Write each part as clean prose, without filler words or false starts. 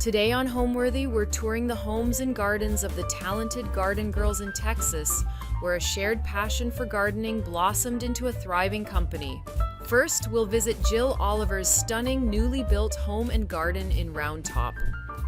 Today on Homeworthy, we're touring the homes and gardens of the talented garden girls in Texas, where a shared passion for gardening blossomed into a thriving company. First, we'll visit Jill Oliver's stunning newly built home and garden in Round Top.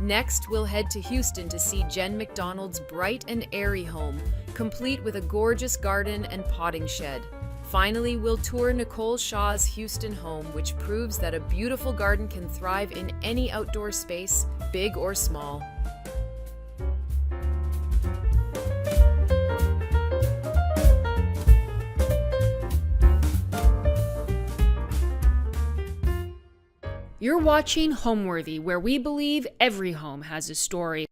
Next, we'll head to Houston to see Jen McDonald's bright and airy home, complete with a gorgeous garden and potting shed. Finally, we'll tour Nicole Shah's Houston home, which proves that a beautiful garden can thrive in any outdoor space, big or small. You're watching Homeworthy, where we believe every home has a story.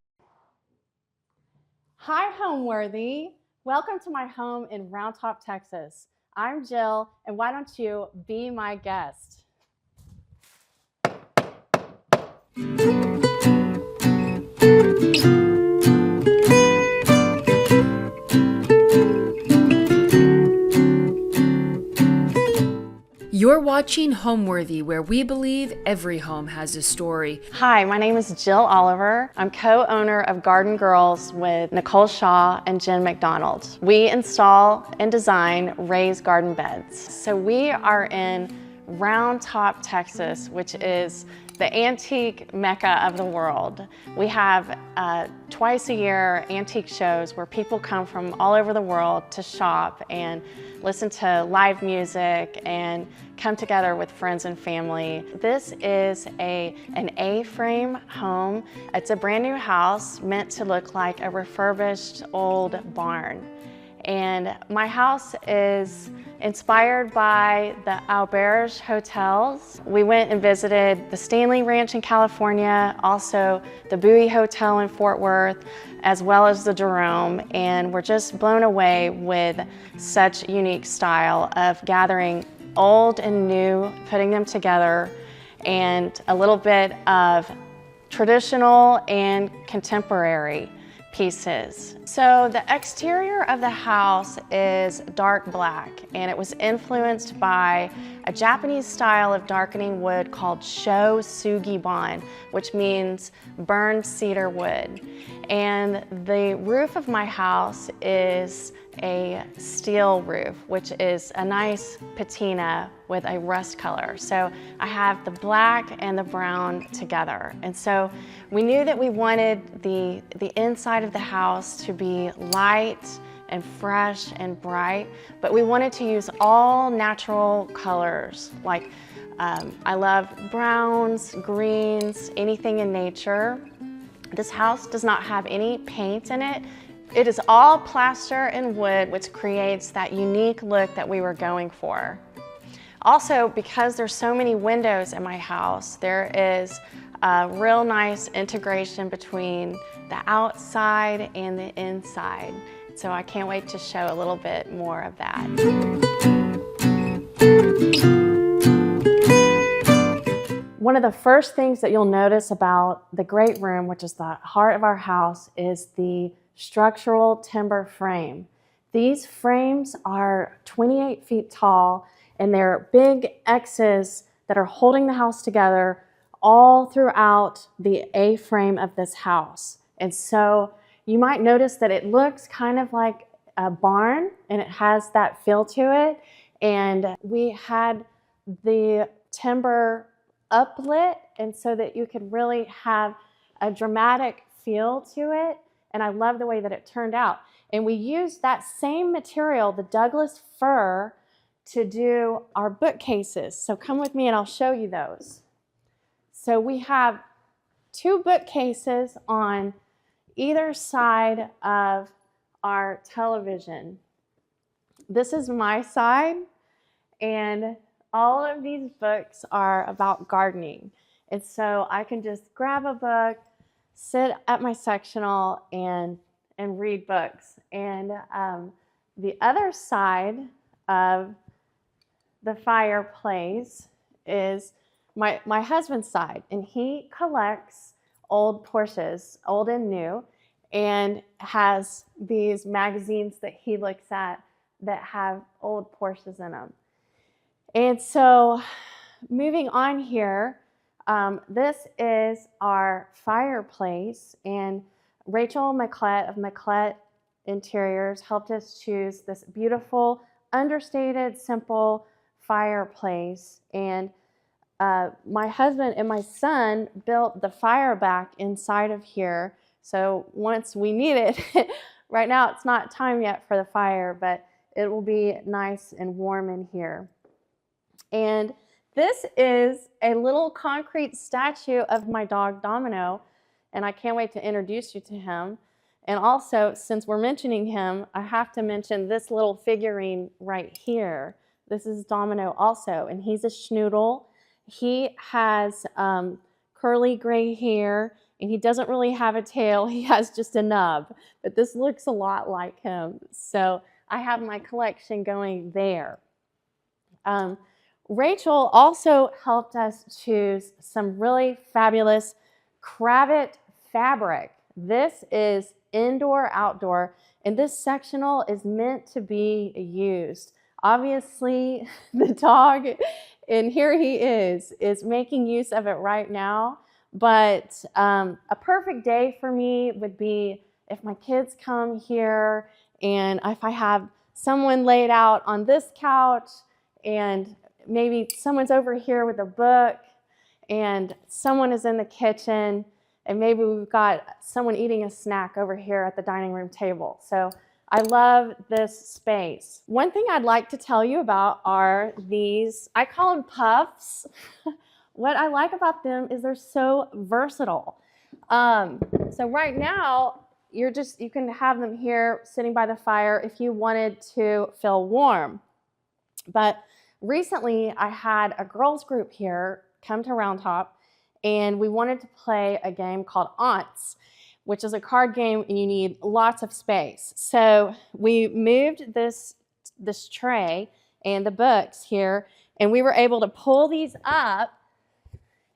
Hi, Homeworthy. Welcome to my home in Round Top, Texas. I'm Jill, and why don't you be my guest? You're watching Homeworthy, where we believe every home has a story. Hi, my name is Jill Oliver. I'm co-owner of Garden Girls with Nicole Shah and Jen McDonald. We install and design raised garden beds. So we are in Round Top, Texas, which is the antique mecca of the world. We have twice a year antique shows where people come from all over the world to shop and listen to live music and come together with friends and family. This is an A-frame home. It's a brand new house meant to look like a refurbished old barn. And my house is inspired by the Auberge hotels. We went and visited the Stanley Ranch in California, also the Bowie Hotel in Fort Worth, as well as the Jerome, and we're just blown away with such unique style of gathering old and new, putting them together, and a little bit of traditional and contemporary pieces. So the exterior of the house is dark black, and it was influenced by a Japanese style of darkening wood called Sho Sugi, which means burned cedar wood. And the roof of my house is a steel roof, which is a nice patina with a rust color. So I have the black and the brown together. And so we knew that we wanted the inside of the house to be light and fresh and bright, but we wanted to use all natural colors. Like I love browns, greens, anything in nature. This house does not have any paint in it. It is all plaster and wood, which creates that unique look that we were going for. Also, because there's so many windows in my house, there is a real nice integration between the outside and the inside. So I can't wait to show a little bit more of that. One of the first things that you'll notice about the great room, which is the heart of our house, is the structural timber frame. These frames are 28 feet tall, and they're big X's that are holding the house together all throughout the A-frame of this house. And so you might notice that it looks kind of like a barn, and it has that feel to it. And we had the timber uplit, and so that you could really have a dramatic feel to it. And I love the way that it turned out. And we used that same material, the Douglas fir, to do our bookcases. So come with me and I'll show you those. So we have two bookcases on either side of our television. This is my side, and all of these books are about gardening. And so I can just grab a book, sit at my sectional, and read books. And the other side of the fireplace is my husband's side, and he collects old Porsches, old and new, and has these magazines that he looks at that have old Porsches in them. And so moving on here, This is our fireplace, and Rachel McClett of McClett Interiors helped us choose this beautiful, understated, simple fireplace. And my husband and my son built the fire back inside of here. So once we need it, right now it's not time yet for the fire, but it will be nice and warm in here. And this is a little concrete statue of my dog Domino, and I can't wait to introduce you to him. And also, since we're mentioning him, I have to mention this little figurine right here. This is Domino also, and he's a schnoodle. He has curly gray hair, and he doesn't really have a tail. He has just a nub, but this looks a lot like him. So I have my collection going there. Rachel also helped us choose some really fabulous cravat fabric. This is indoor, outdoor, and this sectional is meant to be used. Obviously, the dog, and here he is making use of it right now, but a perfect day for me would be if my kids come here and if I have someone laid out on this couch and maybe someone's over here with a book and someone is in the kitchen and maybe we've got someone eating a snack over here at the dining room table. So I love this space. One thing I'd like to tell you about are these, I call them puffs. What I like about them is they're so versatile. So right now, you can have them here sitting by the fire if you wanted to feel warm. But recently, I had a girls group here come to Round Top, and we wanted to play a game called Aunts, which is a card game, and you need lots of space. So we moved this tray and the books here, and we were able to pull these up,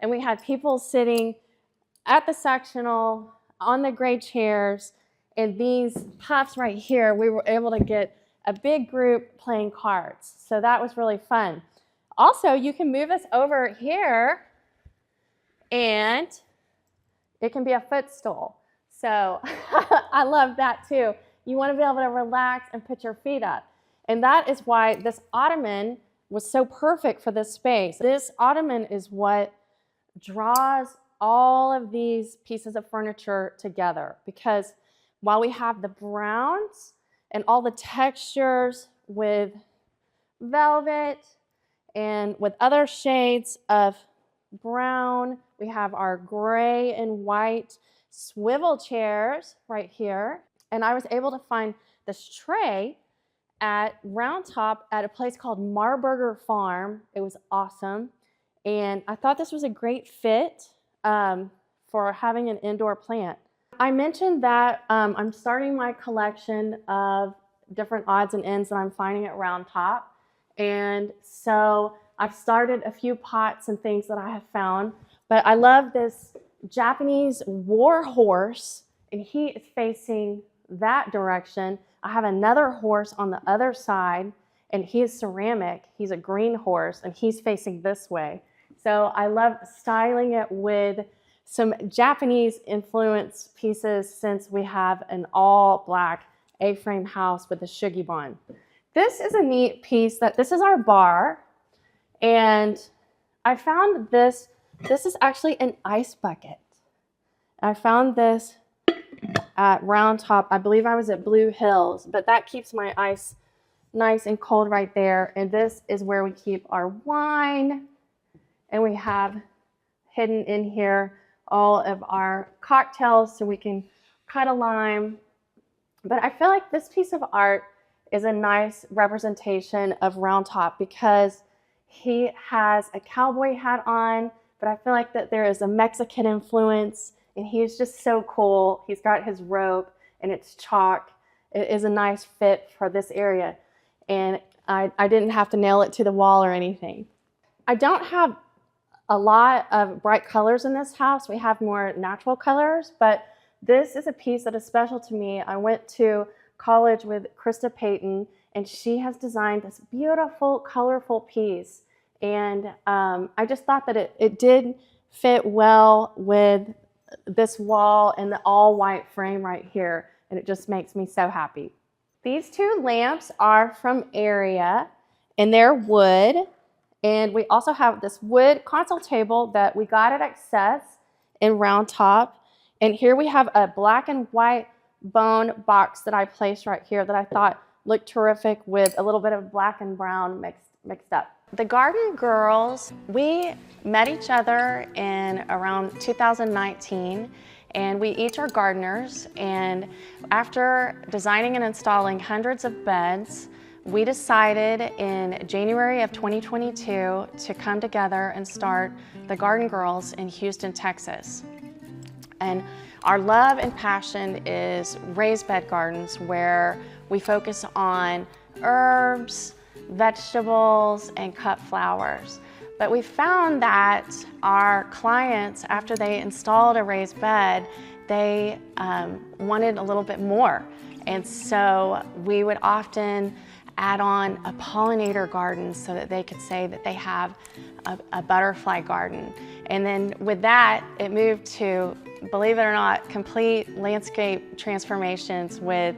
and we had people sitting at the sectional on the gray chairs, and these puffs right here, we were able to get a big group playing cards. So that was really fun. Also, you can move us over here and it can be a footstool. So I love that too. You want to be able to relax and put your feet up. And that is why this ottoman was so perfect for this space. This ottoman is what draws all of these pieces of furniture together, because while we have the browns and all the textures with velvet and with other shades of brown, we have our gray and white swivel chairs right here. And I was able to find this tray at Round Top at a place called Marburger Farm. It was awesome. And I thought this was a great fit for having an indoor plant. I mentioned that I'm starting my collection of different odds and ends that I'm finding at Round Top. And so I've started a few pots and things that I have found. But I love this Japanese war horse, and he is facing that direction. I have another horse on the other side, and he is ceramic. He's a green horse, and he's facing this way. So I love styling it with some Japanese influence pieces, since we have an all black A-frame house with a shugibon. This is a neat piece. This is our bar, and I found this. This is actually an ice bucket. I found this at Round Top. I believe I was at Blue Hills, but that keeps my ice nice and cold right there. And this is where we keep our wine. And we have hidden in here all of our cocktails so we can cut a lime. But I feel like this piece of art is a nice representation of Round Top, because he has a cowboy hat on, but I feel like that there is a Mexican influence, and he's just so cool. He's got his rope and it's chalk. It is a nice fit for this area. And I didn't have to nail it to the wall or anything. I don't have a lot of bright colors in this house. We have more natural colors, but this is a piece that is special to me. I went to college with Krista Payton, and she has designed this beautiful, colorful piece. And I just thought that it did fit well with this wall and the all white frame right here, and it just makes me so happy. These two lamps are from Airy, and they're wood. And we also have this wood console table that we got at Access in Round Top. And here we have a black and white bone box that I placed right here that I thought looked terrific with a little bit of black and brown mixed up. The Garden Girls, we met each other in around 2019, and we each are gardeners. And after designing and installing hundreds of beds, we decided in January of 2022 to come together and start the Garden Girls in Houston, Texas. And our love and passion is raised bed gardens, where we focus on herbs, vegetables, and cut flowers. But we found that our clients, after they installed a raised bed, they wanted a little bit more. And so we would often add on a pollinator garden so that they could say that they have a butterfly garden. And then with that, it moved to, believe it or not, complete landscape transformations with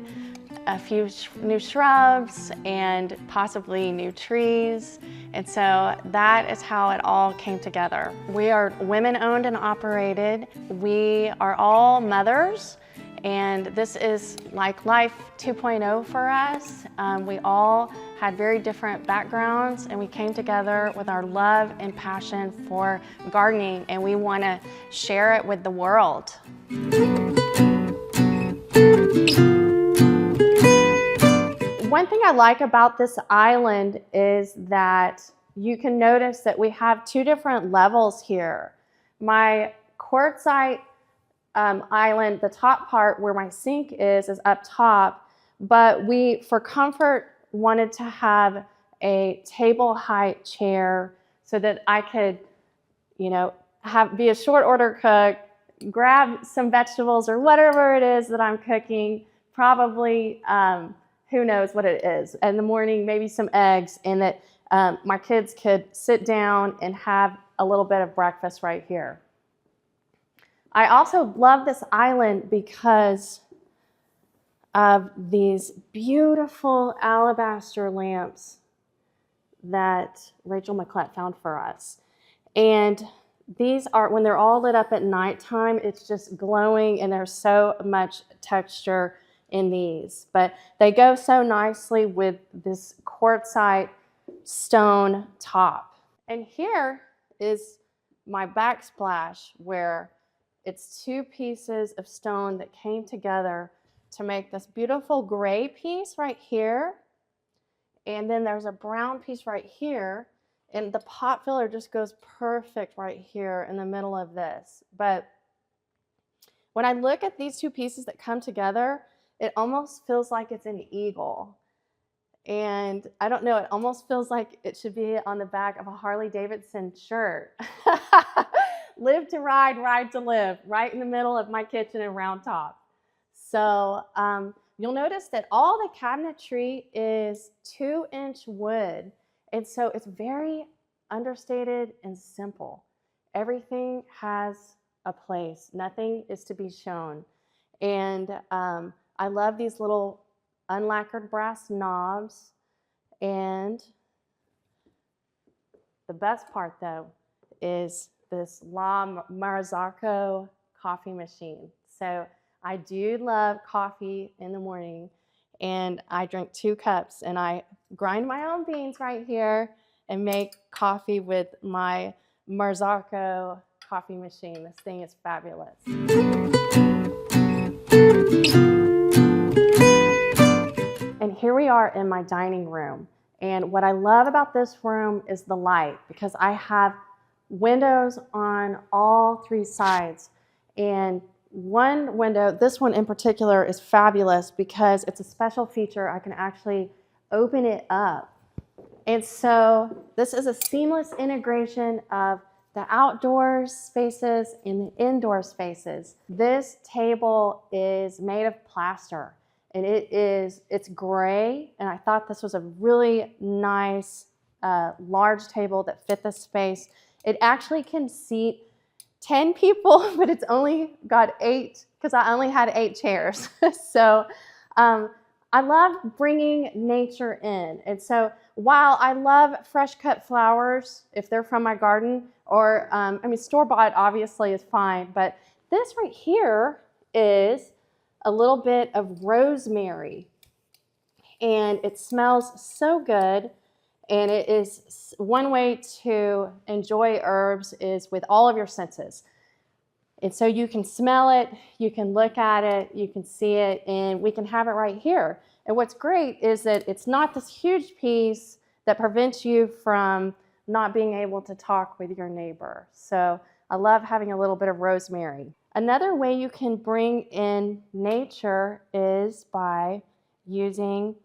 a few new shrubs and possibly new trees. And so that is how it all came together. We are women-owned and operated. We are all mothers, and this is like life 2.0 for us. We all had very different backgrounds, and we came together with our love and passion for gardening, and we want to share it with the world. One thing I like about this island is that you can notice that we have two different levels here. My quartzite island, the top part where my sink is up top, but we, for comfort, wanted to have a table height chair so that I could, you know, be a short order cook, grab some vegetables or whatever it is that I'm cooking, probably, who knows what it is. In the morning, maybe some eggs, and that my kids could sit down and have a little bit of breakfast right here. I also love this island because of these beautiful alabaster lamps that Rachel McClett found for us. And these are, when they're all lit up at nighttime, it's just glowing, and there's so much texture in these. But they go so nicely with this quartzite stone top. And here is my backsplash, where it's two pieces of stone that came together to make this beautiful gray piece right here. And then there's a brown piece right here. And the pot filler just goes perfect right here in the middle of this. But when I look at these two pieces that come together, it almost feels like it's an eagle. And I don't know, it almost feels like it should be on the back of a Harley Davidson shirt. Live to ride, ride to live, right in the middle of my kitchen in Round Top. So you'll notice that all the cabinetry is 2-inch wood. And so it's very understated and simple. Everything has a place. Nothing is to be shown. And I love these little unlacquered brass knobs. And the best part, though, is this La Marzocco coffee machine. So I do love coffee in the morning, and I drink 2 cups, and I grind my own beans right here and make coffee with my Marzocco coffee machine. This thing is fabulous. And here we are in my dining room. And what I love about this room is the light, because I have windows on all 3 sides. And one window, this one in particular, is fabulous because it's a special feature. I can actually open it up. And so this is a seamless integration of the outdoor spaces and the indoor spaces. This table is made of plaster, and it's gray, and I thought this was a really nice large table that fit the space. It actually can seat 10 people, but it's only got 8 because I only had 8 chairs. So I love bringing nature in. And so while I love fresh cut flowers, if they're from my garden, or store-bought obviously is fine, but this right here is a little bit of rosemary, and it smells so good. And it is one way to enjoy herbs is with all of your senses. And so you can smell it, you can look at it, you can see it, and we can have it right here. And what's great is that it's not this huge piece that prevents you from not being able to talk with your neighbor. So I love having a little bit of rosemary. Another way you can bring in nature is by using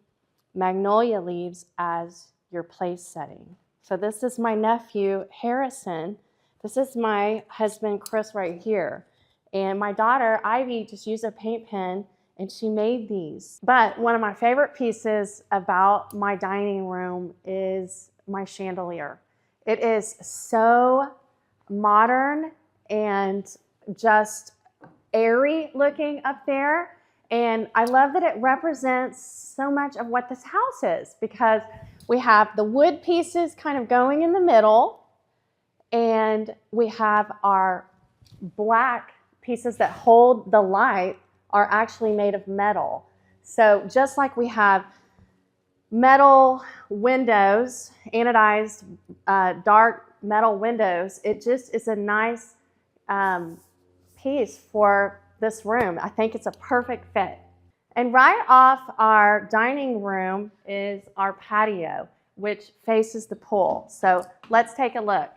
magnolia leaves as your place setting. So this is my nephew, Harrison. This is my husband, Chris, right here. And my daughter, Ivy, just used a paint pen and she made these. But one of my favorite pieces about my dining room is my chandelier. It is so modern and just airy looking up there. And I love that it represents so much of what this house is, because we have the wood pieces kind of going in the middle, and we have our black pieces that hold the light are actually made of metal. So just like we have metal windows, anodized dark metal windows, it just is a nice piece for this room. I think it's a perfect fit. And right off our dining room is our patio, which faces the pool. So let's take a look.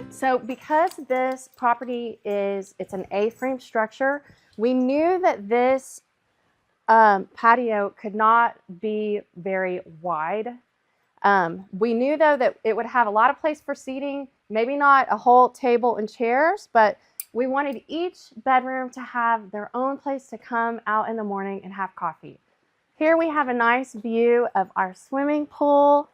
So because this property it's an A-frame structure, we knew that this patio could not be very wide. We knew though that it would have a lot of place for seating, maybe not a whole table and chairs, but we wanted each bedroom to have their own place to come out in the morning and have coffee. Here we have a nice view of our swimming pool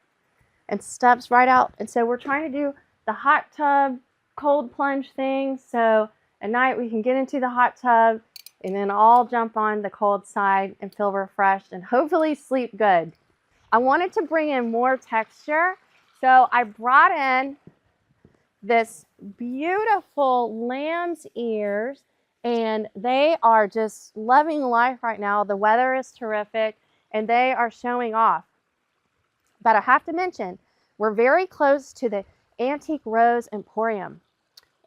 and steps right out. And so we're trying to do the hot tub, cold plunge thing. So at night we can get into the hot tub and then all jump on the cold side and feel refreshed and hopefully sleep good. I wanted to bring in more texture, so I brought in this beautiful lamb's ears, and they are just loving life right now. The weather is terrific, and they are showing off. But I have to mention, we're very close to the Antique Rose Emporium.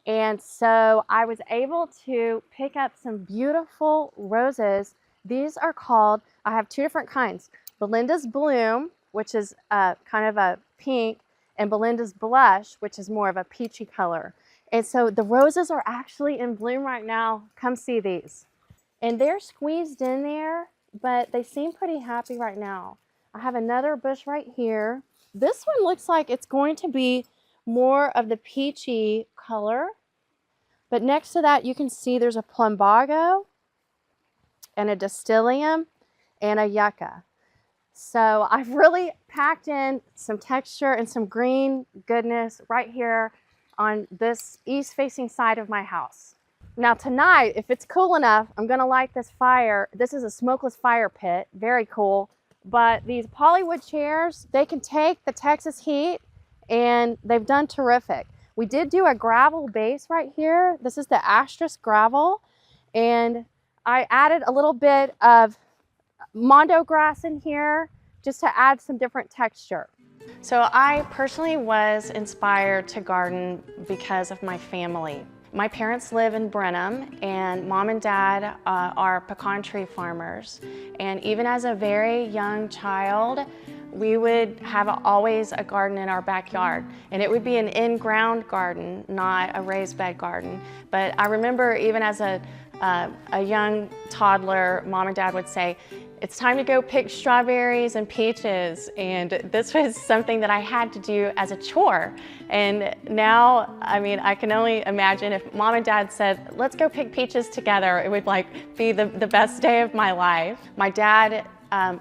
And so I was able to pick up some beautiful roses. These are called, I have 2 different kinds. Belinda's Bloom, which is kind of a pink, and Belinda's Blush, which is more of a peachy color. And so the roses are actually in bloom right now. Come see these. And they're squeezed in there, but they seem pretty happy right now. I have another bush right here. This one looks like it's going to be more of the peachy color. But next to that, you can see there's a plumbago and a distilium and a yucca. So I've really packed in some texture and some green goodness right here on this east-facing side of my house. Now tonight, if it's cool enough, I'm gonna light this fire. This is a smokeless fire pit, very cool. But these polywood chairs, they can take the Texas heat, and they've done terrific. We did do a gravel base right here. This is the Astris gravel, and I added a little bit of mondo grass in here just to add some different texture. So I personally was inspired to garden because of my family. My parents live in Brenham, and Mom and Dad are pecan tree farmers. And even as a very young child, we would have always a garden in our backyard. And it would be an in-ground garden, not a raised bed garden. But I remember even as a young toddler, Mom and Dad would say, "It's time to go pick strawberries and peaches." And this was something that I had to do as a chore. And now, I mean, I can only imagine if Mom and Dad said, "Let's go pick peaches together," it would like be the best day of my life. My dad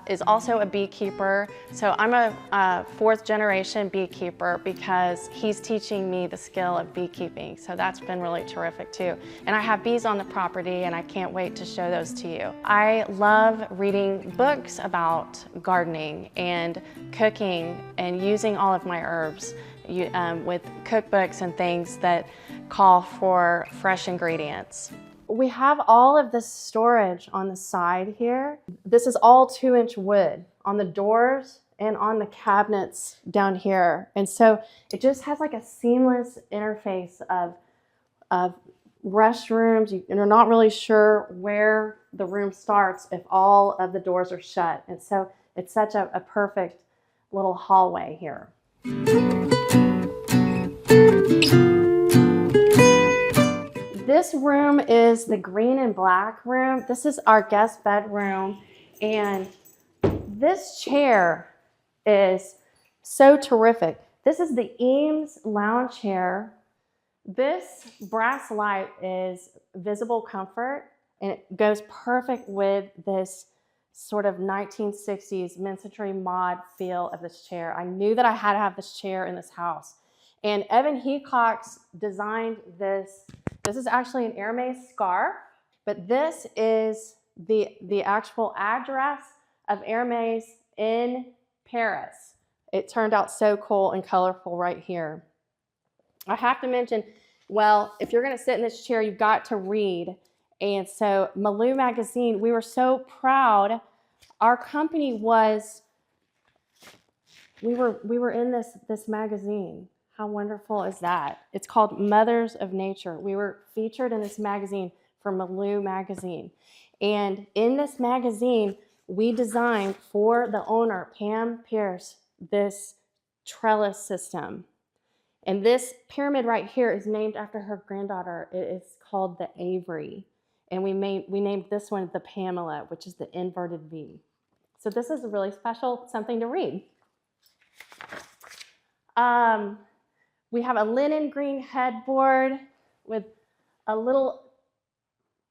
is also a beekeeper. So I'm a fourth generation beekeeper because he's teaching me the skill of beekeeping. So that's been really terrific too. And I have bees on the property and I can't wait to show those to you. I love reading books about gardening and cooking and using all of my herbs with cookbooks and things that call for fresh ingredients. We have all of this storage on the side here. This is all 2-inch wood on the doors and on the cabinets down here. And so it just has like a seamless interface of restrooms. You're not really sure where the room starts if all of the doors are shut. And so it's such a perfect little hallway here. This room is the green and black room. This is our guest bedroom. And this chair is so terrific. This is the Eames lounge chair. This brass light is visible comfort, and it goes perfect with this sort of 1960s masonry mod feel of this chair. I knew that I had to have this chair in this house. And Evan Hecox designed this. This is actually an Hermes scarf, but this is the actual address of Hermes in Paris. It turned out so cool and colorful right here. I have to mention, well, if you're gonna sit in this chair, you've got to read. And so Malou magazine, we were so proud. Our company was, we were in this magazine. How wonderful is that? It's called Mothers of Nature. We were featured in this magazine for Malou magazine. And in this magazine, we designed for the owner, Pam Pierce, this trellis system. And this pyramid right here is named after her granddaughter. It is called the Airy. And we named this one the Pamela, which is the inverted V. So this is a really special something to read. We have a linen green headboard with a little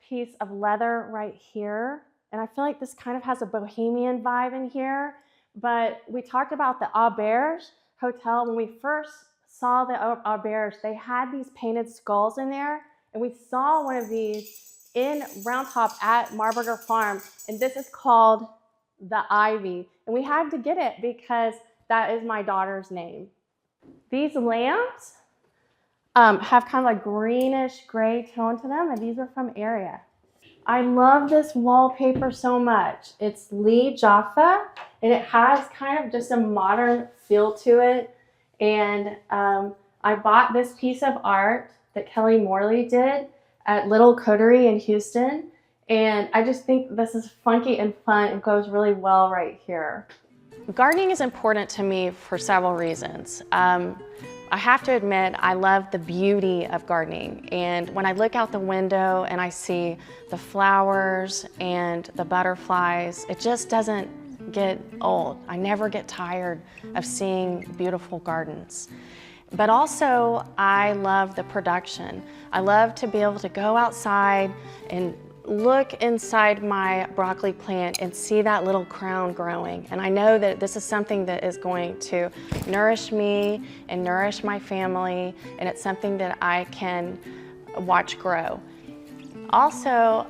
piece of leather right here. And I feel like this kind of has a bohemian vibe in here. But we talked about the Auberge Hotel. When we first saw the Auberge, they had these painted skulls in there. And we saw one of these in Round Top at Marburger Farm. And this is called the Ivy. And we had to get it because that is my daughter's name. These lamps have kind of a greenish gray tone to them, and these are from Area. I love this wallpaper so much. It's Lee Jaffa, and it has kind of just a modern feel to it. And I bought this piece of art that Kelly Morley did at Little Coterie in Houston, and I just think this is funky and fun. It goes really well right here. Gardening is important to me for several reasons. I have to admit, I love the beauty of gardening. And when I look out the window and I see the flowers and the butterflies, it just doesn't get old. I never get tired of seeing beautiful gardens. But also, I love the production. I love to be able to go outside and look inside my broccoli plant and see that little crown growing. And I know that this is something that is going to nourish me and nourish my family, and it's something that I can watch grow. Also,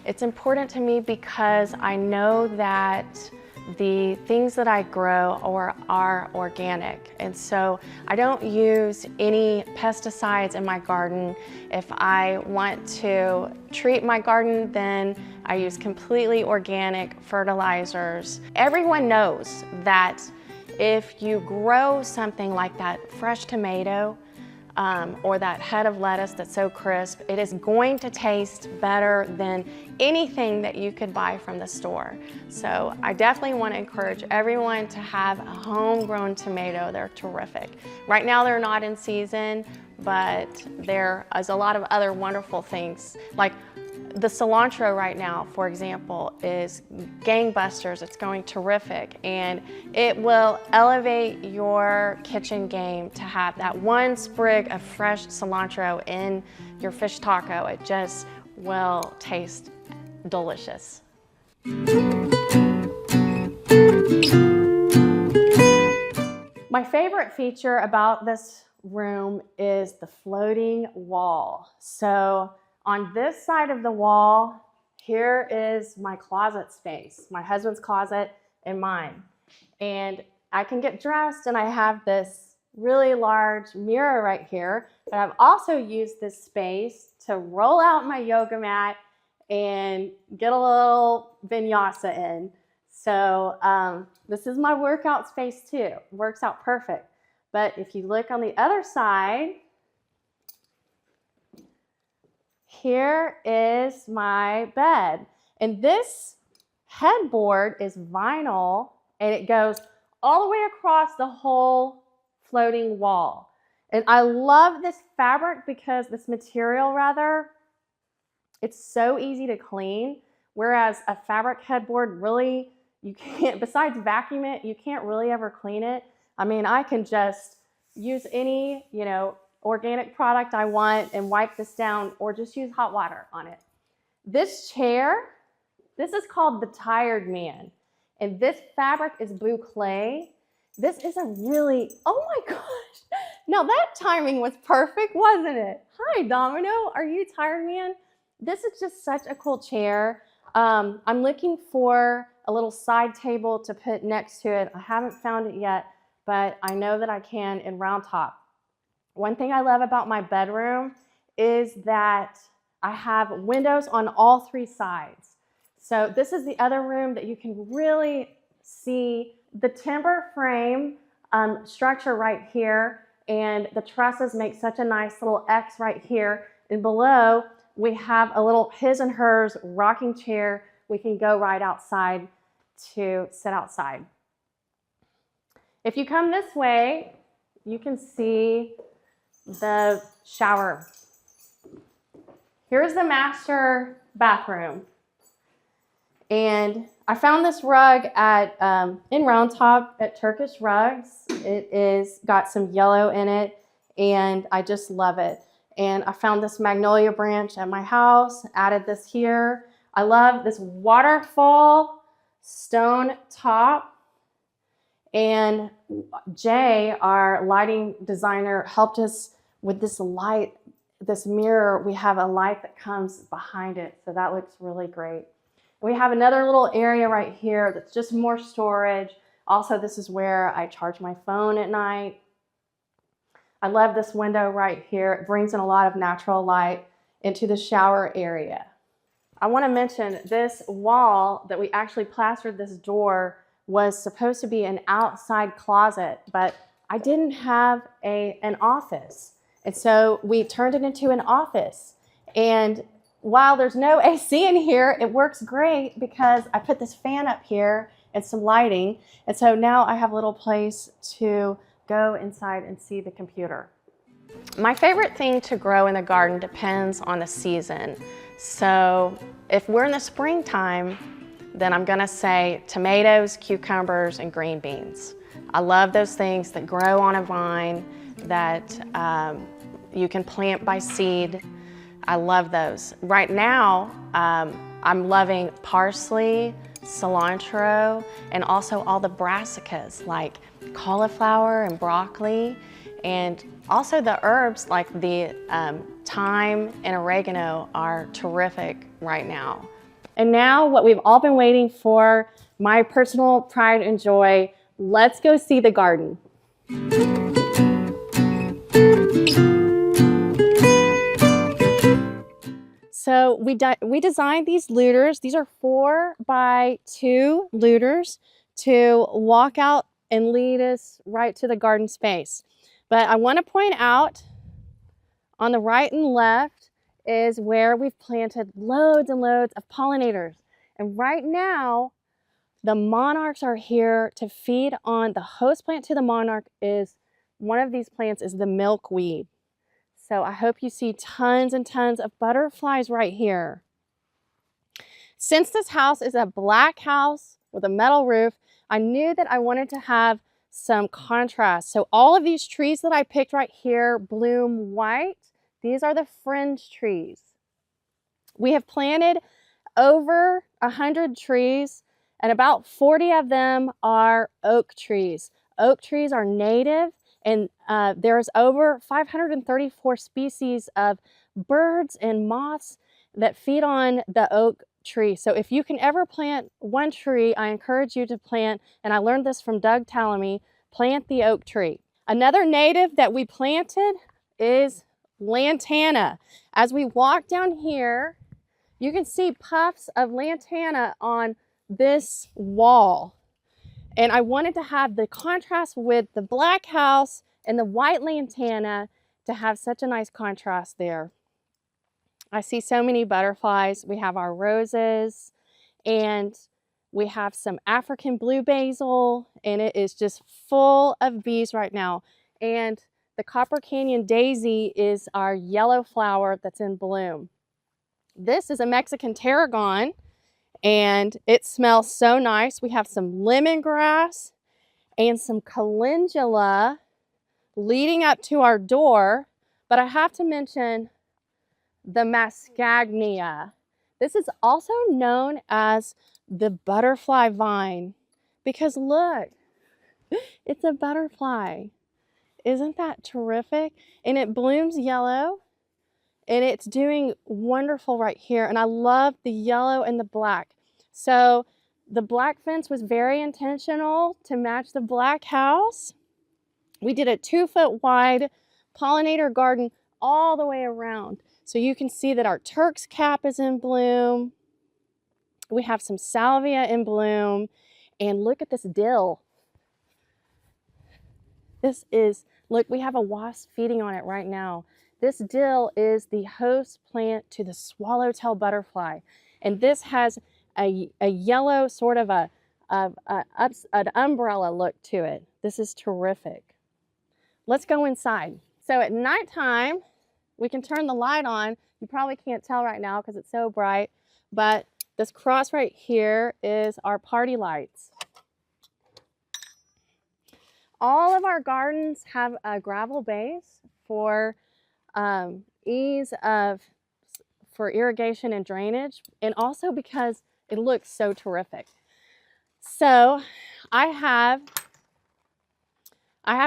it's important to me because I know that the things that I grow are organic. And so I don't use any pesticides in my garden. If I want to treat my garden, then I use completely organic fertilizers. Everyone knows that if you grow something like that fresh tomato, or that head of lettuce that's so crisp, it is going to taste better than anything that you could buy from the store. So I definitely want to encourage everyone to have a homegrown tomato. They're terrific. Right now they're not in season, but there is a lot of other wonderful things. Like the cilantro right now, for example, is gangbusters. It's going terrific, and it will elevate your kitchen game to have that one sprig of fresh cilantro in your fish taco. It just will taste delicious. My favorite feature about this room is the floating wall. So on this side of the wall, here is my closet space, my husband's closet and mine. And I can get dressed and I have this really large mirror right here, but I've also used this space to roll out my yoga mat and get a little vinyasa in. So this is my workout space too. Works out perfect. But if you look on the other side, here is my bed. And this headboard is vinyl and it goes all the way across the whole floating wall. And I love this fabric because this material rather, it's so easy to clean. Whereas a fabric headboard really, you can't, besides vacuum it, you can't really ever clean it. I mean, I can just use any, organic product I want and wipe this down or just use hot water on it. This chair, this is called the Tired Man. And this fabric is boucle. This is a really, oh my gosh. Now that timing was perfect, wasn't it? Hi, Domino, are you Tired Man? This is just such a cool chair. I'm looking for a little side table to put next to it. I haven't found it yet, but I know that I can in Round Top. One thing I love about my bedroom is that I have windows on all three sides. So this is the other room that you can really see the timber frame structure right here, and the trusses make such a nice little X right here. And below, we have a little his and hers rocking chair. We can go right outside to sit outside. If you come this way, you can see the shower. Here's the master bathroom. And I found this rug at in Round Top at Turkish Rugs. It is got some yellow in it, and I just love it. And I found this magnolia branch at my house, added this here. I love this waterfall stone top. And Jay, our lighting designer, helped us with this light, this mirror. We have a light that comes behind it, so that looks really great. We have another little area right here that's just more storage. Also, this is where I charge my phone at night. I love this window right here. It brings in a lot of natural light into the shower area. I want to mention this wall that we actually plastered this door was supposed to be an outside closet, but I didn't have an office. And so we turned it into an office. And while there's no AC in here, it works great because I put this fan up here and some lighting. And so now I have a little place to go inside and see the computer. My favorite thing to grow in the garden depends on the season. So if we're in the springtime, then I'm gonna say tomatoes, cucumbers, and green beans. I love those things that grow on a vine that you can plant by seed. I love those. Right now, I'm loving parsley, cilantro, and also all the brassicas like cauliflower and broccoli, and also the herbs like the thyme and oregano are terrific right now. And now what we've all been waiting for, my personal pride and joy, let's go see the garden. So we designed these looters. These are 4x2 looters to walk out and lead us right to the garden space. But I want to point out on the right and left is where we've planted loads and loads of pollinators. And right now, the monarchs are here to feed on, the host plant to the monarch is, one of these plants is the milkweed. So I hope you see tons and tons of butterflies right here. Since this house is a black house with a metal roof, I knew that I wanted to have some contrast. So all of these trees that I picked right here bloom white. These are the fringe trees. We have planted over 100 trees, and about 40 of them are oak trees. Oak trees are native, and there's over 534 species of birds and moths that feed on the oak tree. So if you can ever plant one tree, I encourage you to plant, and I learned this from Doug Tallamy, plant the oak tree. Another native that we planted is lantana. As we walk down here, you can see puffs of lantana on this wall. And I wanted to have the contrast with the black house and the white lantana to have such a nice contrast there. I see so many butterflies. We have our roses, and we have some African blue basil, and it is just full of bees right now. And the Copper Canyon daisy is our yellow flower that's in bloom. This is a Mexican tarragon, and it smells so nice. We have some lemongrass and some calendula leading up to our door, but I have to mention the mascagnia. This is also known as the butterfly vine because look, it's a butterfly. Isn't that terrific? And it blooms yellow, and it's doing wonderful right here. And I love the yellow and the black. So the black fence was very intentional to match the black house. We did a 2-foot wide pollinator garden all the way around. So you can see that our Turk's cap is in bloom. We have some salvia in bloom. And look at this dill. This is, look, we have a wasp feeding on it right now. This dill is the host plant to the swallowtail butterfly. And this has a yellow sort of an umbrella look to it. This is terrific. Let's go inside. So at nighttime, we can turn the light on. You probably can't tell right now because it's so bright, but this cross right here is our party lights. All of our gardens have a gravel base for ease of for irrigation and drainage, and also because it looks so terrific. So I have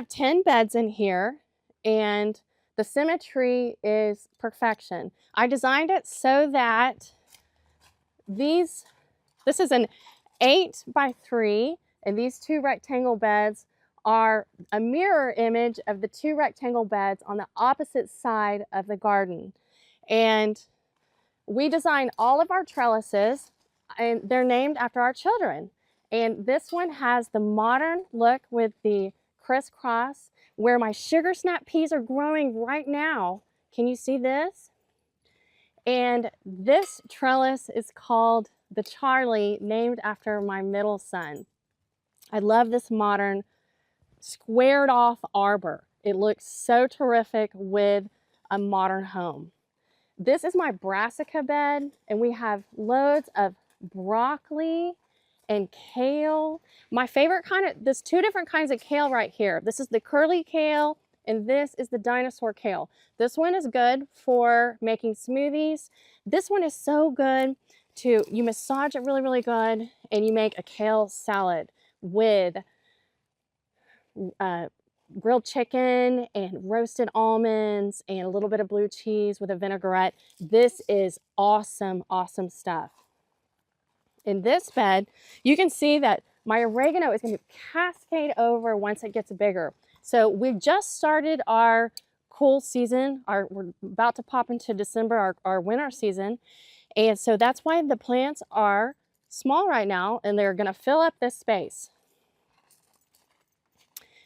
10 beds in here, and the symmetry is perfection. I designed it so that this is an 8x3, and these 2 rectangle beds are a mirror image of the 2 rectangle beds on the opposite side of the garden. And we designed all of our trellises, and they're named after our children. And this one has the modern look with the crisscross, where my sugar snap peas are growing right now. Can you see this? And this trellis is called the Charlie, named after my middle son. I love this modern squared off arbor. It looks so terrific with a modern home. This is my brassica bed, and we have loads of broccoli and kale. My favorite there's 2 different kinds of kale right here. This is the curly kale, and this is the dinosaur kale. This one is good for making smoothies. This one is so good you massage it really, really good, and you make a kale salad with grilled chicken and roasted almonds and a little bit of blue cheese with a vinaigrette. This is awesome, awesome stuff. In this bed, you can see that my oregano is going to cascade over once it gets bigger. So we've just started our cool season. We're about to pop into December, our winter season. And so that's why the plants are small right now, and they're going to fill up this space.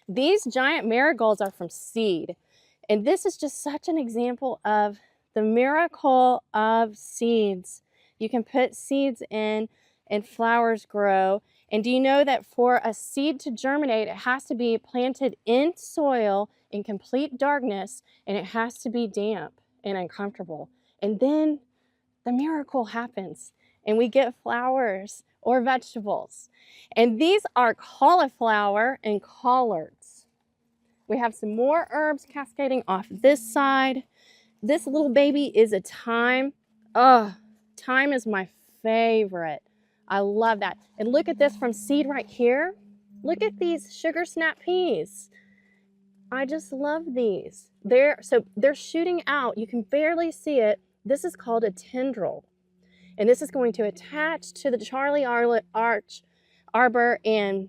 These giant marigolds are from seed, and this is just such an example of the miracle of seeds. You can put seeds in and flowers grow. And do you know that for a seed to germinate, it has to be planted in soil in complete darkness, and it has to be damp and uncomfortable. And then the miracle happens, and we get flowers or vegetables. And these are cauliflower and collards. We have some more herbs cascading off this side. This little baby is a thyme. Oh, thyme is my favorite. I love that. And look at this from seed right here. Look at these sugar snap peas. I just love these. They're shooting out. You can barely see it. This is called a tendril. And this is going to attach to the Charlie arbor and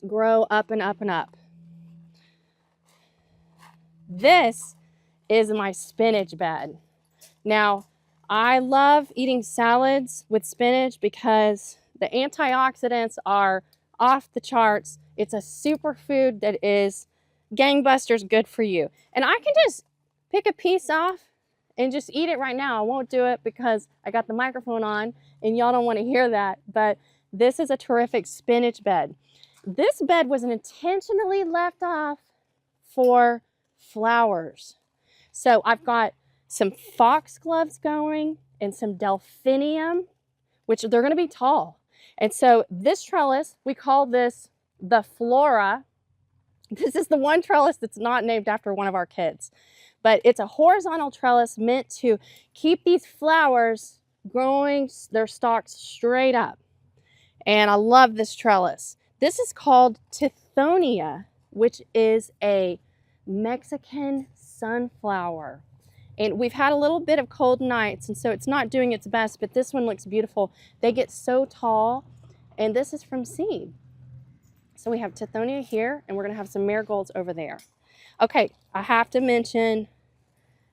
grow up and up and up. This is my spinach bed. Now, I love eating salads with spinach because the antioxidants are off the charts. It's a superfood that is gangbusters good for you. And I can just pick a piece off and just eat it right now. I won't do it because I got the microphone on and y'all don't want to hear that, but this is a terrific spinach bed. This bed was intentionally left off for flowers. So I've got some foxgloves going and some delphinium, which they're going to be tall. And so this trellis, we call this the flora. This is the one trellis that's not named after one of our kids, but it's a horizontal trellis meant to keep these flowers growing their stalks straight up. And I love this trellis. This is called Tithonia, which is a Mexican sunflower. And we've had a little bit of cold nights, and so it's not doing its best, but this one looks beautiful. They get so tall, and this is from seed. So we have Tithonia here, and we're gonna have some marigolds over there. Okay, I have to mention,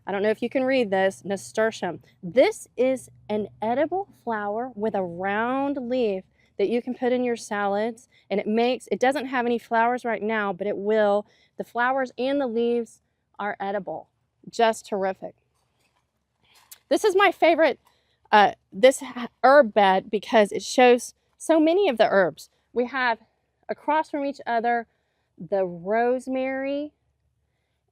I don't know if you can read this, nasturtium. This is an edible flower with a round leaf that you can put in your salads, and it doesn't have any flowers right now, but it will. The flowers and the leaves are edible. Just terrific. This is my favorite, this herb bed because it shows so many of the herbs. We have across from each other the rosemary,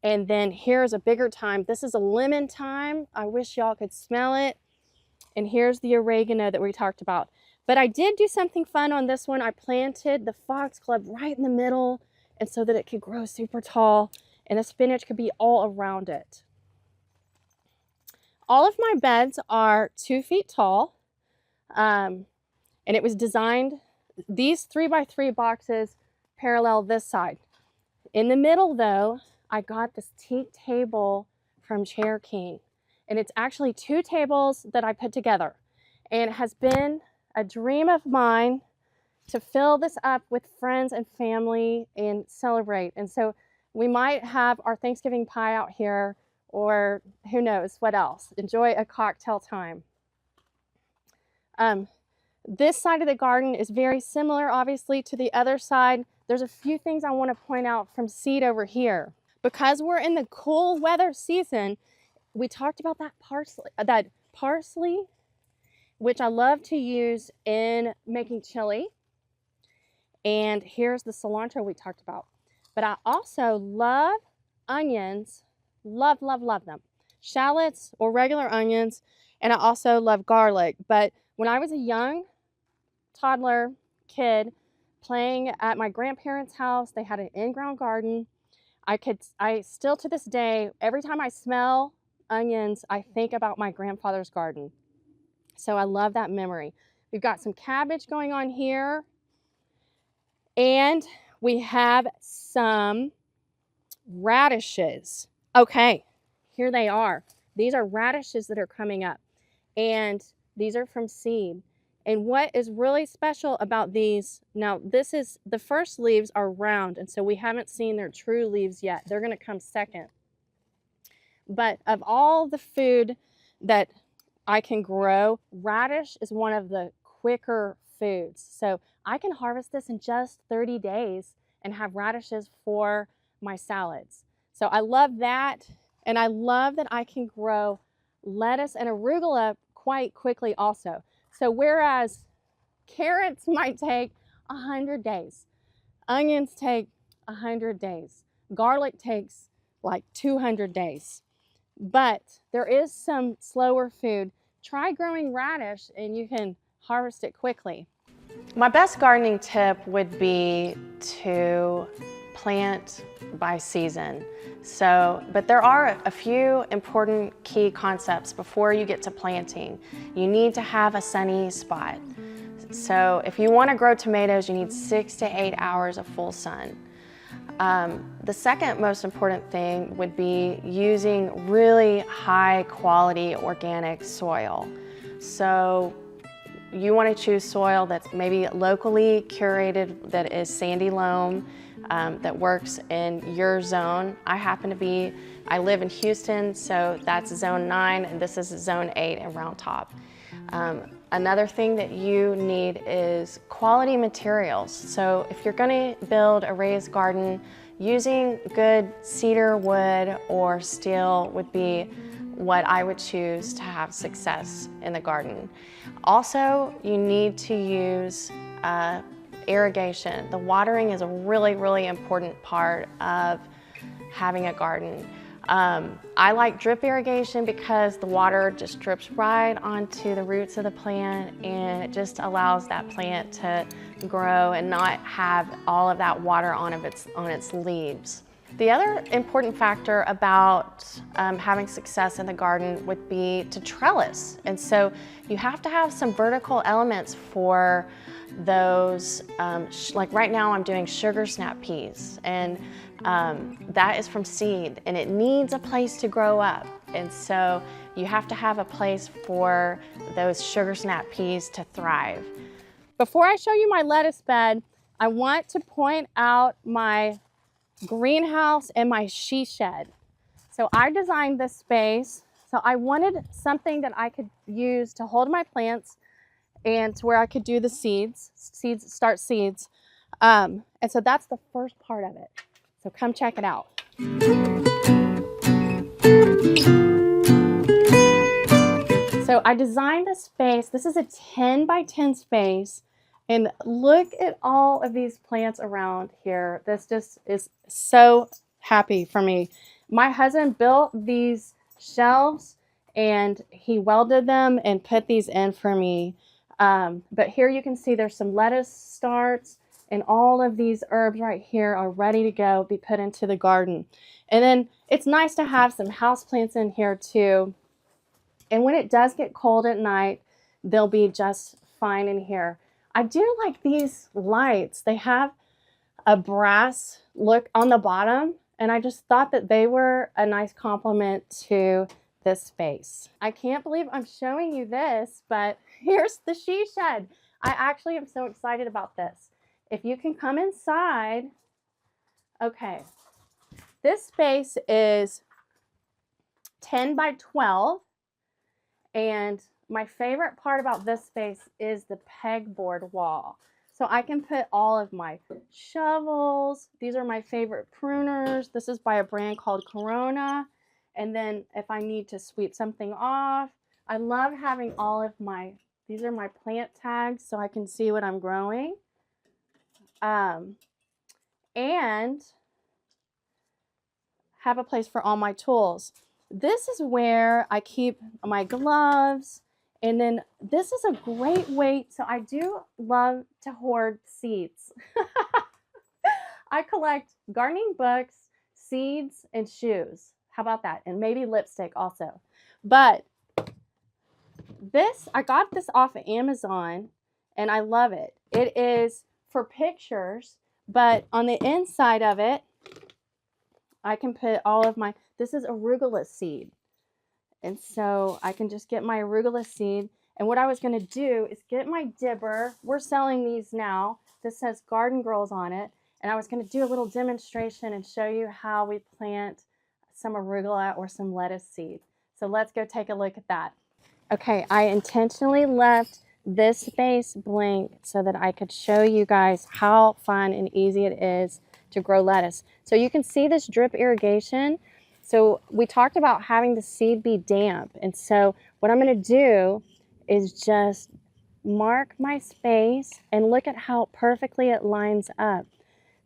and then here's a bigger thyme. This is a lemon thyme. I wish y'all could smell it. And here's the oregano that we talked about. But I did do something fun on this one. I planted the foxglove right in the middle, and so that it could grow super tall, and the spinach could be all around it. All of my beds are 2 feet tall, and it was designed, these 3x3 boxes parallel this side. In the middle though, I got this teak table from Chair King, and it's actually 2 tables that I put together, and it has been a dream of mine to fill this up with friends and family and celebrate. And so we might have our Thanksgiving pie out here, or who knows what else. Enjoy a cocktail time. This side of the garden is very similar, obviously, to the other side. There's a few things I want to point out from seed over here. Because we're in the cool weather season, we talked about that parsley, which I love to use in making chili. And here's the cilantro we talked about. But I also love onions, love them. Shallots or regular onions, and I also love garlic. But when I was a young toddler kid playing at my grandparents' house, they had an in-ground garden. I still to this day, every time I smell onions, I think about my grandfather's garden. So I love that memory. We've got some cabbage going on here. And we have some radishes. Okay, here they are. These are radishes that are coming up, and these are from seed. And what is really special about these, now this is, the first leaves are round, and so we haven't seen their true leaves yet. They're gonna come second. But of all the food that I can grow, radish is one of the quicker foods. So I can harvest this in just 30 days and have radishes for my salads. So I love that, and I love that I can grow lettuce and arugula quite quickly also. So whereas carrots might take 100 days, onions take 100 days, garlic takes like 200 days. But there is some slower food. Try growing radish and you can harvest it quickly. My best gardening tip would be to plant by season. But there are a few important key concepts before you get to planting. You need to have a sunny spot. So if you want to grow tomatoes, you need 6 to 8 hours of full sun. The second most important thing would be using really high quality organic soil. So you want to choose soil that's maybe locally curated, that is sandy loam, that works in your zone. I live in Houston, so that's zone 9, and this is zone 8 in Round Top. Another thing that you need is quality materials. So if you're going to build a raised garden, using good cedar wood or steel would be what I would choose to have success in the garden. Also, you need to use irrigation. The watering is a really, really important part of having a garden. I like drip irrigation because the water just drips right onto the roots of the plant, and it just allows that plant to grow and not have all of that water on its leaves. The other important factor about having success in the garden would be to trellis. And so you have to have some vertical elements for those, like right now I'm doing sugar snap peas, and that is from seed, and it needs a place to grow up. And so you have to have a place for those sugar snap peas to thrive. Before I show you my lettuce bed, I want to point out my greenhouse and my she shed. So I designed this space. So I wanted something that I could use to hold my plants and to where I could do the start seeds. And so that's the first part of it. So come check it out. So I designed this space. This is a 10 by 10 space. And look at all of these plants around here. This just is so happy for me. My husband built these shelves and he welded them and put these in for me. But here you can see there's some lettuce starts, and all of these herbs right here are ready to go, be put into the garden. And then it's nice to have some houseplants in here too. And when it does get cold at night, they'll be just fine in here. I do like these lights. They have a brass look on the bottom, and I just thought that they were a nice complement to this space. I can't believe I'm showing you this, but here's the she shed. I actually am so excited about this. If you can come inside, okay. This space is 10 by 12, and my favorite part about this space is the pegboard wall. So I can put all of my shovels. These are my favorite pruners. This is by a brand called Corona. And then if I need to sweep something off, I love having all of these are my plant tags so I can see what I'm growing. And have a place for all my tools. This is where I keep my gloves. And then this is a great way, so I do love to hoard seeds. I collect gardening books, seeds, and shoes. How about that? And maybe lipstick also. But I got this off of Amazon, and I love it. It is for pictures, but on the inside of it, I can put all of this is arugula seed. And so I can just get my arugula seed. And what I was going to do is get my dibber. We're selling these now. This says Garden Girls on it. And I was going to do a little demonstration and show you how we plant some arugula or some lettuce seed. So let's go take a look at that. Okay, I intentionally left this space blank so that I could show you guys how fun and easy it is to grow lettuce. So you can see this drip irrigation. So we talked about having the seed be damp. And so what I'm going to do is just mark my space and look at how perfectly it lines up.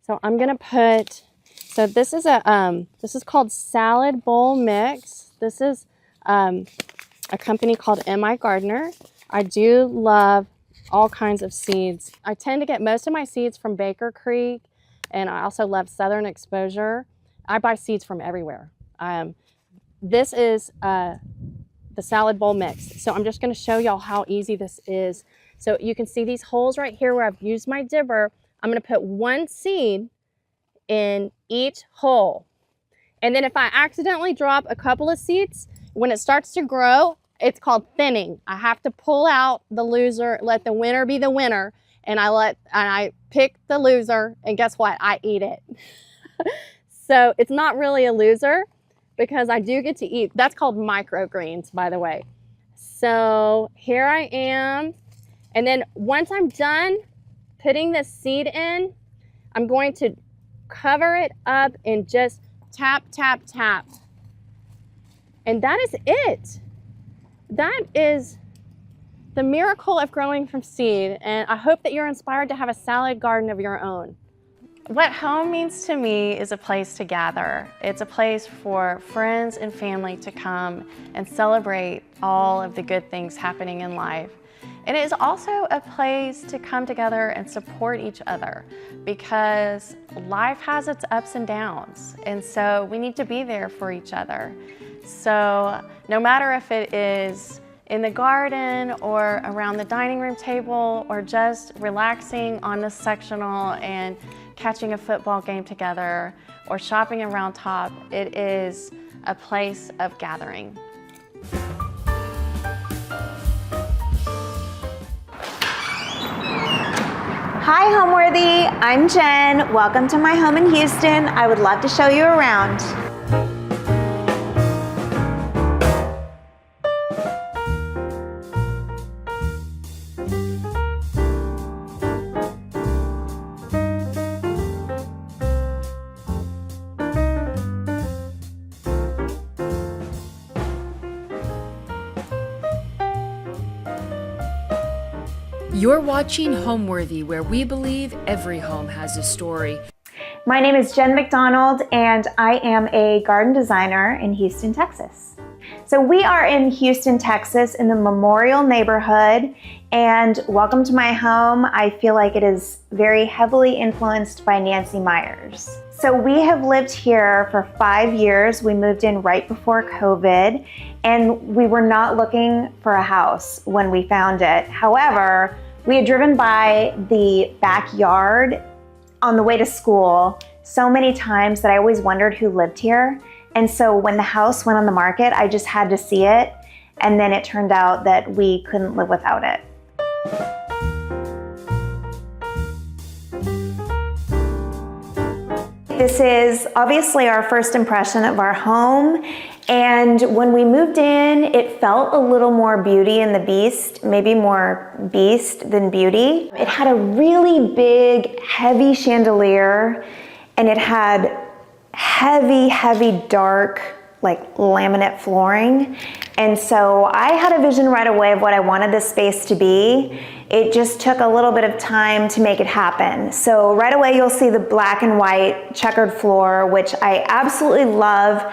So I'm going to so this is called Salad Bowl Mix. This is a company called M.I. Gardener. I do love all kinds of seeds. I tend to get most of my seeds from Baker Creek, and I also love Southern Exposure. I buy seeds from everywhere. This is the salad bowl mix. So I'm just going to show y'all how easy this is So you can see these holes right here where I've used my dibber. I'm gonna put one seed in each hole. And then if I accidentally drop a couple of seeds, when it starts to grow, it's called thinning. I have to pull out the loser, let the winner be the winner, and I pick the loser, and guess what? I eat it. So it's not really a loser because I do get to eat. That's called microgreens, by the way. So here I am. And then once I'm done putting this seed in, I'm going to cover it up and just tap, tap, tap. And that is it. That is the miracle of growing from seed. And I hope that you're inspired to have a salad garden of your own. What home means to me is a place to gather. It's a place for friends and family to come and celebrate all of the good things happening in life. And it is also a place to come together and support each other because life has its ups and downs. And so we need to be there for each other. So no matter if it is in the garden or around the dining room table or just relaxing on the sectional and catching a football game together or shopping around top, it is a place of gathering. Hi Homeworthy, I'm Jen. Welcome to my home in Houston. I would love to show you around. You're watching Homeworthy, where we believe every home has a story. My name is Jen McDonald and I am a garden designer in Houston, Texas. So we are in Houston, Texas in the Memorial neighborhood, and welcome to my home. I feel like it is very heavily influenced by Nancy Meyers. So we have lived here for 5 years. We moved in right before COVID and we were not looking for a house when we found it. However, we had driven by the backyard on the way to school so many times that I always wondered who lived here. And so when the house went on the market, I just had to see it. And then it turned out that we couldn't live without it. This is obviously our first impression of our home. And when we moved in, it felt a little more Beauty and the Beast, maybe more Beast than Beauty. It had a really big, heavy chandelier, and it had heavy, heavy, dark, like laminate flooring. And so I had a vision right away of what I wanted this space to be. It just took a little bit of time to make it happen. So right away you'll see the black and white checkered floor, which I absolutely love.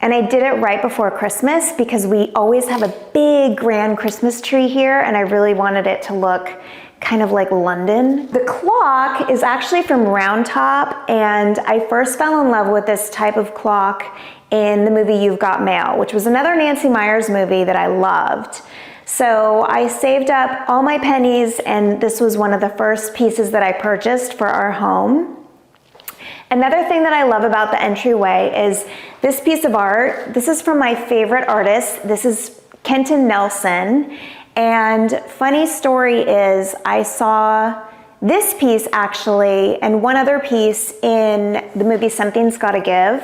And I did it right before Christmas because we always have a big grand Christmas tree here, and I really wanted it to look kind of like London. The clock is actually from Round Top, and I first fell in love with this type of clock in the movie You've Got Mail, which was another Nancy Meyers movie that I loved. So I saved up all my pennies, and this was one of the first pieces that I purchased for our home. Another thing that I love about the entryway is this piece of art. This is from my favorite artist. This is Kenton Nelson. And funny story is I saw this piece actually and one other piece in the movie Something's Gotta Give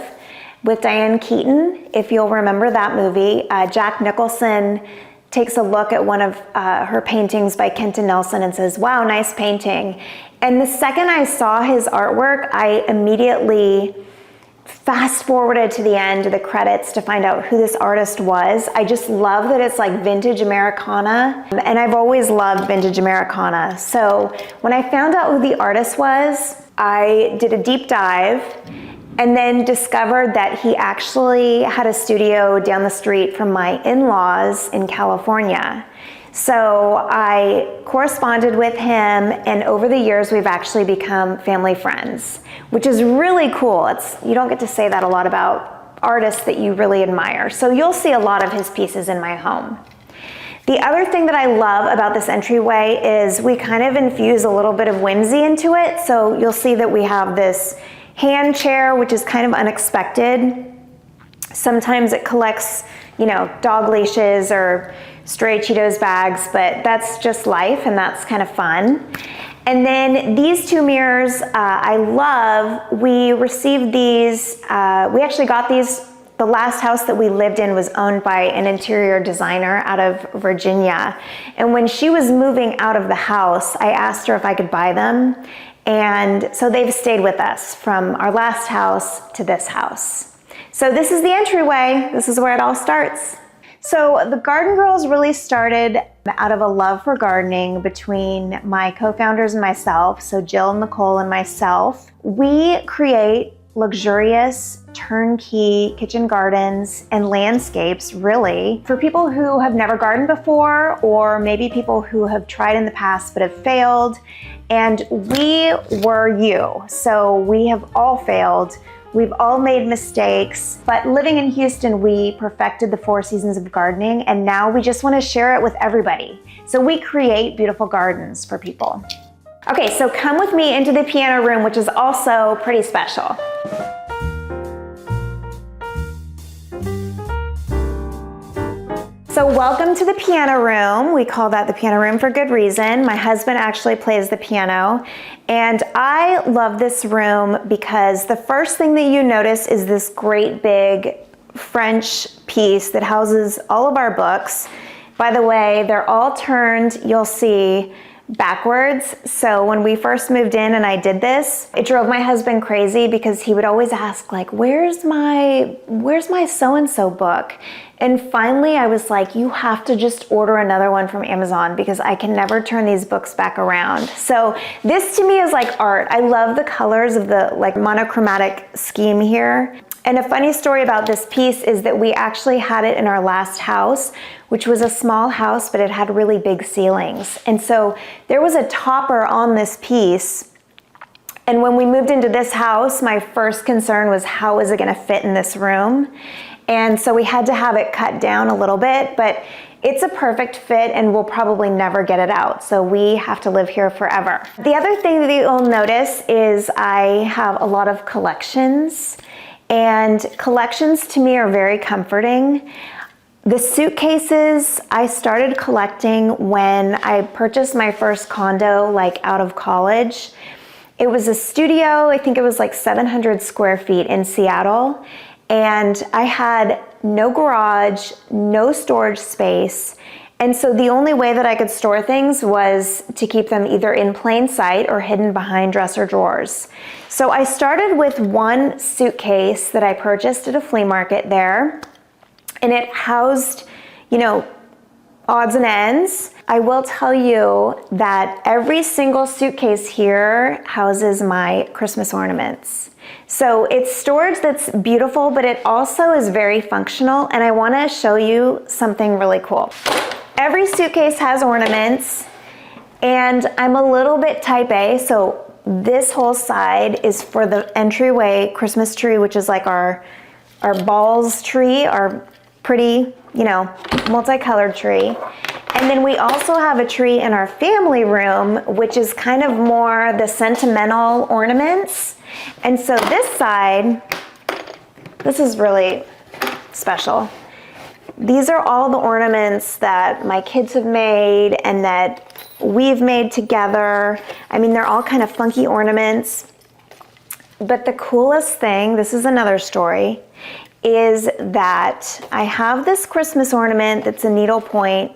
with Diane Keaton. If you'll remember that movie, Jack Nicholson takes a look at one of her paintings by Kenton Nelson and says, "Wow, nice painting." And the second I saw his artwork, I immediately fast forwarded to the end of the credits to find out who this artist was. I just love that it's like vintage Americana, and I've always loved vintage Americana. So when I found out who the artist was, I did a deep dive and then discovered that he actually had a studio down the street from my in-laws in California. So I corresponded with him, and over the years we've actually become family friends, which is really cool. You don't get to say that a lot about artists that you really admire. So you'll see a lot of his pieces in my home. The other thing that I love about this entryway is we kind of infuse a little bit of whimsy into it. So you'll see that we have this hand chair, which is kind of unexpected. Sometimes it collects, you know, dog leashes or stray Cheetos bags, but that's just life and that's kind of fun. And then these two mirrors, I love. We received these, we actually got these. The last house that we lived in was owned by an interior designer out of Virginia. And when she was moving out of the house, I asked her if I could buy them. And so they've stayed with us from our last house to this house. So this is the entryway. This is where it all starts. So the Garden Girls really started out of a love for gardening between my co-founders and myself, so Jill, Nicole, and myself. We create luxurious turnkey kitchen gardens and landscapes, really, for people who have never gardened before, or maybe people who have tried in the past but have failed. And we were you. So we have all failed. We've all made mistakes, but living in Houston, we perfected the 4 seasons of gardening, and now we just want to share it with everybody. So we create beautiful gardens for people. Okay, so come with me into the piano room, which is also pretty special. So welcome to the piano room. We call that the piano room for good reason. My husband actually plays the piano, and I love this room because the first thing that you notice is this great big French piece that houses all of our books. By the way, they're all turned, you'll see, backwards. So when we first moved in and I did this, it drove my husband crazy because he would always ask, like, where's my so-and-so book? And finally I was like, you have to just order another one from Amazon because I can never turn these books back around. So this to me is like art. I love the colors of the like monochromatic scheme here. And a funny story about this piece is that we actually had it in our last house, which was a small house, but it had really big ceilings. And so there was a topper on this piece. And when we moved into this house, my first concern was how is it gonna fit in this room? And so we had to have it cut down a little bit, but it's a perfect fit and we'll probably never get it out. So we have to live here forever. The other thing that you'll notice is I have a lot of collections, and collections to me are very comforting. The suitcases I started collecting when I purchased my first condo, like out of college. It was a studio, I think it was like 700 square feet in Seattle. And I had no garage, no storage space. And so the only way that I could store things was to keep them either in plain sight or hidden behind dresser drawers. So I started with one suitcase that I purchased at a flea market there, and it housed, you know, odds and ends. I will tell you that every single suitcase here houses my Christmas ornaments. So it's storage that's beautiful, but it also is very functional, and I want to show you something really cool. Every suitcase has ornaments, and I'm a little bit type A, so this whole side is for the entryway Christmas tree, which is like our balls tree, our pretty, you know, multicolored tree. And then we also have a tree in our family room, which is kind of more the sentimental ornaments. And so this side, this is really special. These are all the ornaments that my kids have made and that we've made together. I mean, they're all kind of funky ornaments. But the coolest thing, this is another story, is that I have this Christmas ornament that's a needlepoint,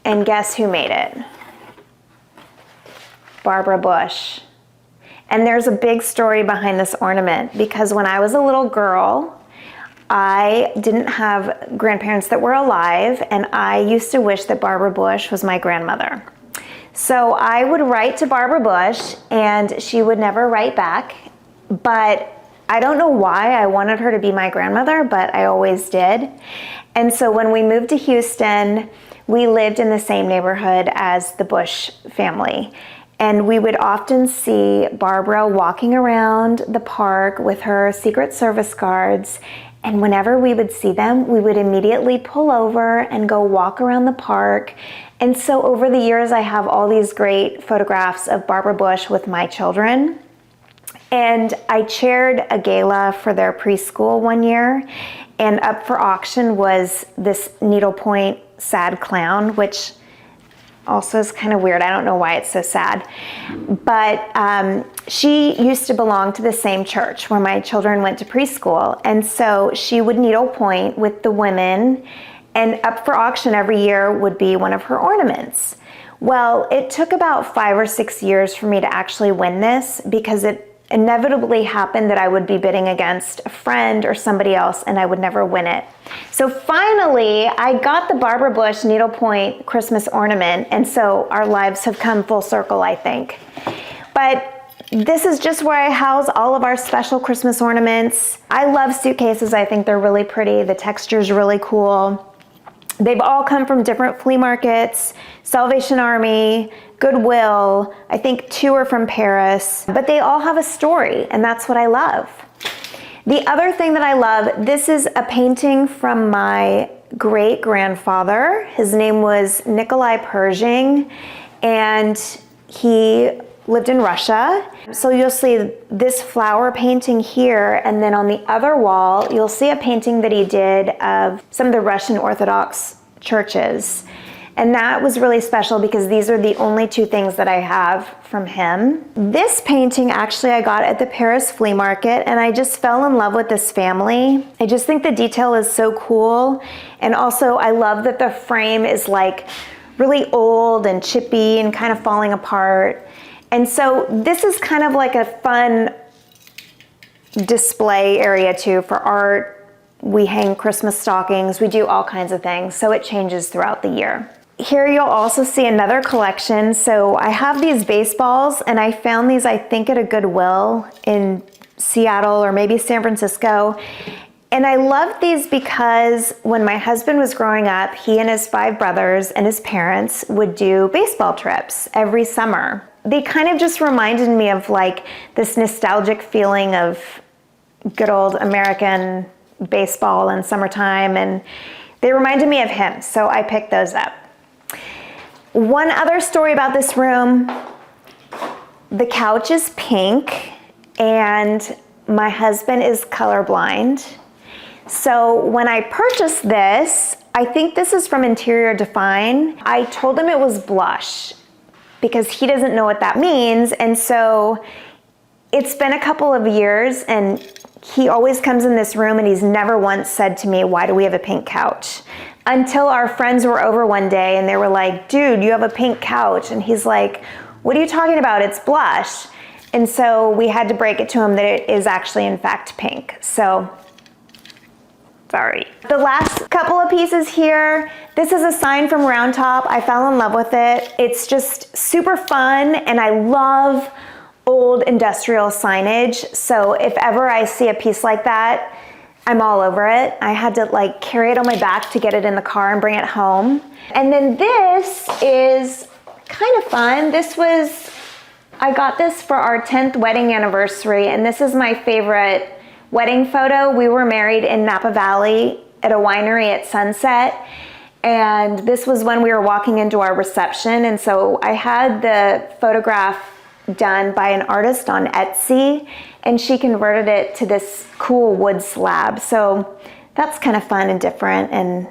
and guess who made it? Barbara Bush. And there's a big story behind this ornament because when I was a little girl, I didn't have grandparents that were alive, and I used to wish that Barbara Bush was my grandmother. So I would write to Barbara Bush and she would never write back, but I don't know why I wanted her to be my grandmother, but I always did. And so when we moved to Houston, we lived in the same neighborhood as the Bush family. And we would often see Barbara walking around the park with her Secret Service guards, And whenever we would see them, we would immediately pull over and go walk around the park. And so over the years, I have all these great photographs of Barbara Bush with my children. And I chaired a gala for their preschool one year, and up for auction was this needlepoint sad clown, which also is kind of weird. I don't know why it's so sad. But she used to belong to the same church where my children went to preschool. And so she would needlepoint with the women, and up for auction every year would be one of her ornaments. Well, it took about 5 or 6 years for me to actually win this, because it inevitably happened that I would be bidding against a friend or somebody else and I would never win it. So finally, I got the Barbara Bush needlepoint Christmas ornament, and so our lives have come full circle, I think. But this is just where I house all of our special Christmas ornaments. I love suitcases. I think they're really pretty. The texture's really cool. They've all come from different flea markets, Salvation Army, Goodwill. I think 2 are from Paris, but they all have a story, and that's what I love. The other thing that I love, this is a painting from my great-grandfather. His name was Nikolai Pershing, and he lived in Russia. So you'll see this flower painting here, and then on the other wall, you'll see a painting that he did of some of the Russian Orthodox churches. And that was really special because these are the only 2 things that I have from him. This painting actually I got at the Paris flea market, and I just fell in love with this family. I just think the detail is so cool. And also I love that the frame is like really old and chippy and kind of falling apart. And so this is kind of like a fun display area too for art. We hang Christmas stockings, we do all kinds of things, so it changes throughout the year. Here you'll also see another collection. So I have these baseballs, and I found these, I think, at a Goodwill in Seattle or maybe San Francisco. And I love these because when my husband was growing up, he and his 5 brothers and his parents would do baseball trips every summer. They kind of just reminded me of like this nostalgic feeling of good old American baseball and summertime, and they reminded me of him, so I picked those up. One other story about this room, the couch is pink, and my husband is colorblind. So when I purchased this, I think this is from Interior Define. I told him it was blush because he doesn't know what that means. And so it's been a couple of years, and he always comes in this room and he's never once said to me, why do we have a pink couch? Until our friends were over one day and they were like, dude, you have a pink couch. And he's like, what are you talking about? It's blush. And so we had to break it to him that it is actually in fact pink. So, sorry. The last couple of pieces here, this is a sign from Round Top. I fell in love with it. It's just super fun, and I love old industrial signage. So if ever I see a piece like that, I'm all over it. I had to like carry it on my back to get it in the car and bring it home. And then this is kind of fun. I got this for our 10th wedding anniversary, and this is my favorite wedding photo. We were married in Napa Valley at a winery at sunset, and this was when we were walking into our reception. And so I had the photograph done by an artist on Etsy, and she converted it to this cool wood slab. So that's kind of fun and different, and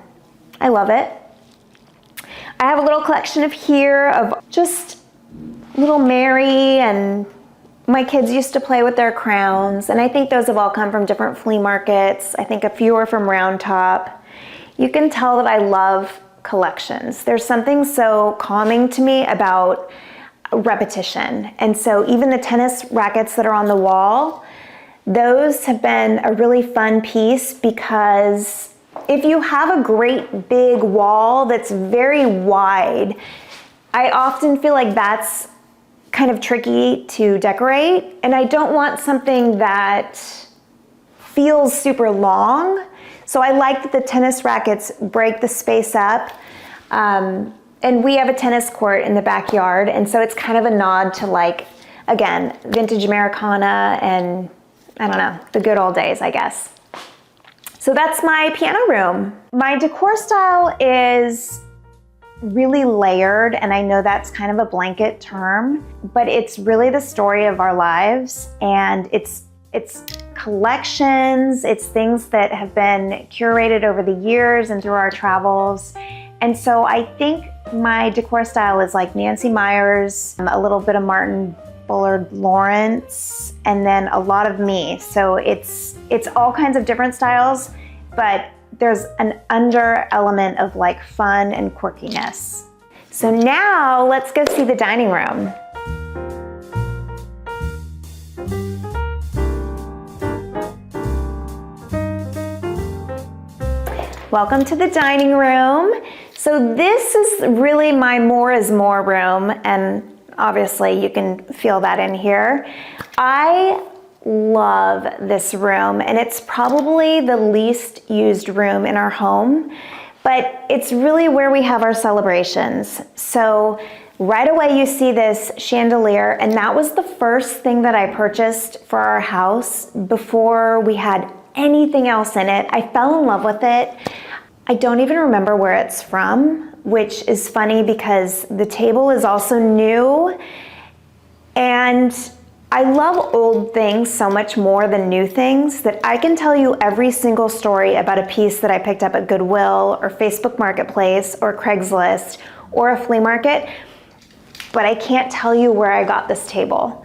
I love it. I have a little collection of here of just little Mary, and my kids used to play with their crowns, and I think those have all come from different flea markets. I think a few are from Round Top. You can tell that I love collections. There's something so calming to me about repetition. And so even the tennis rackets that are on the wall, those have been a really fun piece, because if you have a great big wall that's very wide, I often feel like that's kind of tricky to decorate, and I don't want something that feels super long. So I like that the tennis rackets break the space up. And we have a tennis court in the backyard, and so it's kind of a nod to, like, again, vintage Americana and, I don't know, the good old days, I guess. So that's my piano room. My decor style is really layered, and I know that's kind of a blanket term, but it's really the story of our lives, and it's collections, it's things that have been curated over the years and through our travels. And so I think my decor style is like Nancy Meyers, a little bit of Martin Bullard Lawrence, and then a lot of me. So it's all kinds of different styles, but there's an under element of like fun and quirkiness. So now let's go see the dining room. Welcome to the dining room. So this is really my more is more room, and obviously you can feel that in here. I love this room, and it's probably the least used room in our home, but it's really where we have our celebrations. So right away you see this chandelier, and that was the first thing that I purchased for our house before we had anything else in it. I fell in love with it. I don't even remember where it's from, which is funny because the table is also new, and I love old things so much more than new things that I can tell you every single story about a piece that I picked up at Goodwill or Facebook Marketplace or Craigslist or a flea market, but I can't tell you where I got this table.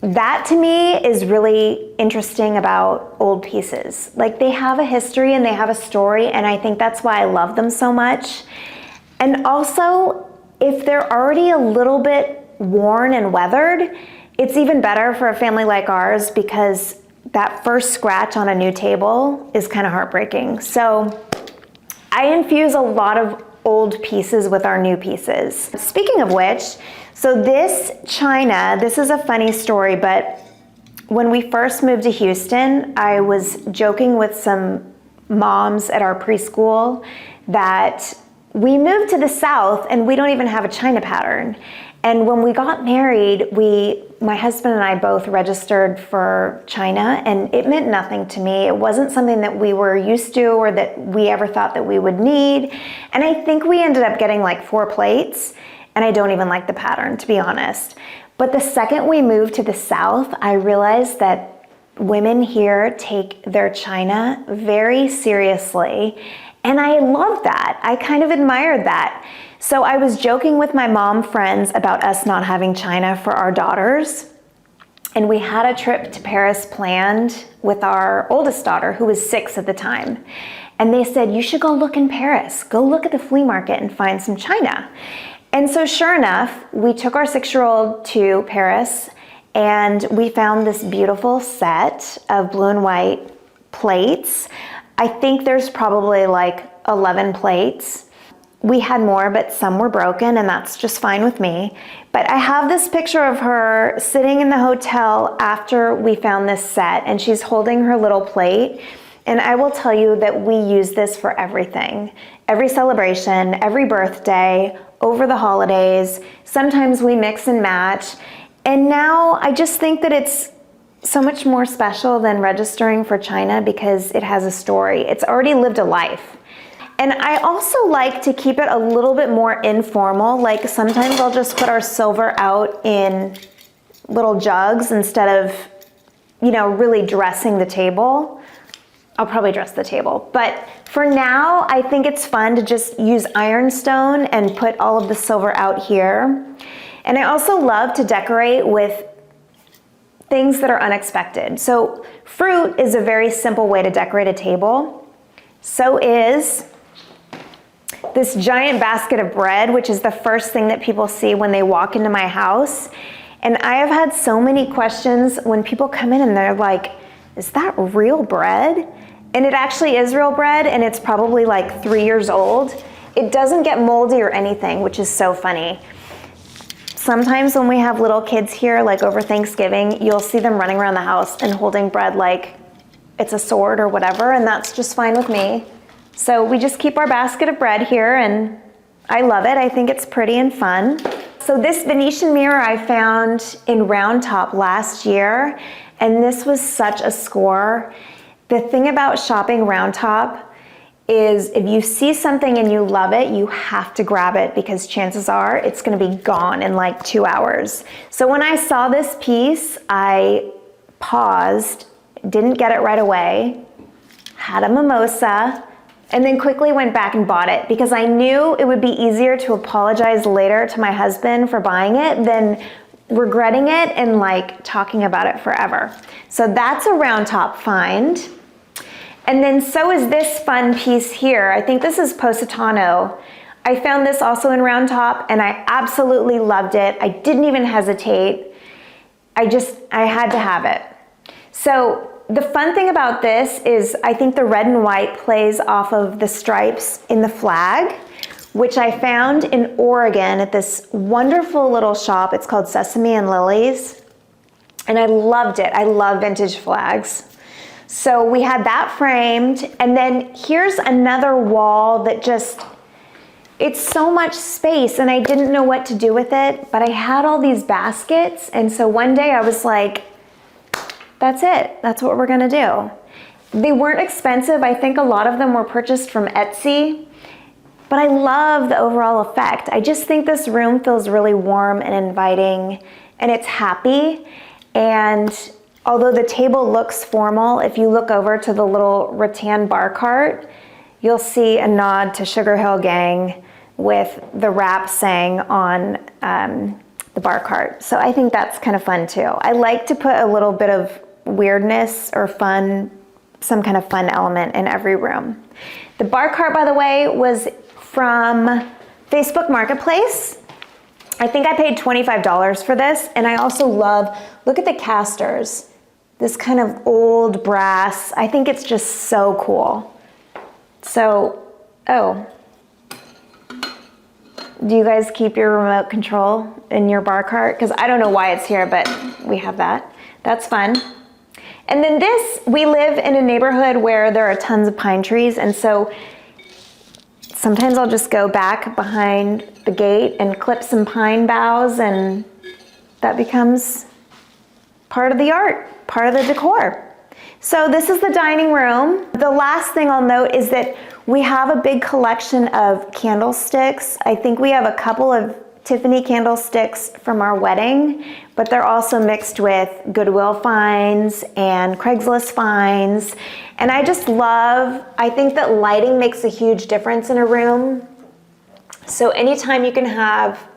That to me is really interesting about old pieces. Like, they have a history and they have a story, and I think that's why I love them so much. And also, if they're already a little bit worn and weathered, it's even better for a family like ours because that first scratch on a new table is kind of heartbreaking. So I infuse a lot of old pieces with our new pieces. Speaking of which, so this china, this is a funny story, but when we first moved to Houston, I was joking with some moms at our preschool that we moved to the South and we don't even have a china pattern. And when we got married, my husband and I both registered for china, and it meant nothing to me. It wasn't something that we were used to or that we ever thought that we would need. And I think we ended up getting like 4 plates, and I don't even like the pattern, to be honest. But the second we moved to the South, I realized that women here take their china very seriously, and I love that. I kind of admired that. So I was joking with my mom friends about us not having china for our daughters, and we had a trip to Paris planned with our oldest daughter, who was 6 at the time. And they said, you should go look in Paris. Go look at the flea market and find some china. And so sure enough, we took our 6-year-old to Paris, and we found this beautiful set of blue and white plates. I think there's probably like 11 plates. We had more, but some were broken, and that's just fine with me. But I have this picture of her sitting in the hotel after we found this set, and she's holding her little plate. And I will tell you that we use this for everything. Every celebration, every birthday, over the holidays. Sometimes we mix and match. And now I just think that it's so much more special than registering for china because it has a story. It's already lived a life. And I also like to keep it a little bit more informal. Like, sometimes I'll just put our silver out in little jugs instead of, really dressing the table. I'll probably dress the table. But for now, I think it's fun to just use ironstone and put all of the silver out here. And I also love to decorate with things that are unexpected. So fruit is a very simple way to decorate a table. So is this giant basket of bread, which is the first thing that people see when they walk into my house. And I have had so many questions when people come in and they're like, is that real bread? And it actually is real bread, and it's probably like 3 years old. It doesn't get moldy or anything, which is so funny. Sometimes when we have little kids here, like over Thanksgiving, you'll see them running around the house and holding bread like it's a sword or whatever, and that's just fine with me. So we just keep our basket of bread here, and I love it. I think it's pretty and fun. So this Venetian mirror I found in Round Top last year, and this was such a score. The thing about shopping Round Top is if you see something and you love it, you have to grab it because chances are it's gonna be gone in like 2 hours. So when I saw this piece, I paused, didn't get it right away, had a mimosa, and then quickly went back and bought it because I knew it would be easier to apologize later to my husband for buying it than regretting it and like talking about it forever. So that's a Round Top find. And then so is this fun piece here. I think this is Positano. I found this also in Round Top and I absolutely loved it. I didn't even hesitate. I had to have it. So the fun thing about this is I think the red and white plays off of the stripes in the flag, which I found in Oregon at this wonderful little shop. It's called Sesame and Lilies. And I loved it. I love vintage flags. So we had that framed. And then here's another wall that just, it's so much space and I didn't know what to do with it, but I had all these baskets. And so one day I was like, that's it. That's what we're gonna do. They weren't expensive. I think a lot of them were purchased from Etsy, but I love the overall effect. I just think this room feels really warm and inviting and it's happy. And although the table looks formal, if you look over to the little rattan bar cart, you'll see a nod to Sugar Hill Gang with the rap sang on the bar cart. So I think that's kind of fun too. I like to put a little bit of weirdness or fun, some kind of fun element in every room. The bar cart, by the way, was from Facebook Marketplace. I think I paid $25 for this. And I also love, look at the casters, this kind of old brass. I think it's just so cool. So, oh, do you guys keep your remote control in your bar cart? Because I don't know why it's here, but we have that. That's fun. And then this, we live in a neighborhood where there are tons of pine trees. And so sometimes I'll just go back behind the gate and clip some pine boughs and that becomes part of the art, part of the decor. So this is the dining room. The last thing I'll note is that we have a big collection of candlesticks. I think we have a couple of Tiffany candlesticks from our wedding, but they're also mixed with Goodwill finds and Craigslist finds. And I just love, I think that lighting makes a huge difference in a room. So anytime you can have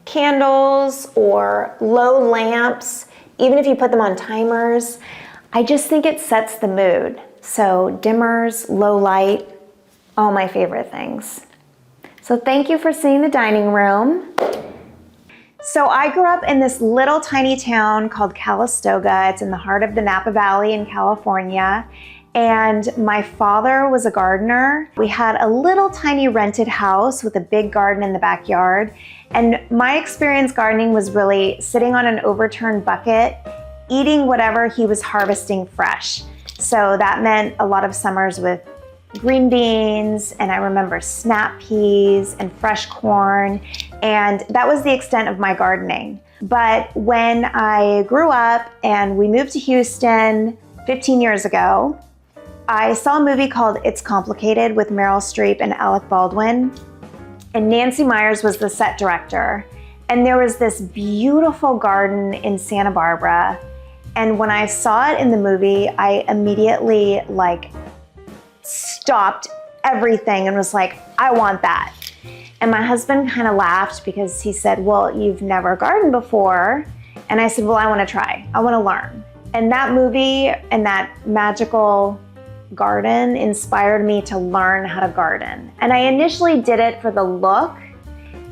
candles or low lamps, even if you put them on timers, I just think it sets the mood. So dimmers, low light, all my favorite things. So thank you for seeing the dining room. So I grew up in this little tiny town called Calistoga. It's in the heart of the Napa Valley in California. And my father was a gardener. We had a little tiny rented house with a big garden in the backyard. And my experience gardening was really sitting on an overturned bucket, eating whatever he was harvesting fresh. So that meant a lot of summers with green beans, and I remember snap peas and fresh corn, and that was the extent of my gardening. But when I grew up and we moved to Houston 15 years ago, I saw a movie called It's Complicated with Meryl Streep and Alec Baldwin, and Nancy Meyers was the set director. And there was this beautiful garden in Santa Barbara, and when I saw it in the movie, I immediately stopped everything and was like, I want that. And my husband kind of laughed because he said, well, you've never gardened before. And I said, well, I want to try. I want to learn. And that movie and that magical garden inspired me to learn how to garden. And I initially did it for the look,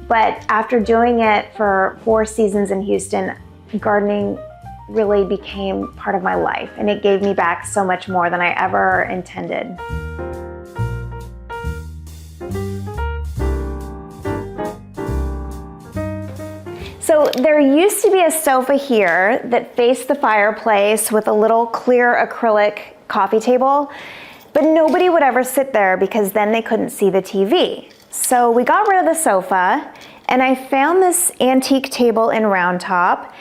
but after doing it for 4 seasons in Houston, gardening really became part of my life, and it gave me back so much more than I ever intended. So there used to be a sofa here that faced the fireplace with a little clear acrylic coffee table, but nobody would ever sit there because then they couldn't see the TV. So we got rid of the sofa, and I found this antique table in Round Top,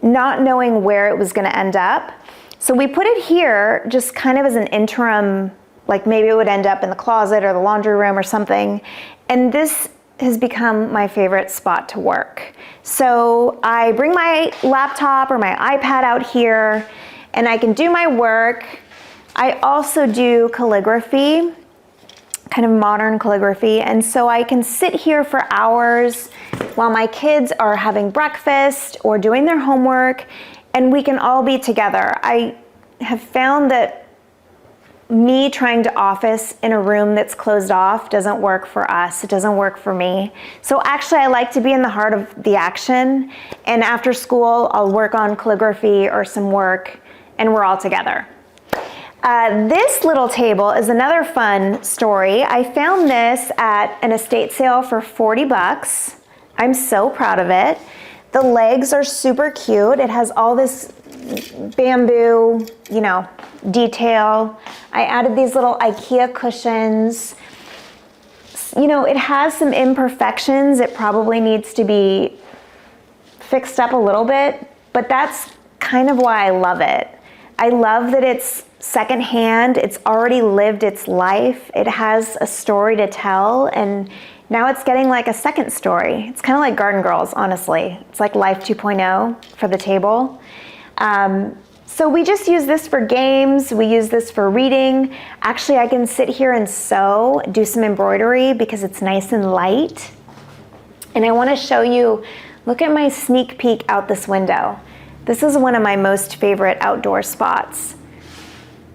not knowing where it was going to end up. So we put it here just kind of as an interim, like maybe it would end up in the closet or the laundry room or something. And this has become my favorite spot to work. So I bring my laptop or my iPad out here and I can do my work. I also do calligraphy, kind of modern calligraphy. And so I can sit here for hours while my kids are having breakfast or doing their homework, and we can all be together. I have found that me trying to office in a room that's closed off doesn't work for us. It doesn't work for me. So actually I like to be in the heart of the action, and after school I'll work on calligraphy or some work and we're all together. This little table is another fun story. I found this at an estate sale for 40 bucks. I'm so proud of it. The legs are super cute. It has all this bamboo, detail. I added these little IKEA cushions. It has some imperfections. It probably needs to be fixed up a little bit, but that's kind of why I love it. I love that it's secondhand. It's already lived its life. It has a story to tell, and now it's getting like a second story. It's kind of like Garden Girls, honestly. It's like Life 2.0 for the table. So we just use this for games. We use this for reading. Actually, I can sit here and sew, do some embroidery because it's nice and light. And I want to show you, look at my sneak peek out this window. This is one of my most favorite outdoor spots.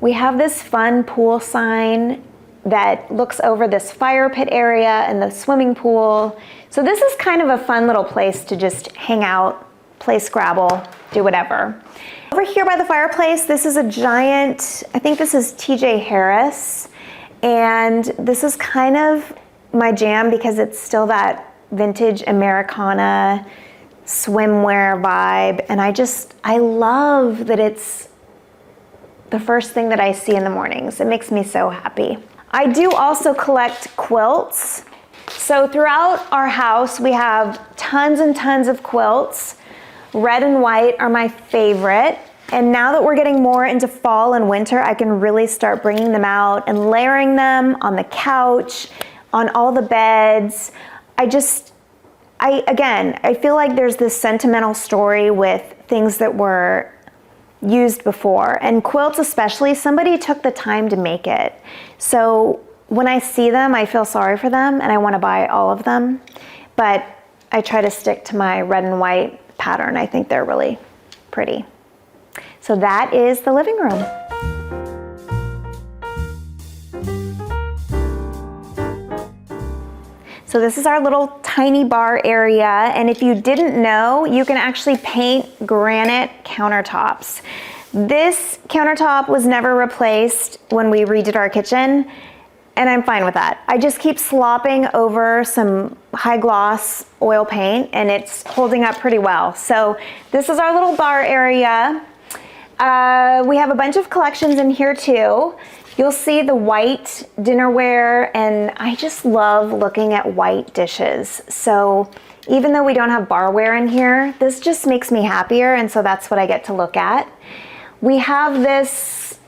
We have this fun pool sign that looks over this fire pit area and the swimming pool. So this is kind of a fun little place to just hang out, play Scrabble, do whatever. Over here by the fireplace, this is a giant, I think this is TJ Harris, and this is kind of my jam because it's still that vintage Americana swimwear vibe, and I love that it's the first thing that I see in the mornings. It makes me so happy. I do also collect quilts. So throughout our house, we have tons and tons of quilts. Red and white are my favorite. And now that we're getting more into fall and winter, I can really start bringing them out and layering them on the couch, on all the beds. I feel like there's this sentimental story with things that were used before, and quilts especially, somebody took the time to make it. So when I see them, I feel sorry for them and I want to buy all of them, but I try to stick to my red and white pattern. I think they're really pretty. So that is the living room. So this is our little tiny bar area, and if you didn't know, you can actually paint granite countertops. This countertop was never replaced when we redid our kitchen, and I'm fine with that. I just keep slopping over some high gloss oil paint, and it's holding up pretty well. So this is our little bar area. We have a bunch of collections in here too. You'll see the white dinnerware, and I just love looking at white dishes. So even though we don't have barware in here, this just makes me happier, and so that's what I get to look at. We have this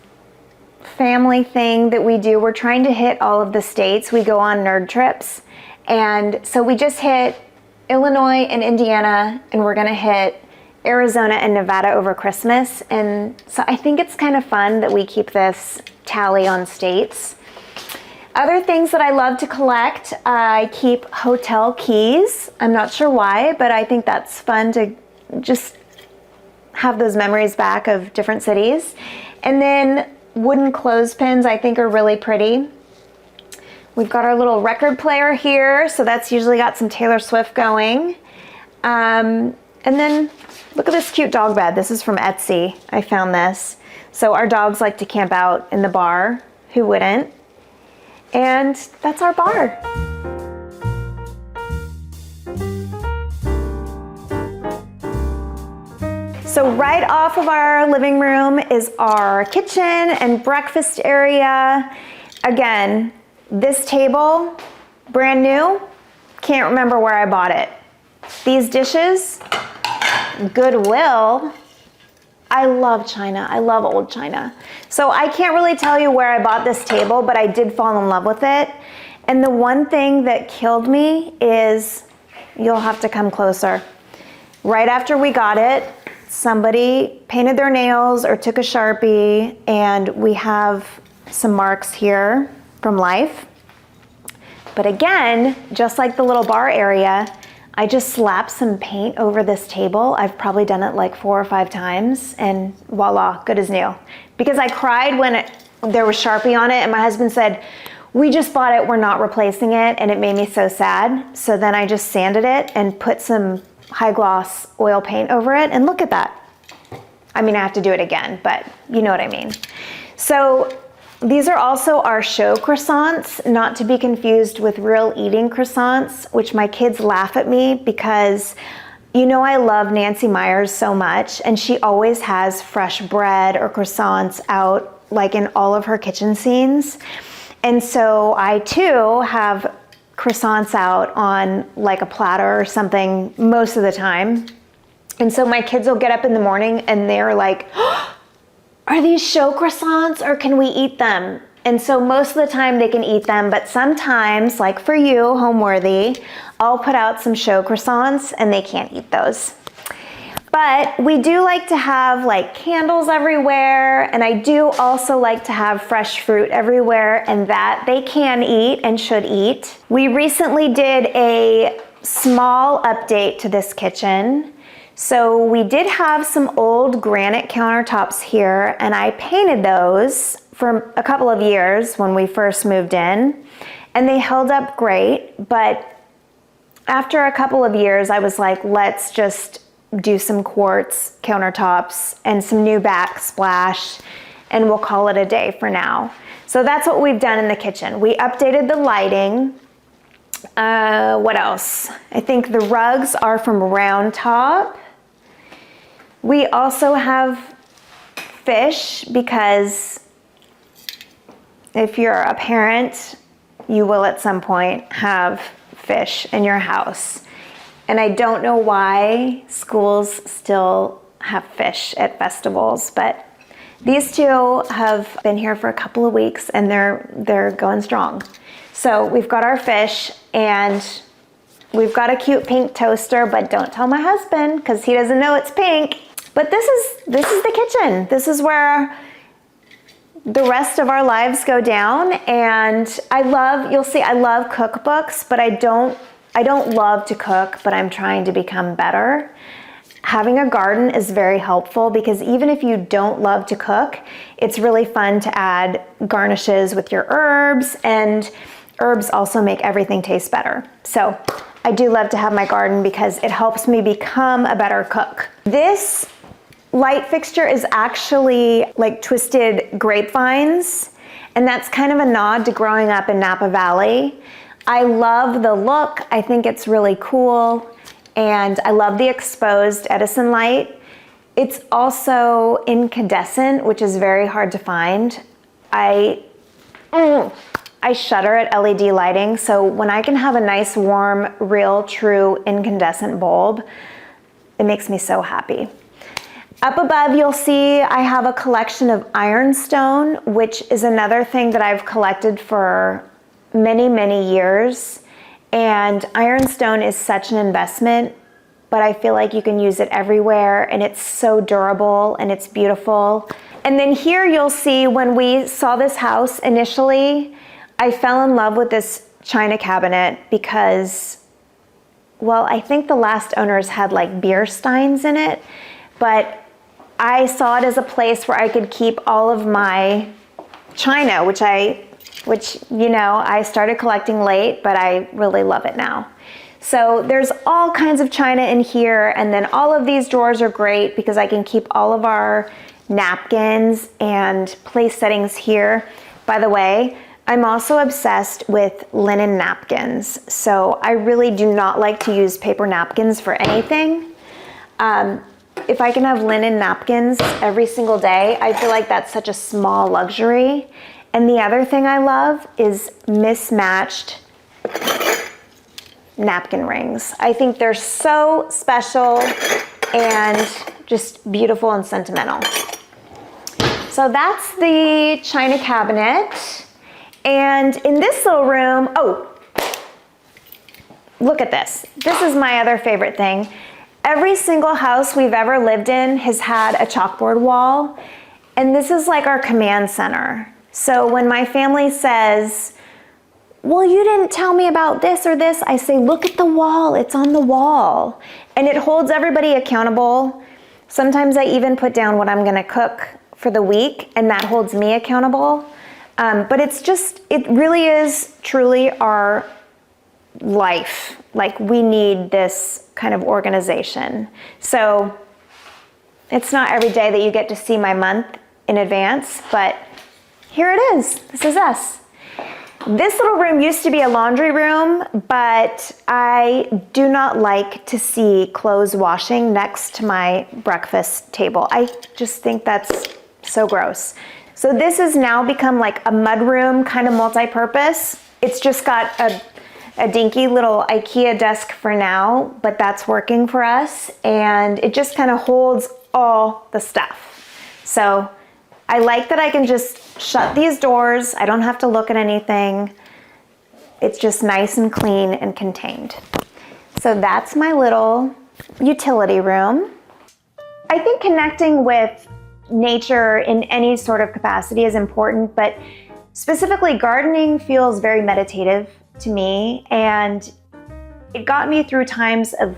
family thing that we do. We're trying to hit all of the states. We go on nerd trips, and so we just hit Illinois and Indiana, and we're gonna hit Arizona and Nevada over Christmas. And so I think it's kind of fun that we keep this tally on states. Other things that I love to collect, I keep hotel keys. I'm not sure why, but I think that's fun to just have those memories back of different cities. And then wooden clothespins I think are really pretty. We've got our little record player here, so that's usually got some Taylor Swift going. And then look at this cute dog bed. This is from Etsy. I found this. So our dogs like to camp out in the bar. Who wouldn't? And that's our bar. So right off of our living room is our kitchen and breakfast area. Again, this table, brand new. Can't remember where I bought it. These dishes, Goodwill. I love China. I love old China. So I can't really tell you where I bought this table, but I did fall in love with it. And the one thing that killed me is, you'll have to come closer. Right after we got it, somebody painted their nails or took a Sharpie, and we have some marks here from life. But again, just like the little bar area, I just slapped some paint over this table. I've probably done it like 4 or 5 times, and voila, good as new. Because I cried when there was Sharpie on it, and my husband said, we just bought it, we're not replacing it, and it made me so sad. So then I just sanded it and put some high gloss oil paint over it, and look at that. I mean, I have to do it again, but you know what I mean. So these are also our show croissants, not to be confused with real eating croissants, which my kids laugh at me because you know I love Nancy Meyers so much, and she always has fresh bread or croissants out like in all of her kitchen scenes. And so I too have croissants out on like a platter or something most of the time. And so my kids will get up in the morning and they're like, oh, are these show croissants or can we eat them? And so most of the time they can eat them, but sometimes, like for you, Homeworthy, I'll put out some show croissants and they can't eat those. But we do like to have like candles everywhere, and I do also like to have fresh fruit everywhere, and that they can eat and should eat. We recently did a small update to this kitchen. So we did have some old granite countertops here, and I painted those for a couple of years when we first moved in, and they held up great. But after a couple of years, I was like, let's just do some quartz countertops and some new backsplash, and we'll call it a day for now. So that's what we've done in the kitchen. We updated the lighting. What else? I think the rugs are from Round Top. We also have fish because if you're a parent, you will at some point have fish in your house. And I don't know why schools still have fish at festivals, but these two have been here for a couple of weeks and they're going strong. So we've got our fish, and we've got a cute pink toaster, but don't tell my husband because he doesn't know it's pink. But this is the kitchen. This is where the rest of our lives go down. And you'll see, I love cookbooks, but I don't love to cook, but I'm trying to become better. Having a garden is very helpful because even if you don't love to cook, it's really fun to add garnishes with your herbs, and herbs also make everything taste better. So I do love to have my garden because it helps me become a better cook. This light fixture is actually like twisted grapevines, and that's kind of a nod to growing up in Napa Valley. I love the look. I think it's really cool, and I love the exposed Edison light. It's also incandescent, which is very hard to find. I shudder at LED lighting, so when I can have a nice, warm, real, true incandescent bulb, it makes me so happy. Up above, you'll see I have a collection of ironstone, which is another thing that I've collected for many, many years. And ironstone is such an investment, but I feel like you can use it everywhere, and it's so durable and it's beautiful. And then here you'll see when we saw this house initially, I fell in love with this china cabinet because, well, I think the last owners had like beer steins in it, but I saw it as a place where I could keep all of my china, which you know, I started collecting late, but I really love it now. So there's all kinds of china in here, and then all of these drawers are great because I can keep all of our napkins and place settings here. By the way, I'm also obsessed with linen napkins, so I really do not like to use paper napkins for anything. If I can have linen napkins every single day, I feel like that's such a small luxury. And the other thing I love is mismatched napkin rings. I think they're so special and just beautiful and sentimental. So that's the china cabinet. And in this little room, oh, look at this. This is my other favorite thing. Every single house we've ever lived in has had a chalkboard wall, and this is like our command center. So when my family says, well, you didn't tell me about this or this, I say, look at the wall, it's on the wall. And it holds everybody accountable. Sometimes I even put down what I'm gonna cook for the week, and that holds me accountable. But it's just, it really is truly our life. Like, we need this kind of organization. So it's not every day that you get to see my month in advance, but here it is. This is us. This little room used to be a laundry room, but I do not like to see clothes washing next to my breakfast table. I just think that's so gross. So this has now become like a mudroom, kind of multi-purpose. It's just got a dinky little IKEA desk for now, but that's working for us. And it just kind of holds all the stuff. So I like that I can just shut these doors. I don't have to look at anything. It's just nice and clean and contained. So that's my little utility room. I think connecting with nature in any sort of capacity is important, but specifically gardening feels very meditative to me, and it got me through times of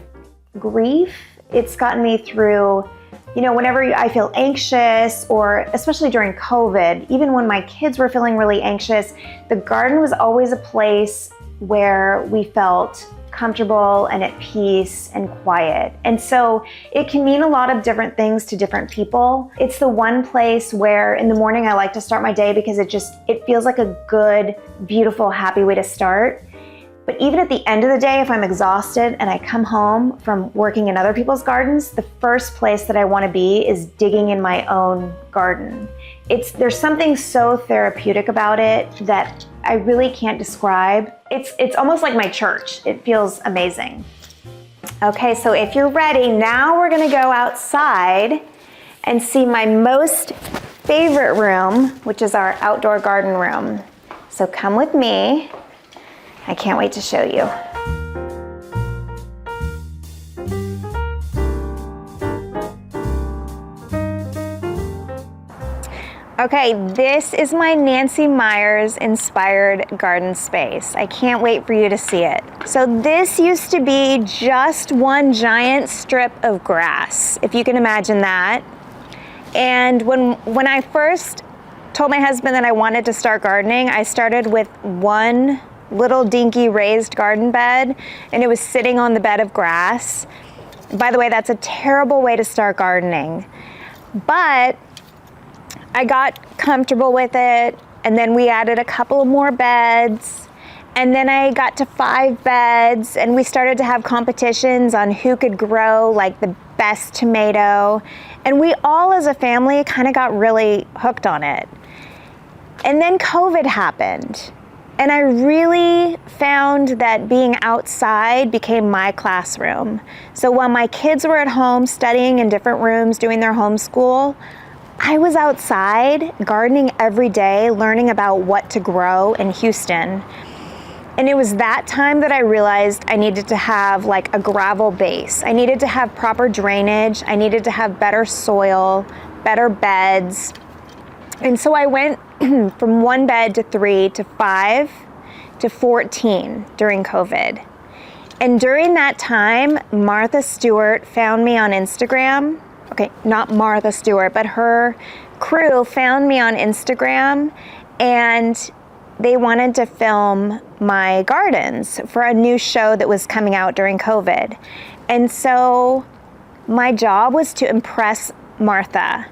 grief. It's gotten me through, you know, whenever I feel anxious, or especially during COVID, even when my kids were feeling really anxious, the garden was always a place where we felt comfortable and at peace and quiet. And so it can mean a lot of different things to different people. It's the one place where in the morning I like to start my day because it feels like a good, beautiful, happy way to start. But even at the end of the day, if I'm exhausted and I come home from working in other people's gardens, the first place that I want to be is digging in my own garden. There's something so therapeutic about it that I really can't describe. It's almost like my church. It feels amazing. Okay, so if you're ready, now we're gonna go outside and see my most favorite room, which is our outdoor garden room. So come with me. I can't wait to show you. Okay, this is my Nancy Meyers inspired garden space. I can't wait for you to see it. So this used to be just one giant strip of grass, if you can imagine that. And when I first told my husband that I wanted to start gardening, I started with one little dinky raised garden bed, and it was sitting on the bed of grass. By the way, that's a terrible way to start gardening. But I got comfortable with it, and then we added a couple of more beds, and then I got to 5 beds, and we started to have competitions on who could grow like the best tomato, and we all as a family kind of got really hooked on it. And then COVID happened, and I really found that being outside became my classroom. So while my kids were at home studying in different rooms, doing their homeschool, I was outside gardening every day, learning about what to grow in Houston. And it was that time that I realized I needed to have like a gravel base. I needed to have proper drainage. I needed to have better soil, better beds. And so I went from 1 bed to 3 to 5 to 14 during COVID. And during that time, Martha Stewart found me on Instagram. Okay, not Martha Stewart, but her crew found me on Instagram, and they wanted to film my gardens for a new show that was coming out during COVID. And so my job was to impress Martha.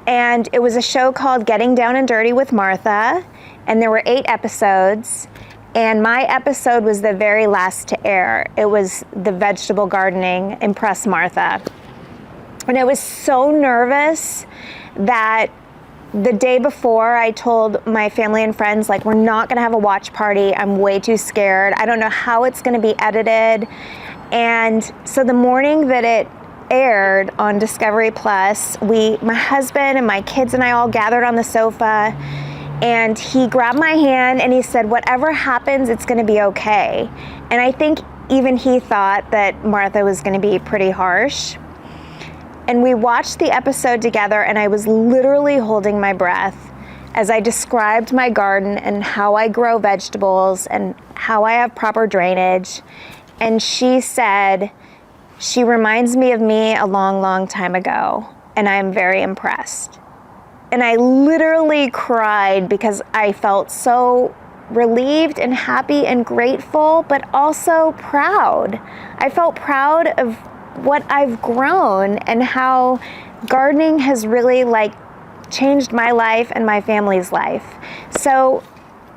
And it was a show called Getting Down and Dirty with Martha, and there were 8 episodes. And my episode was the very last to air. It was the vegetable gardening, Impress Martha. And I was so nervous that the day before I told my family and friends, like, we're not gonna have a watch party. I'm way too scared. I don't know how it's gonna be edited. And so the morning that it aired on Discovery Plus, my husband and my kids and I all gathered on the sofa, and he grabbed my hand and he said, whatever happens, it's gonna be okay. And I think even he thought that Martha was gonna be pretty harsh. And we watched the episode together, and I was literally holding my breath as I described my garden and how I grow vegetables and how I have proper drainage. And she said, she reminds me of me a long, long time ago, and I am very impressed. And I literally cried because I felt so relieved and happy and grateful, but also proud. I felt proud of what I've grown and how gardening has really changed my life and my family's life. So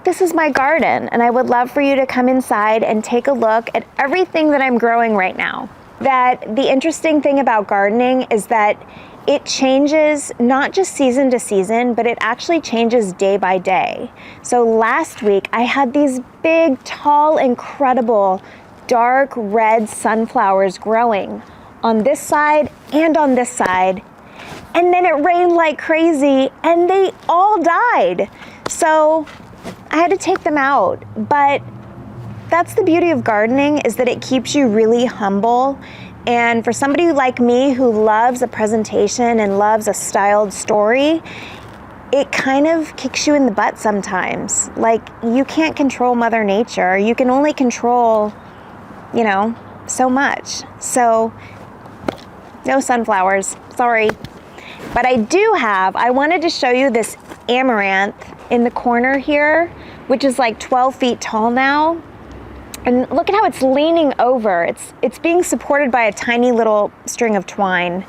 this is my garden, and I would love for you to come inside and take a look at everything that I'm growing right now. That the interesting thing about gardening is that it changes not just season to season, but it actually changes day by day. So last week I had these big, tall, incredible, dark red sunflowers growing on this side and on this side. And then it rained like crazy and they all died. So I had to take them out. But that's the beauty of gardening, is that it keeps you really humble. And for somebody like me who loves a presentation and loves a styled story, it kind of kicks you in the butt sometimes. You can't control Mother Nature. You can only control, so much. So no sunflowers, sorry. But I wanted to show you this amaranth in the corner here, which is 12 feet tall now. And look at how it's leaning over. It's being supported by a tiny little string of twine.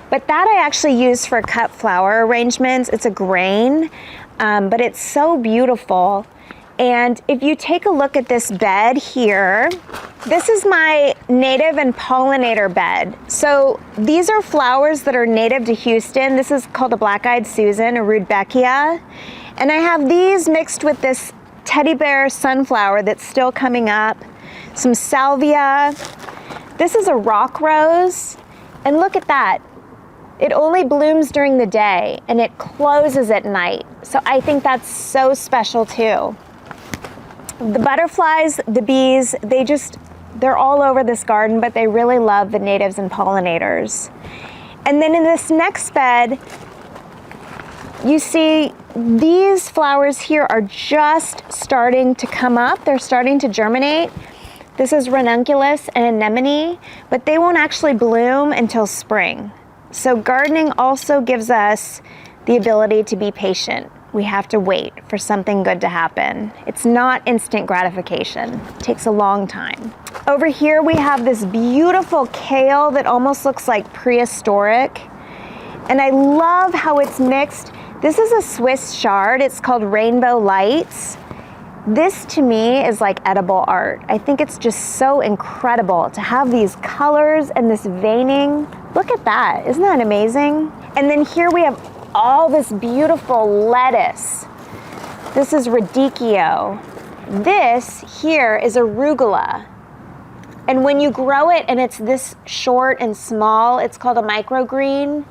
But that I actually use for cut flower arrangements. It's a grain, but it's so beautiful. And if you take a look at this bed here, this is my native and pollinator bed. So these are flowers that are native to Houston. This is called a black-eyed Susan, a Rudbeckia. And I have these mixed with this teddy bear sunflower that's still coming up, some salvia. This is a rock rose, and look at that. It only blooms during the day and it closes at night. So I think that's so special too. The butterflies, the bees, they're all over this garden, but they really love the natives and pollinators. And then in this next bed, you see these flowers here are just starting to come up. They're starting to germinate. This is ranunculus and anemone, but they won't actually bloom until spring. So gardening also gives us the ability to be patient. We have to wait for something good to happen. It's not instant gratification. It takes a long time. Over here we have this beautiful kale that almost looks like prehistoric. And I love how it's mixed. This is a Swiss chard. It's called Rainbow Lights. This to me is like edible art. I think it's just so incredible to have these colors and this veining. Look at that, isn't that amazing? And then here we have all this beautiful lettuce. This is radicchio. This here is arugula. And when you grow it and it's this short and small, it's called a microgreen.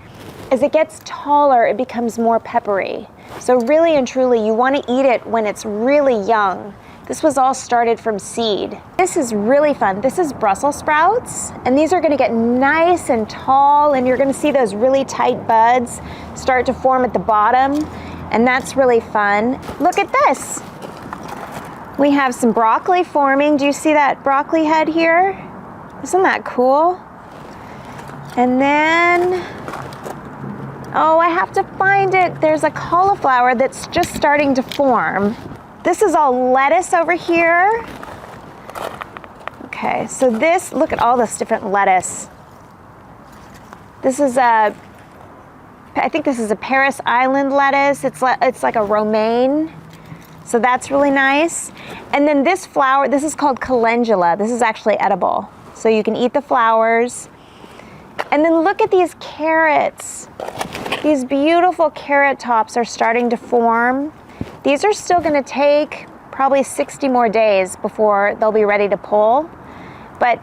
As it gets taller, it becomes more peppery. So really and truly, you want to eat it when it's really young. This was all started from seed. This is really fun. This is Brussels sprouts, and these are going to get nice and tall, and you're going to see those really tight buds start to form at the bottom, and that's really fun. Look at this. We have some broccoli forming. Do you see that broccoli head here? Isn't that cool? And then, oh, I have to find it. There's a cauliflower that's just starting to form. This is all lettuce over here. Okay, so this, look at all this different lettuce. This is I think this is a Paris Island lettuce. It's like a romaine. So that's really nice. And then this flower, this is called calendula. This is actually edible. So you can eat the flowers. And then look at these carrots. These beautiful carrot tops are starting to form. These are still going to take probably 60 more days before they'll be ready to pull. But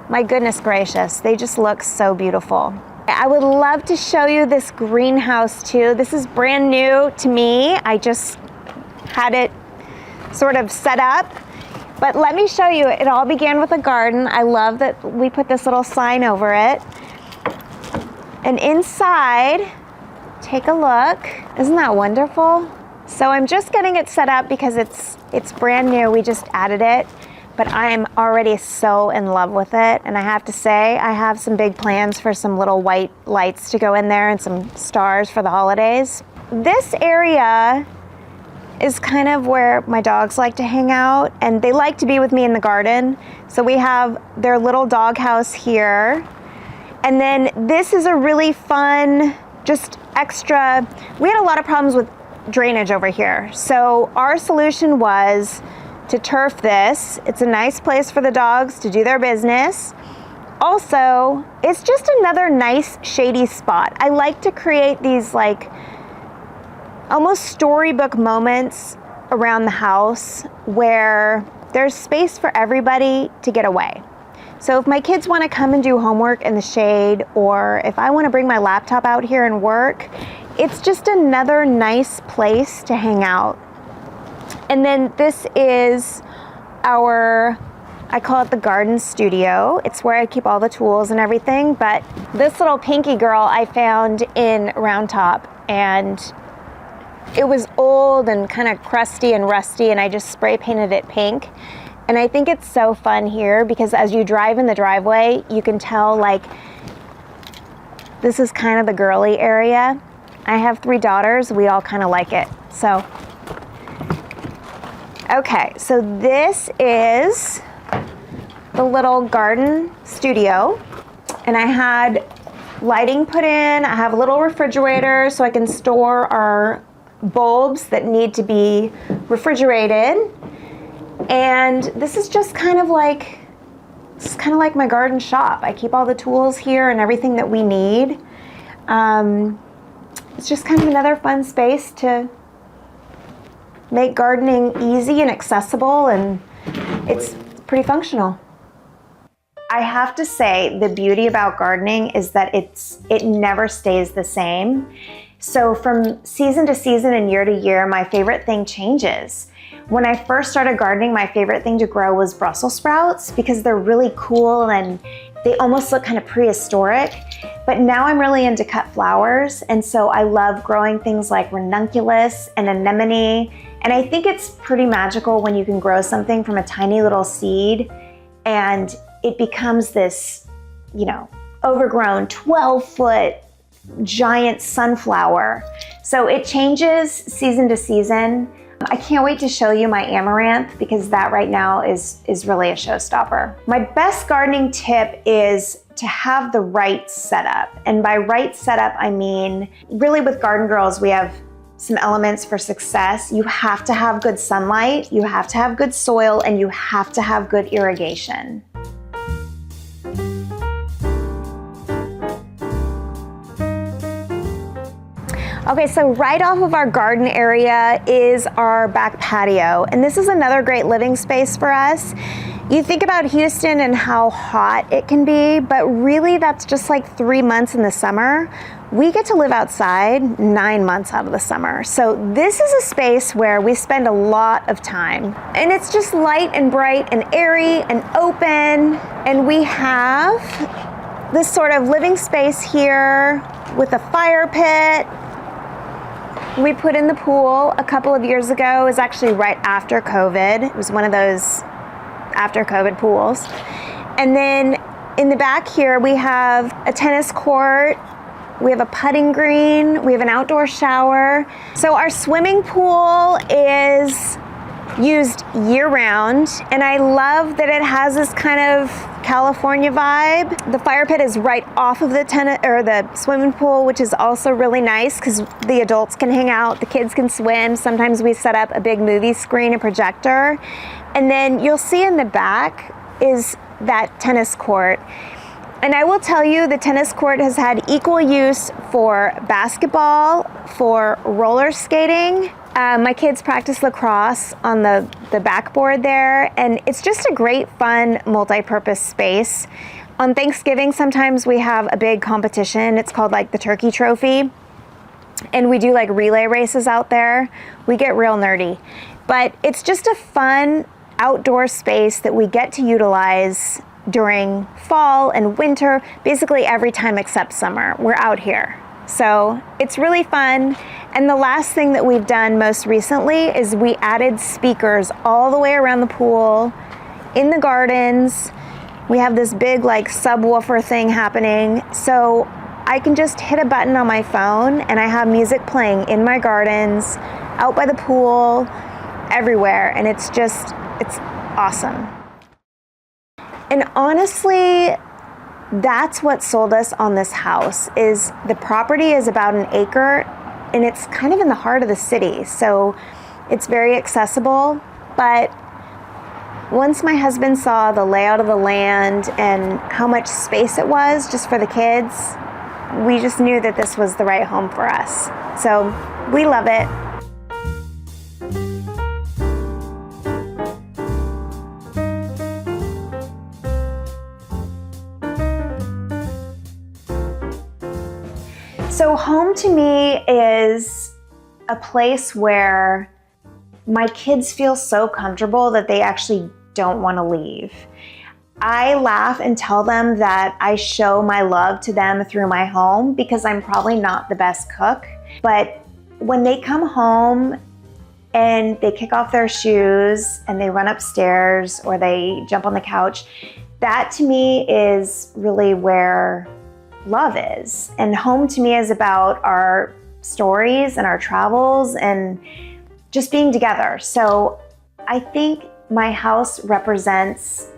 My goodness gracious, they just look so beautiful. I would love to show you this greenhouse too. This is brand new to me. I just had it sort of set up. But let me show you, it all began with a garden. I love that we put this little sign over it. And inside, take a look. Isn't that wonderful? So I'm just getting it set up because it's brand new. We just added it, but I am already so in love with it. And I have to say, I have some big plans for some little white lights to go in there and some stars for the holidays. This area is kind of where my dogs like to hang out, and they like to be with me in the garden. So we have their little dog house here. And then this is a really fun, just extra, we had a lot of problems with drainage over here. So our solution was to turf this. It's a nice place for the dogs to do their business. Also, it's just another nice shady spot. I like to create these like almost storybook moments around the house where there's space for everybody to get away. So if my kids want to come and do homework in the shade, or if I want to bring my laptop out here and work, it's just another nice place to hang out. And then this is our, I call it the garden studio. It's where I keep all the tools and everything, but this little pinky girl I found in Round Top, and it was old and kind of crusty and rusty, and I just spray painted it pink. And I think it's so fun here because as you drive in the driveway, you can tell like this is kind of the girly area. I have 3 daughters, we all kind of like it. So, okay, so this is the little garden studio, and I had lighting put in. I have a little refrigerator so I can store our bulbs that need to be refrigerated. And this is just kind of like, my garden shop. I keep all the tools here and everything that we need. It's just kind of another fun space to make gardening easy and accessible, and it's pretty functional. I have to say the beauty about gardening is that it never stays the same. So from season to season and year to year, my favorite thing changes. When I first started gardening, my favorite thing to grow was Brussels sprouts because they're really cool and they almost look kind of prehistoric. But now I'm really into cut flowers, and so I love growing things like ranunculus and anemone. And I think it's pretty magical when you can grow something from a tiny little seed and it becomes this, you know, overgrown 12-foot giant sunflower. So it changes season to season. I can't wait to show you my amaranth because that right now is really a showstopper. My best gardening tip is to have the right setup. And by right setup, I mean, really with Garden Girls, we have some elements for success. You have to have good sunlight, you have to have good soil, and you have to have good irrigation. Okay, so right off of our garden area is our back patio, and this is another great living space for us. You think about Houston and how hot it can be, but really that's just like 3 months in the summer. We get to live outside 9 months out of the summer. So this is a space where we spend a lot of time, and it's just light and bright and airy and open, and we have this sort of living space here with a fire pit. We put in the pool a couple of years ago. It was actually right after COVID. It was one of those after COVID pools. And then in the back here, we have a tennis court. We have a putting green. We have an outdoor shower. So our swimming pool is used year-round, and I love that it has this kind of California vibe. The fire pit is right off of the swimming pool, which is also really nice because the adults can hang out, the kids can swim. Sometimes we set up a big movie screen and projector. And then you'll see in the back is that tennis court. And I will tell you, the tennis court has had equal use for basketball, for roller skating, My kids practice lacrosse on the backboard there, and it's just a great, fun, multi-purpose space. On Thanksgiving, sometimes we have a big competition. It's called like the Turkey Trophy, and we do like relay races out there. We get real nerdy, but it's just a fun outdoor space that we get to utilize during fall and winter, basically every time except summer. We're out here. So it's really fun. And the last thing that we've done most recently is we added speakers all the way around the pool, in the gardens. We have this big like subwoofer thing happening. So I can just hit a button on my phone and I have music playing in my gardens, out by the pool, everywhere. And it's awesome. And honestly, that's what sold us on this house. Is the property is about an acre and it's kind of in the heart of the city. So it's very accessible, but once my husband saw the layout of the land and how much space it was just for the kids, we just knew that this was the right home for us. So we love it. So home to me is a place where my kids feel so comfortable that they actually don't want to leave. I laugh and tell them that I show my love to them through my home because I'm probably not the best cook. But when they come home and they kick off their shoes and they run upstairs or they jump on the couch, that to me is really where love is. And home to me is about our stories and our travels and just being together. So I think my house represents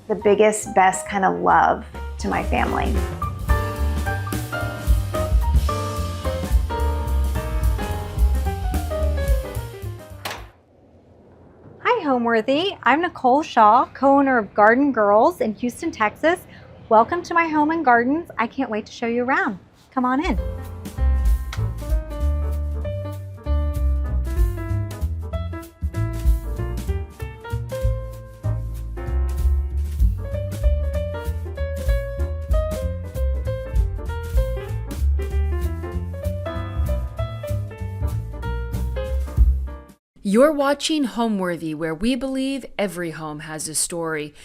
the biggest, best kind of love to my family. Hi, Homeworthy. I'm Nicole Shah, co-owner of Garden Girls in Houston, Texas. Welcome to my home and gardens. I can't wait to show you around. Come on in. You're watching Homeworthy, where we believe every home has a story.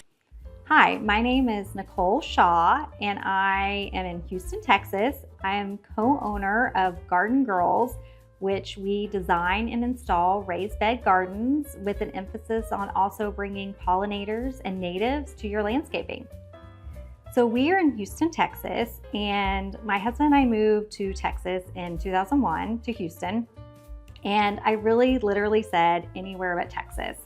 Hi, my name is Nicole Shah, and I am in Houston, Texas. I am co-owner of Garden Girls, which we design and install raised bed gardens with an emphasis on also bringing pollinators and natives to your landscaping. So we are in Houston, Texas, and my husband and I moved to Texas in 2001 to Houston, and I really literally said anywhere but Texas.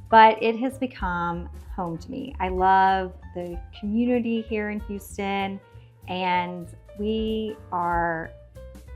But it has become home to me. I love the community here in Houston, and we are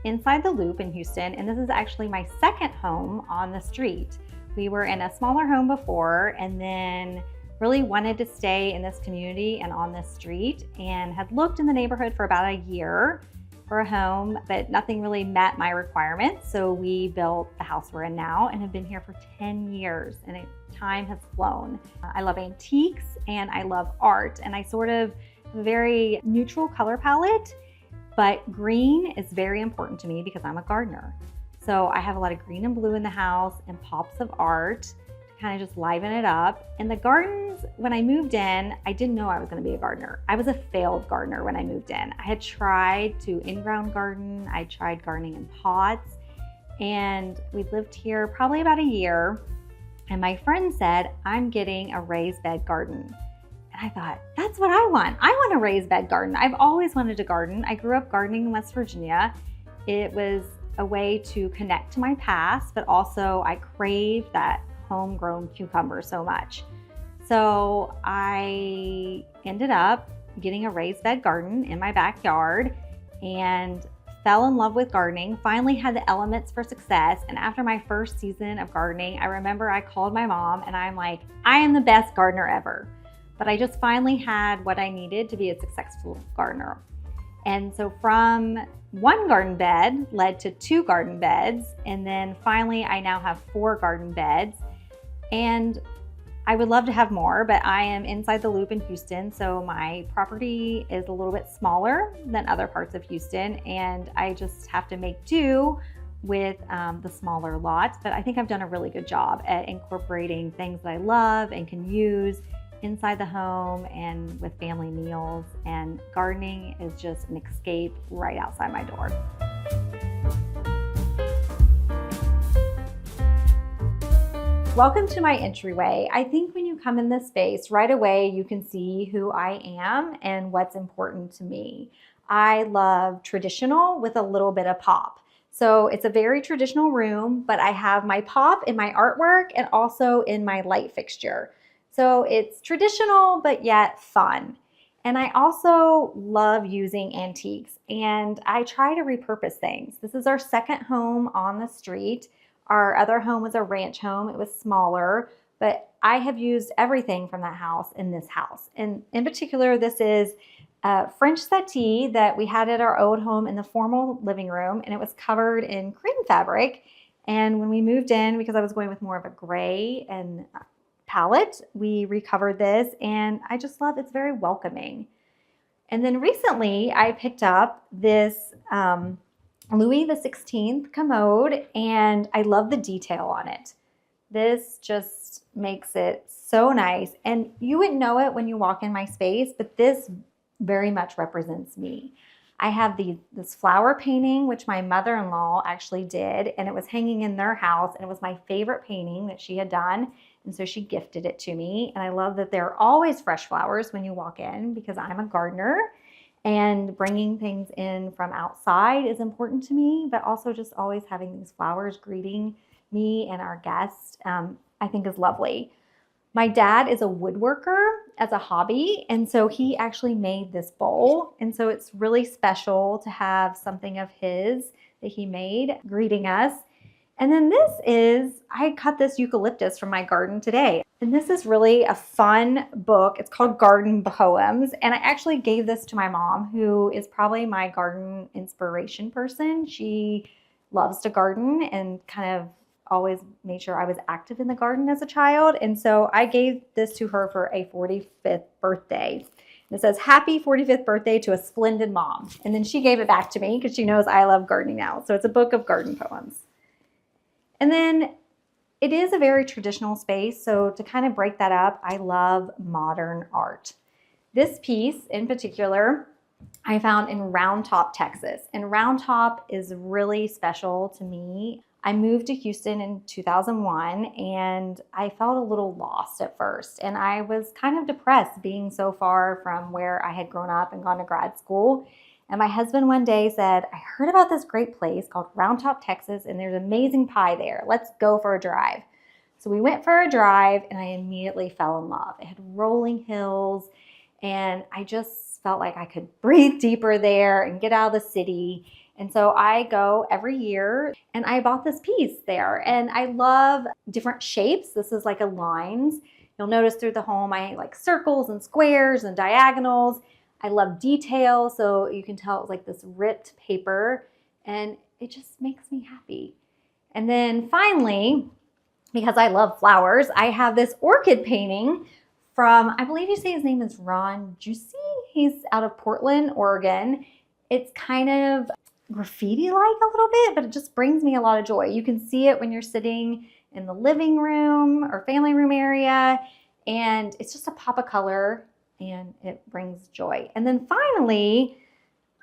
inside the loop in Houston, and this is actually my second home on the street. We were in a smaller home before and then really wanted to stay in this community and on this street, and had looked in the neighborhood for about a year for a home, but nothing really met my requirements. So we built the house we're in now and have been here for 10 years, and time has flown. I love antiques and I love art, and I sort of have a very neutral color palette, but green is very important to me because I'm a gardener. So I have a lot of green and blue in the house and pops of art to kind of just liven it up. And the gardens, when I moved in, I didn't know I was going to be a gardener. I was a failed gardener when I moved in. I had tried to in-ground garden. I tried gardening in pots, and we lived here probably about a year. And my friend said, I'm getting a raised bed garden. And I thought, that's what I want. I want a raised bed garden. I've always wanted to garden. I grew up gardening in West Virginia. It was a way to connect to my past, but also I crave that homegrown cucumber so much. So I ended up getting a raised bed garden in my backyard and fell in love with gardening, finally had the elements for success. And after my first season of gardening, I remember I called my mom and I'm like, I am the best gardener ever. But I just finally had what I needed to be a successful gardener. And so from one garden bed led to 2 garden beds, and then finally I now have 4 garden beds. And I would love to have more, but I am inside the loop in Houston, so my property is a little bit smaller than other parts of Houston, and I just have to make do with the smaller lots. But I think I've done a really good job at incorporating things that I love and can use inside the home and with family meals, and gardening is just an escape right outside my door. Welcome to my entryway. I think when you come in this space, right away you can see who I am and what's important to me. I love traditional with a little bit of pop. So it's a very traditional room, but I have my pop in my artwork and also in my light fixture. So it's traditional, but yet fun. And I also love using antiques, and I try to repurpose things. This is our second home on the street. Our other home was a ranch home. It was smaller, but I have used everything from that house in this house. And in particular, this is a French settee that we had at our old home in the formal living room, and it was covered in cream fabric. And when we moved in, because I was going with more of a gray and palette, we recovered this, and I just love it's very welcoming. And then recently I picked up this Louis XVI commode, and I love the detail on it. This just makes it so nice, and you wouldn't know it when you walk in my space, but this very much represents me. I have this flower painting, which my mother-in-law actually did, and it was hanging in their house, and it was my favorite painting that she had done, and so she gifted it to me. And I love that there are always fresh flowers when you walk in, because I'm a gardener, and bringing things in from outside is important to me, but also just always having these flowers greeting me and our guests, I think is lovely. My dad is a woodworker as a hobby, and so he actually made this bowl. And so it's really special to have something of his that he made greeting us. And then I cut this eucalyptus from my garden today. And this is really a fun book. It's called Garden Poems. And I actually gave this to my mom, who is probably my garden inspiration person. She loves to garden and kind of always made sure I was active in the garden as a child. And so I gave this to her for a 45th birthday. And it says, "Happy 45th birthday to a splendid mom." And then she gave it back to me because she knows I love gardening now. So it's a book of garden poems. And then it is a very traditional space. So to kind of break that up, I love modern art. This piece in particular, I found in Round Top, Texas. And Round Top is really special to me. I moved to Houston in 2001, and I felt a little lost at first. And I was kind of depressed being so far from where I had grown up and gone to grad school. And my husband one day said, "I heard about this great place called Round Top, Texas, and there's amazing pie there. Let's go for a drive." So we went for a drive, and I immediately fell in love. It had rolling hills, and I just felt like I could breathe deeper there and get out of the city. And so I go every year, and I bought this piece there. And I love different shapes. This is like a lines. You'll notice through the home, I like circles and squares and diagonals. I love detail, so you can tell it was like this ripped paper, and it just makes me happy. And then finally, because I love flowers, I have this orchid painting from, I believe you say his name is Ron Juicy. He's out of Portland, Oregon. It's kind of graffiti-like a little bit, but it just brings me a lot of joy. You can see it when you're sitting in the living room or family room area, and it's just a pop of color, and it brings joy. And then finally,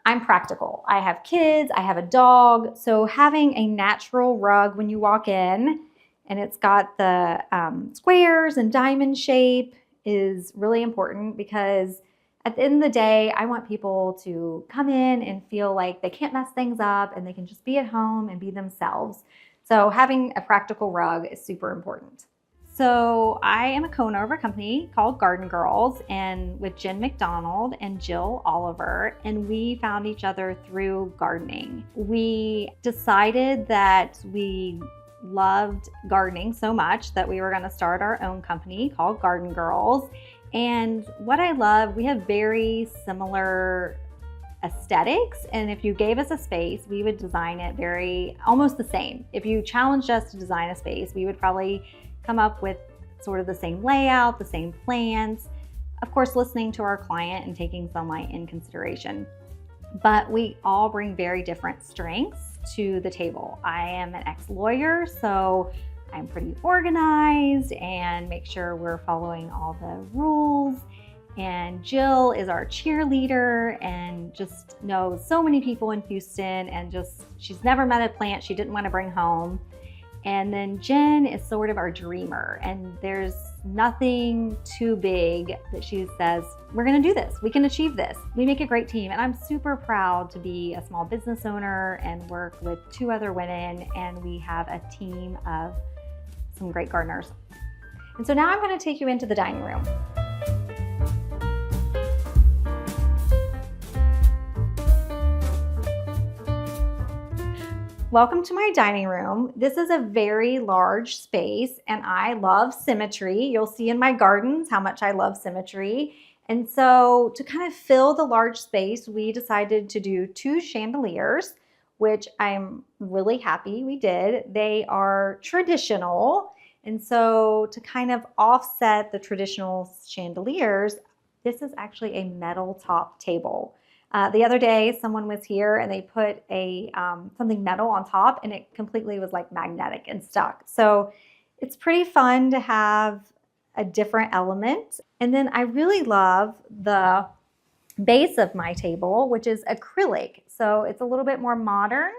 I'm practical. I have kids, I have a dog, so having a natural rug when you walk in, and it's got the squares and diamond shape, is really important, because at the end of the day, I want people to come in and feel like they can't mess things up and they can just be at home and be themselves. So having a practical rug is super important. So I am a co-owner of a company called Garden Girls, and with Jen McDonald and Jill Oliver, and we found each other through gardening. We decided that we loved gardening so much that we were going to start our own company called Garden Girls. And what I love, we have very similar aesthetics. And if you gave us a space, we would design it almost the same. If you challenged us to design a space, we would probably come up with sort of the same layout, the same plans, of course, listening to our client and taking sunlight in consideration. But we all bring very different strengths to the table. I am an ex-lawyer, so I'm pretty organized and make sure we're following all the rules. And Jill is our cheerleader and just knows so many people in Houston, and she's never met a plant she didn't want to bring home. And then Jen is sort of our dreamer, and there's nothing too big that she says, we're gonna do this, we can achieve this. We make a great team, and I'm super proud to be a small business owner and work with 2 other women, and we have a team of some great gardeners. And so now I'm gonna take you into the dining room. Welcome to my dining room. This is a very large space, and I love symmetry. You'll see in my gardens how much I love symmetry. And so to kind of fill the large space, we decided to do 2 chandeliers, which I'm really happy we did. They are traditional. And so to kind of offset the traditional chandeliers, this is actually a metal top table. The other day, someone was here and they put something metal on top, and it completely was like magnetic and stuck. So it's pretty fun to have a different element. And then I really love the base of my table, which is acrylic. So it's a little bit more modern.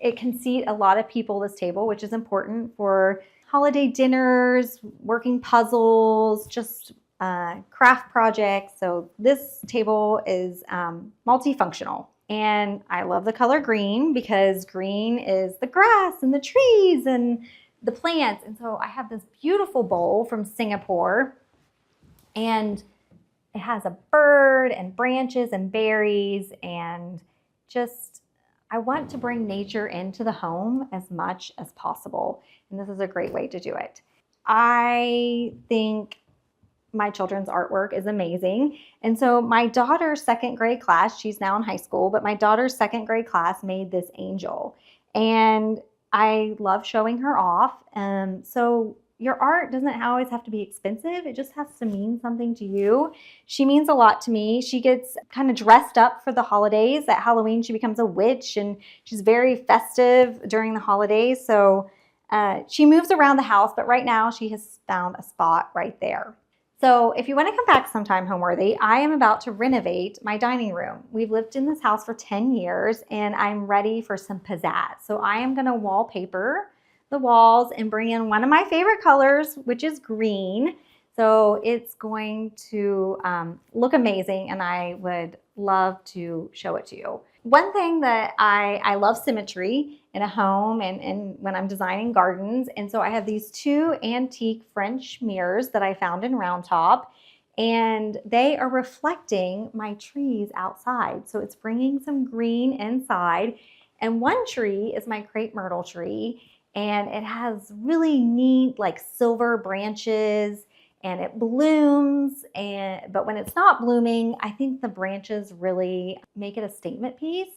It can seat a lot of people, this table, which is important for holiday dinners, working puzzles, just craft projects. So this table is multifunctional, and I love the color green because green is the grass and the trees and the plants. And so I have this beautiful bowl from Singapore, and it has a bird and branches and berries, and just I want to bring nature into the home as much as possible, and this is a great way to do it. I think my children's artwork is amazing. And so my daughter's 2nd grade class, she's now in high school, but my daughter's 2nd grade class made this angel. And I love showing her off. So your art doesn't always have to be expensive. It just has to mean something to you. She means a lot to me. She gets kind of dressed up for the holidays. At Halloween, she becomes a witch, and she's very festive during the holidays. So she moves around the house, but right now she has found a spot right there. So if you want to come back sometime, Homeworthy, I am about to renovate my dining room. We've lived in this house for 10 years, and I'm ready for some pizzazz. So I am going to wallpaper the walls and bring in one of my favorite colors, which is green. So it's going to look amazing, and I would love to show it to you. One thing that I love symmetry in a home and when I'm designing gardens. And so I have these 2 antique French mirrors that I found in Round Top, and they are reflecting my trees outside. So it's bringing some green inside. And one tree is my crepe myrtle tree, and it has really neat like silver branches, and it blooms, but when it's not blooming, I think the branches really make it a statement piece.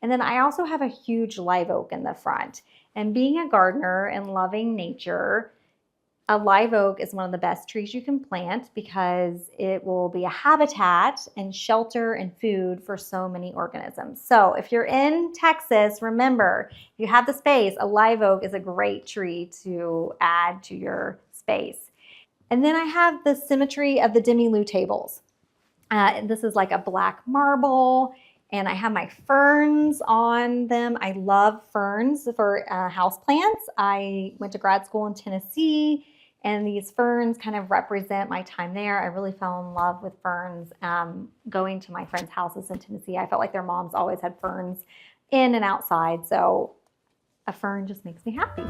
And then I also have a huge live oak in the front. And being a gardener and loving nature, a live oak is one of the best trees you can plant because it will be a habitat and shelter and food for so many organisms. So if you're in Texas, remember, if you have the space, a live oak is a great tree to add to your space. And then I have the symmetry of the demi-luce tables. This is like a black marble, and I have my ferns on them. I love ferns for houseplants. I went to grad school in Tennessee, and these ferns kind of represent my time there. I really fell in love with ferns going to my friends' houses in Tennessee. I felt like their moms always had ferns in and outside, so a fern just makes me happy.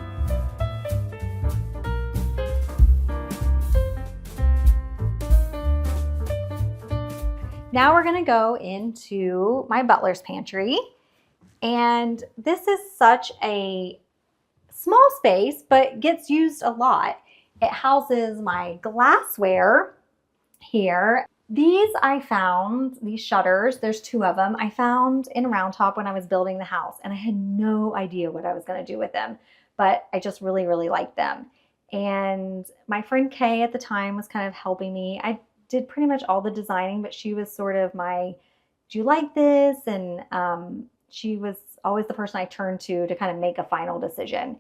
Now we're gonna go into my butler's pantry. And this is such a small space, but gets used a lot. It houses my glassware here. These I found, these shutters, there's 2 of them, I found in Round Top when I was building the house, and I had no idea what I was going to do with them, but I just really, really liked them. And my friend Kay at the time was kind of helping me. I did pretty much all the designing, but she was sort of my, do you like this? And she was always the person I turned to kind of make a final decision.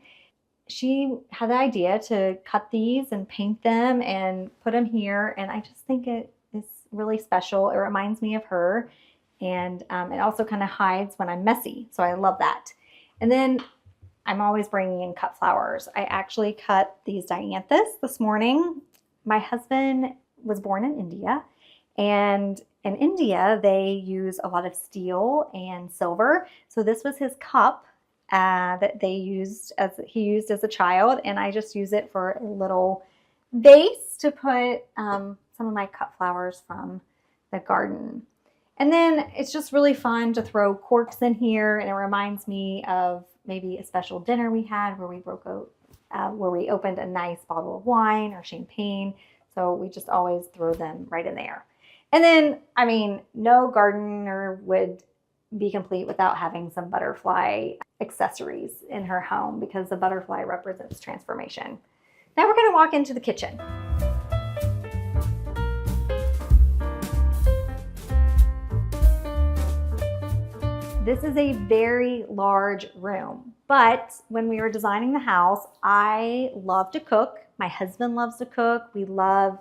She had the idea to cut these and paint them and put them here, and I just think it is really special. It reminds me of her, and it also kind of hides when I'm messy, so I love that. And then I'm always bringing in cut flowers. I actually cut these dianthus this morning. My husband was born in India, and in India they use a lot of steel and silver, so this was his cup that he used as a child, and I just use it for a little vase to put some of my cut flowers from the garden. And then it's just really fun to throw corks in here, and it reminds me of maybe a special dinner we had where we opened a nice bottle of wine or champagne. So we just always throw them right in there. And then, I mean, no gardener would be complete without having some butterfly accessories in her home, because the butterfly represents transformation. Now we're going to walk into the kitchen. This is a very large room, but when we were designing the house, I love to cook. My husband loves to cook. We love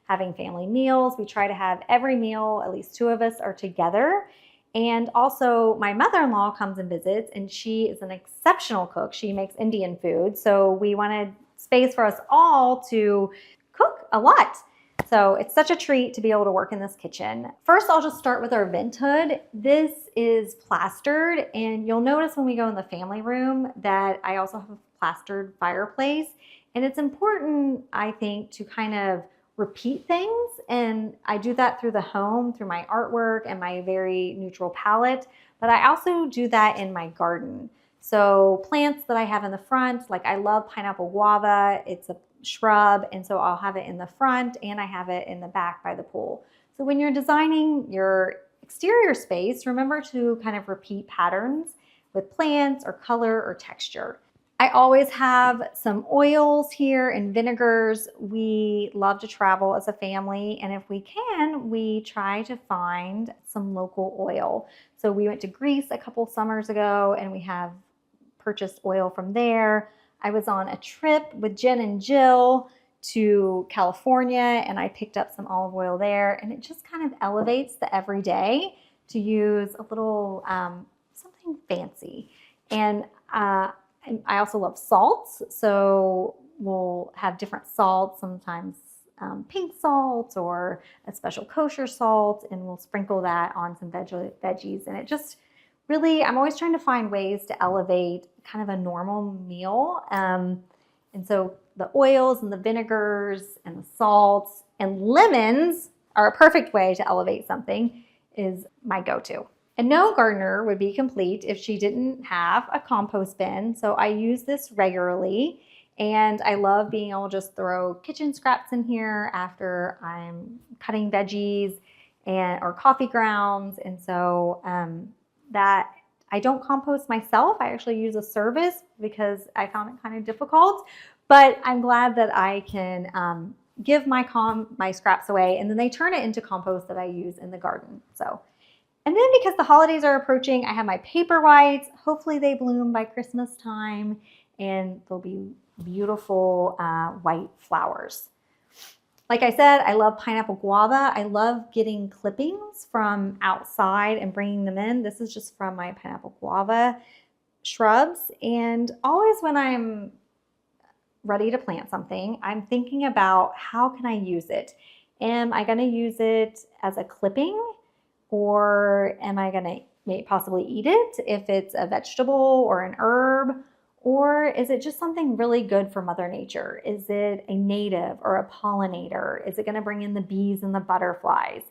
having family meals. We try to have every meal, at least 2 of us are together. And also my mother-in-law comes and visits, and she is an exceptional cook. She makes Indian food. So we wanted space for us all to cook a lot. So it's such a treat to be able to work in this kitchen. First, I'll just start with our vent hood. This is plastered, and you'll notice when we go in the family room that I also have a plastered fireplace. And it's important, I think, to kind of repeat things, and I do that through the home, through my artwork and my very neutral palette, but I also do that in my garden. So plants that I have in the front, like I love pineapple guava, it's a shrub, and so I'll have it in the front and I have it in the back by the pool. So when you're designing your exterior space, remember to kind of repeat patterns with plants or color or texture. I always have some oils here and vinegars. We love to travel as a family, and if we can, we try to find some local oil. So we went to Greece a couple summers ago, and we have purchased oil from there. I was on a trip with Jen and Jill to California, and I picked up some olive oil there, and it just kind of elevates the everyday to use a little something fancy. And I also love salts, so we'll have different salts, sometimes pink salt or a special kosher salt, and we'll sprinkle that on some veggies. And it just really, I'm always trying to find ways to elevate kind of a normal meal. And so the oils and the vinegars and the salts and lemons are a perfect way to elevate something, is my go-to. And no gardener would be complete if she didn't have a compost bin. So I use this regularly, and I love being able to just throw kitchen scraps in here after I'm cutting veggies or coffee grounds. And so that I don't compost myself. I actually use a service because I found it kind of difficult, but I'm glad that I can give my scraps away, and then they turn it into compost that I use in the garden. And then because the holidays are approaching, I have my paper whites. Hopefully they bloom by Christmas time, and they'll be beautiful white flowers. Like I said, I love pineapple guava. I love getting clippings from outside and bringing them in. This is just from my pineapple guava shrubs. And always when I'm ready to plant something, I'm thinking about how can I use it? Am I going to use it as a clipping? Or am I going to possibly eat it if it's a vegetable or an herb? Or is it just something really good for Mother Nature? Is it a native or a pollinator? Is it going to bring in the bees and the butterflies?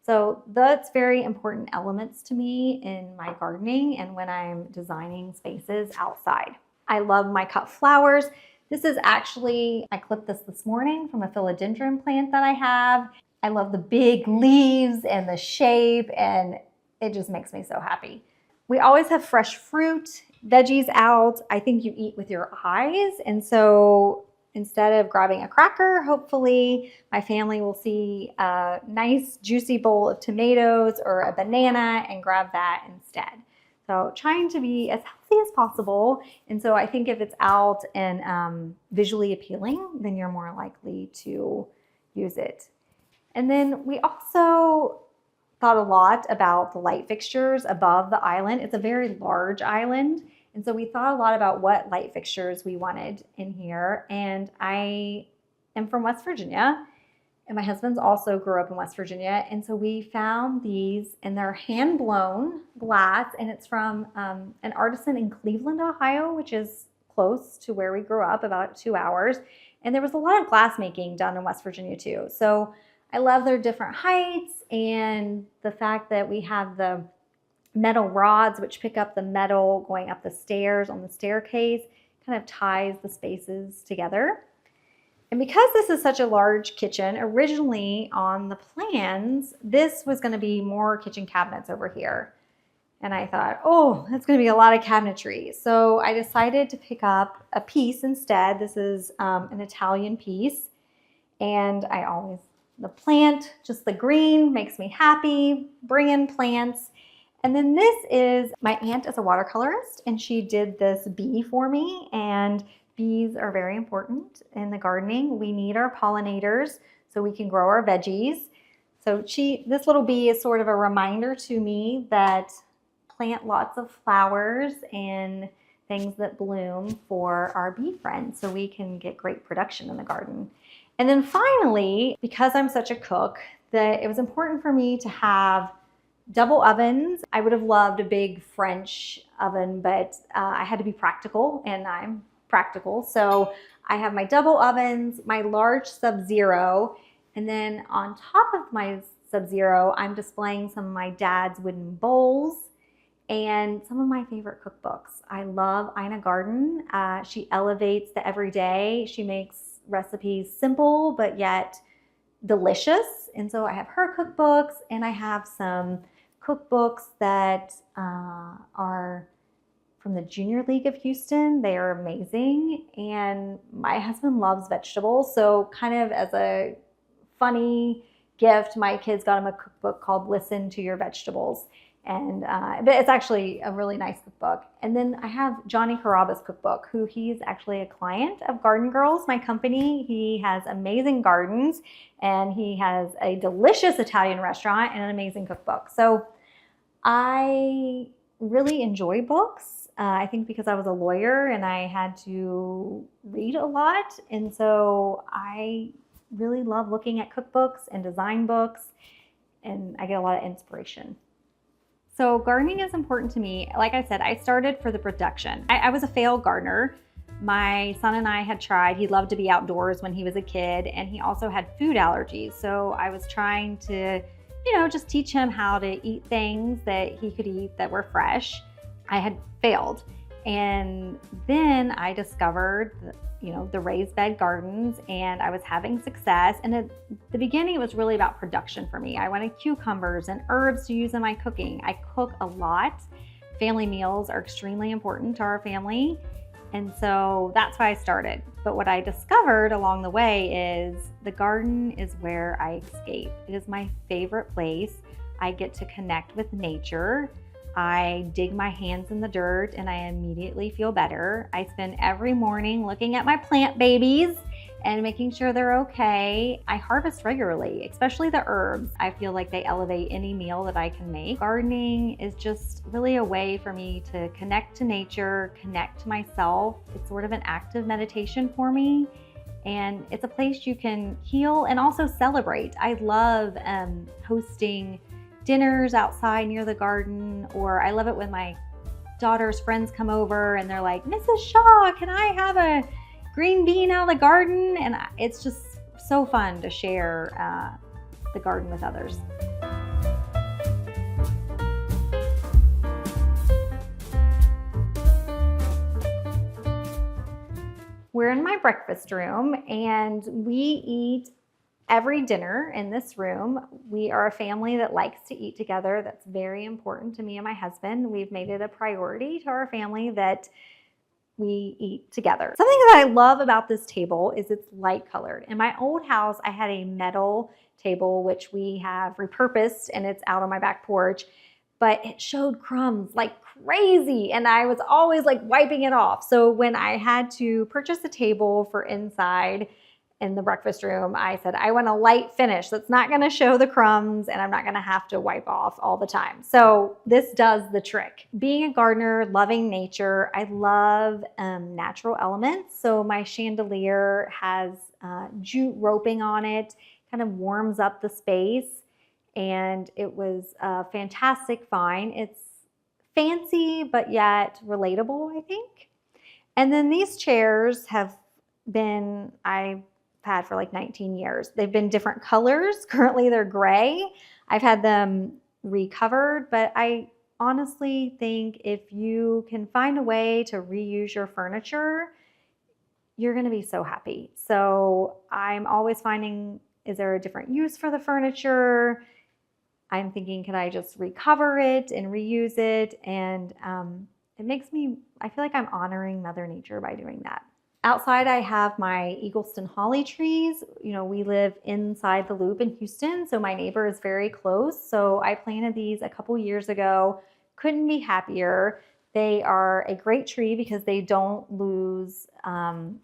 So that's very important elements to me in my gardening and when I'm designing spaces outside. I love my cut flowers. This is actually, I clipped this morning from a philodendron plant that I have. I love the big leaves and the shape, and it just makes me so happy. We always have fresh fruit, veggies out. I think you eat with your eyes. And so instead of grabbing a cracker, hopefully my family will see a nice juicy bowl of tomatoes or a banana and grab that instead. So trying to be as healthy as possible. And so I think if it's out and visually appealing, then you're more likely to use it. And then we also thought a lot about the light fixtures above the island. It's a very large island. And so we thought a lot about what light fixtures we wanted in here. And I am from West Virginia, and my husband's also grew up in West Virginia. And so we found these, and they're hand-blown glass, and it's from an artisan in Cleveland, Ohio, which is close to where we grew up, about 2 hours. And there was a lot of glass making done in West Virginia too. So I love their different heights and the fact that we have the metal rods which pick up the metal going up the stairs on the staircase, kind of ties the spaces together. And because this is such a large kitchen, originally on the plans, this was going to be more kitchen cabinets over here. And I thought, oh, that's going to be a lot of cabinetry. So I decided to pick up a piece instead. This is an Italian piece. And I always, the plant, just the green makes me happy. Bring in plants. And then this is, my aunt is a watercolorist, and she did this bee for me. And bees are very important in the gardening. We need our pollinators so we can grow our veggies. So this little bee is sort of a reminder to me that plant lots of flowers and things that bloom for our bee friends so we can get great production in the garden. And then finally, because I'm such a cook, that it was important for me to have double ovens. I would have loved a big French oven, but I had to be practical, and I'm practical. So I have my double ovens, my large Sub-Zero, and then on top of my Sub-Zero, I'm displaying some of my dad's wooden bowls and some of my favorite cookbooks. I love Ina Garten. She elevates the everyday. She makes recipes simple, but yet delicious. And so I have her cookbooks, and I have some cookbooks that are from the Junior League of Houston. They are amazing. And my husband loves vegetables. So kind of as a funny gift, my kids got him a cookbook called Listen to Your Vegetables. And but it's actually a really nice cookbook. And then I have Johnny Caraba's cookbook, who he's actually a client of Garden Girls, my company. He has amazing gardens, and he has a delicious Italian restaurant and an amazing cookbook. So I really enjoy books. I think because I was a lawyer and I had to read a lot. And so I really love looking at cookbooks and design books, and I get a lot of inspiration. So gardening is important to me. Like I said, I started for the production. I was a failed gardener. My son and I had tried. He loved to be outdoors when he was a kid, and he also had food allergies. So I was trying to, just teach him how to eat things that he could eat that were fresh. I had failed. And then I discovered the raised bed gardens, and I was having success. And at the beginning, it was really about production for me. I wanted cucumbers and herbs to use in my cooking. I cook a lot. Family meals are extremely important to our family. And so that's why I started. But what I discovered along the way is the garden is where I escape. It is my favorite place. I get to connect with nature. I dig my hands in the dirt, and I immediately feel better. I spend every morning looking at my plant babies and making sure they're okay. I harvest regularly, especially the herbs. I feel like they elevate any meal that I can make. Gardening is just really a way for me to connect to nature, connect to myself. It's sort of an active meditation for me, and it's a place you can heal and also celebrate. I love hosting dinners outside near the garden, or I love it when my daughter's friends come over and they're like, Mrs. Shah, can I have a green bean out of the garden? And it's just so fun to share the garden with others. We're in my breakfast room, and we eat Every dinner in this room, we are a family that likes to eat together. That's very important to me and my husband. We've made it a priority to our family that we eat together. Something that I love about this table is it's light colored. In my old house, I had a metal table, which we have repurposed, and it's out on my back porch, but it showed crumbs like crazy, and I was always like wiping it off. So when I had to purchase a table for inside in the breakfast room, I said, I want a light finish that's not gonna show the crumbs and I'm not gonna have to wipe off all the time. So this does the trick. Being a gardener, loving nature, I love natural elements. So my chandelier has jute roping on it, kind of warms up the space. And it was a fantastic find. It's fancy, but yet relatable, I think. And then these chairs have been, I've had for like 19 years. They've been different colors. Currently they're gray. I've had them recovered, but I honestly think if you can find a way to reuse your furniture, you're gonna be so happy. So I'm always finding, is there a different use for the furniture? I'm thinking, could I just recover it and reuse it? And it makes me, I feel like I'm honoring Mother Nature by doing that. Outside, I have my Eagleston holly trees. You know, we live inside the Loop in Houston, so my neighbor is very close. So I planted these a couple years ago. Couldn't be happier. They are a great tree because they don't lose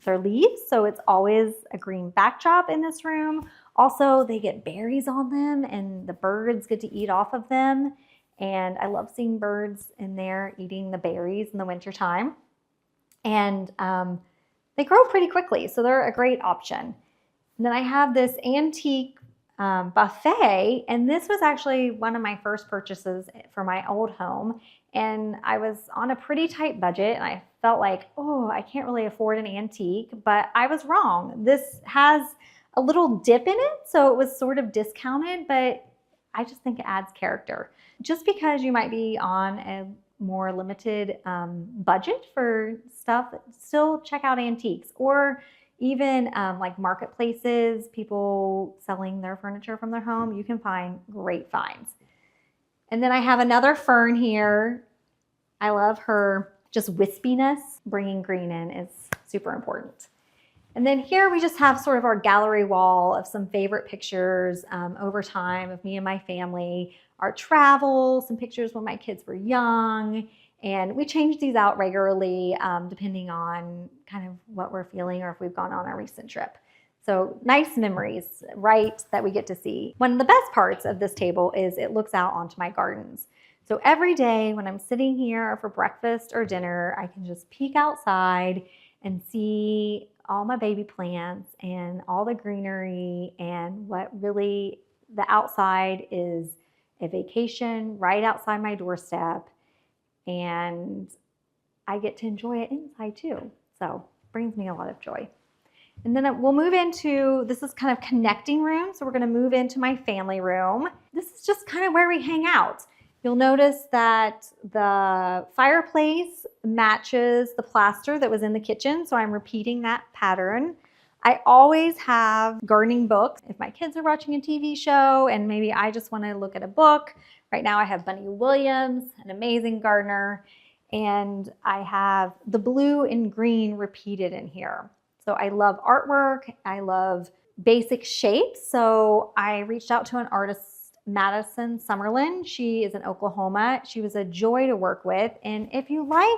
their leaves, so it's always a green backdrop in this room. Also, they get berries on them and the birds get to eat off of them. And I love seeing birds in there eating the berries in the wintertime. And they grow pretty quickly, so they're a great option. And then I have this antique buffet, and this was actually one of my first purchases for my old home. And I was on a pretty tight budget, and I felt like, oh, I can't really afford an antique, but I was wrong. This has a little dip in it, so it was sort of discounted, but I just think it adds character. Just because you might be on a more limited budget for stuff, still check out antiques, or even like marketplaces, people selling their furniture from their home. You can find great finds. And then I have another fern here. I love her just wispiness. Bringing green in is super important. And then here we just have sort of our gallery wall of some favorite pictures over time of me and my family, our travel, some pictures when my kids were young. And we change these out regularly depending on kind of what we're feeling or if we've gone on a recent trip. So nice memories, right, that we get to see. One of the best parts of this table is it looks out onto my gardens. So every day when I'm sitting here for breakfast or dinner, I can just peek outside and see all my baby plants and all the greenery, and what really, the outside is a vacation right outside my doorstep, and I get to enjoy it inside too. So it brings me a lot of joy. And then we'll move into, this is kind of connecting room. So we're gonna move into my family room. This is just kind of where we hang out. You'll notice that the fireplace matches the plaster that was in the kitchen, so I'm repeating that pattern. I always have gardening books. If my kids are watching a TV show and maybe I just want to look at a book, right now I have Bunny Williams, an amazing gardener, and I have the blue and green repeated in here. So I love artwork, I love basic shapes, so I reached out to an artist, Madison Summerlin. She is in Oklahoma. She was a joy to work with. And if you like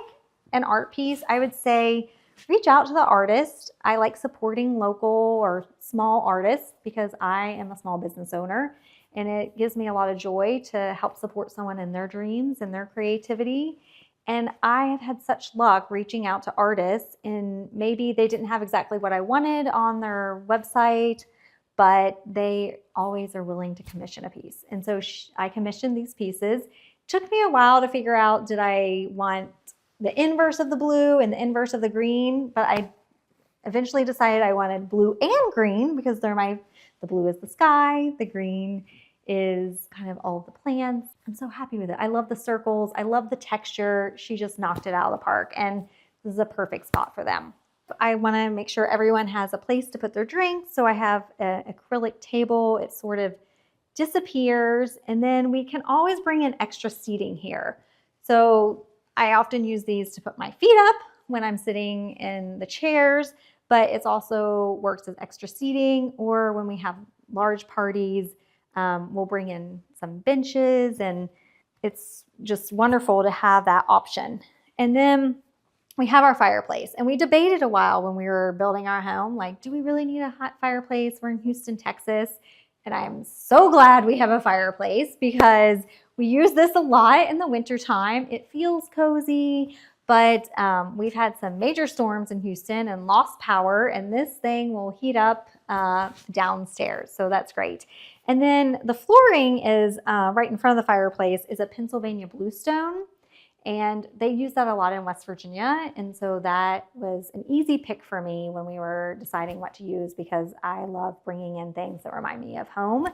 an art piece, I would say reach out to the artist. I like supporting local or small artists because I am a small business owner, and it gives me a lot of joy to help support someone in their dreams and their creativity. And I have had such luck reaching out to artists, and maybe they didn't have exactly what I wanted on their website, but they always are willing to commission a piece. And so I commissioned these pieces. It took me a while to figure out, did I want the inverse of the blue and the inverse of the green? But I eventually decided I wanted blue and green because the blue is the sky, the green is kind of all of the plants. I'm so happy with it. I love the circles. I love the texture. She just knocked it out of the park, and this is a perfect spot for them. I want to make sure everyone has a place to put their drinks. So I have an acrylic table. It sort of disappears, and then we can always bring in extra seating here. So I often use these to put my feet up when I'm sitting in the chairs, but it's also works as extra seating, or when we have large parties, we'll bring in some benches, and it's just wonderful to have that option. And then we have our fireplace, and we debated a while when we were building our home, like, do we really need a hot fireplace? We're in Houston, Texas. And I'm so glad we have a fireplace because we use this a lot in the wintertime. It feels cozy, but we've had some major storms in Houston and lost power, and this thing will heat up downstairs. So that's great. And then the flooring is right in front of the fireplace is a Pennsylvania bluestone. And they use that a lot in West Virginia. And so that was an easy pick for me when we were deciding what to use, because I love bringing in things that remind me of home.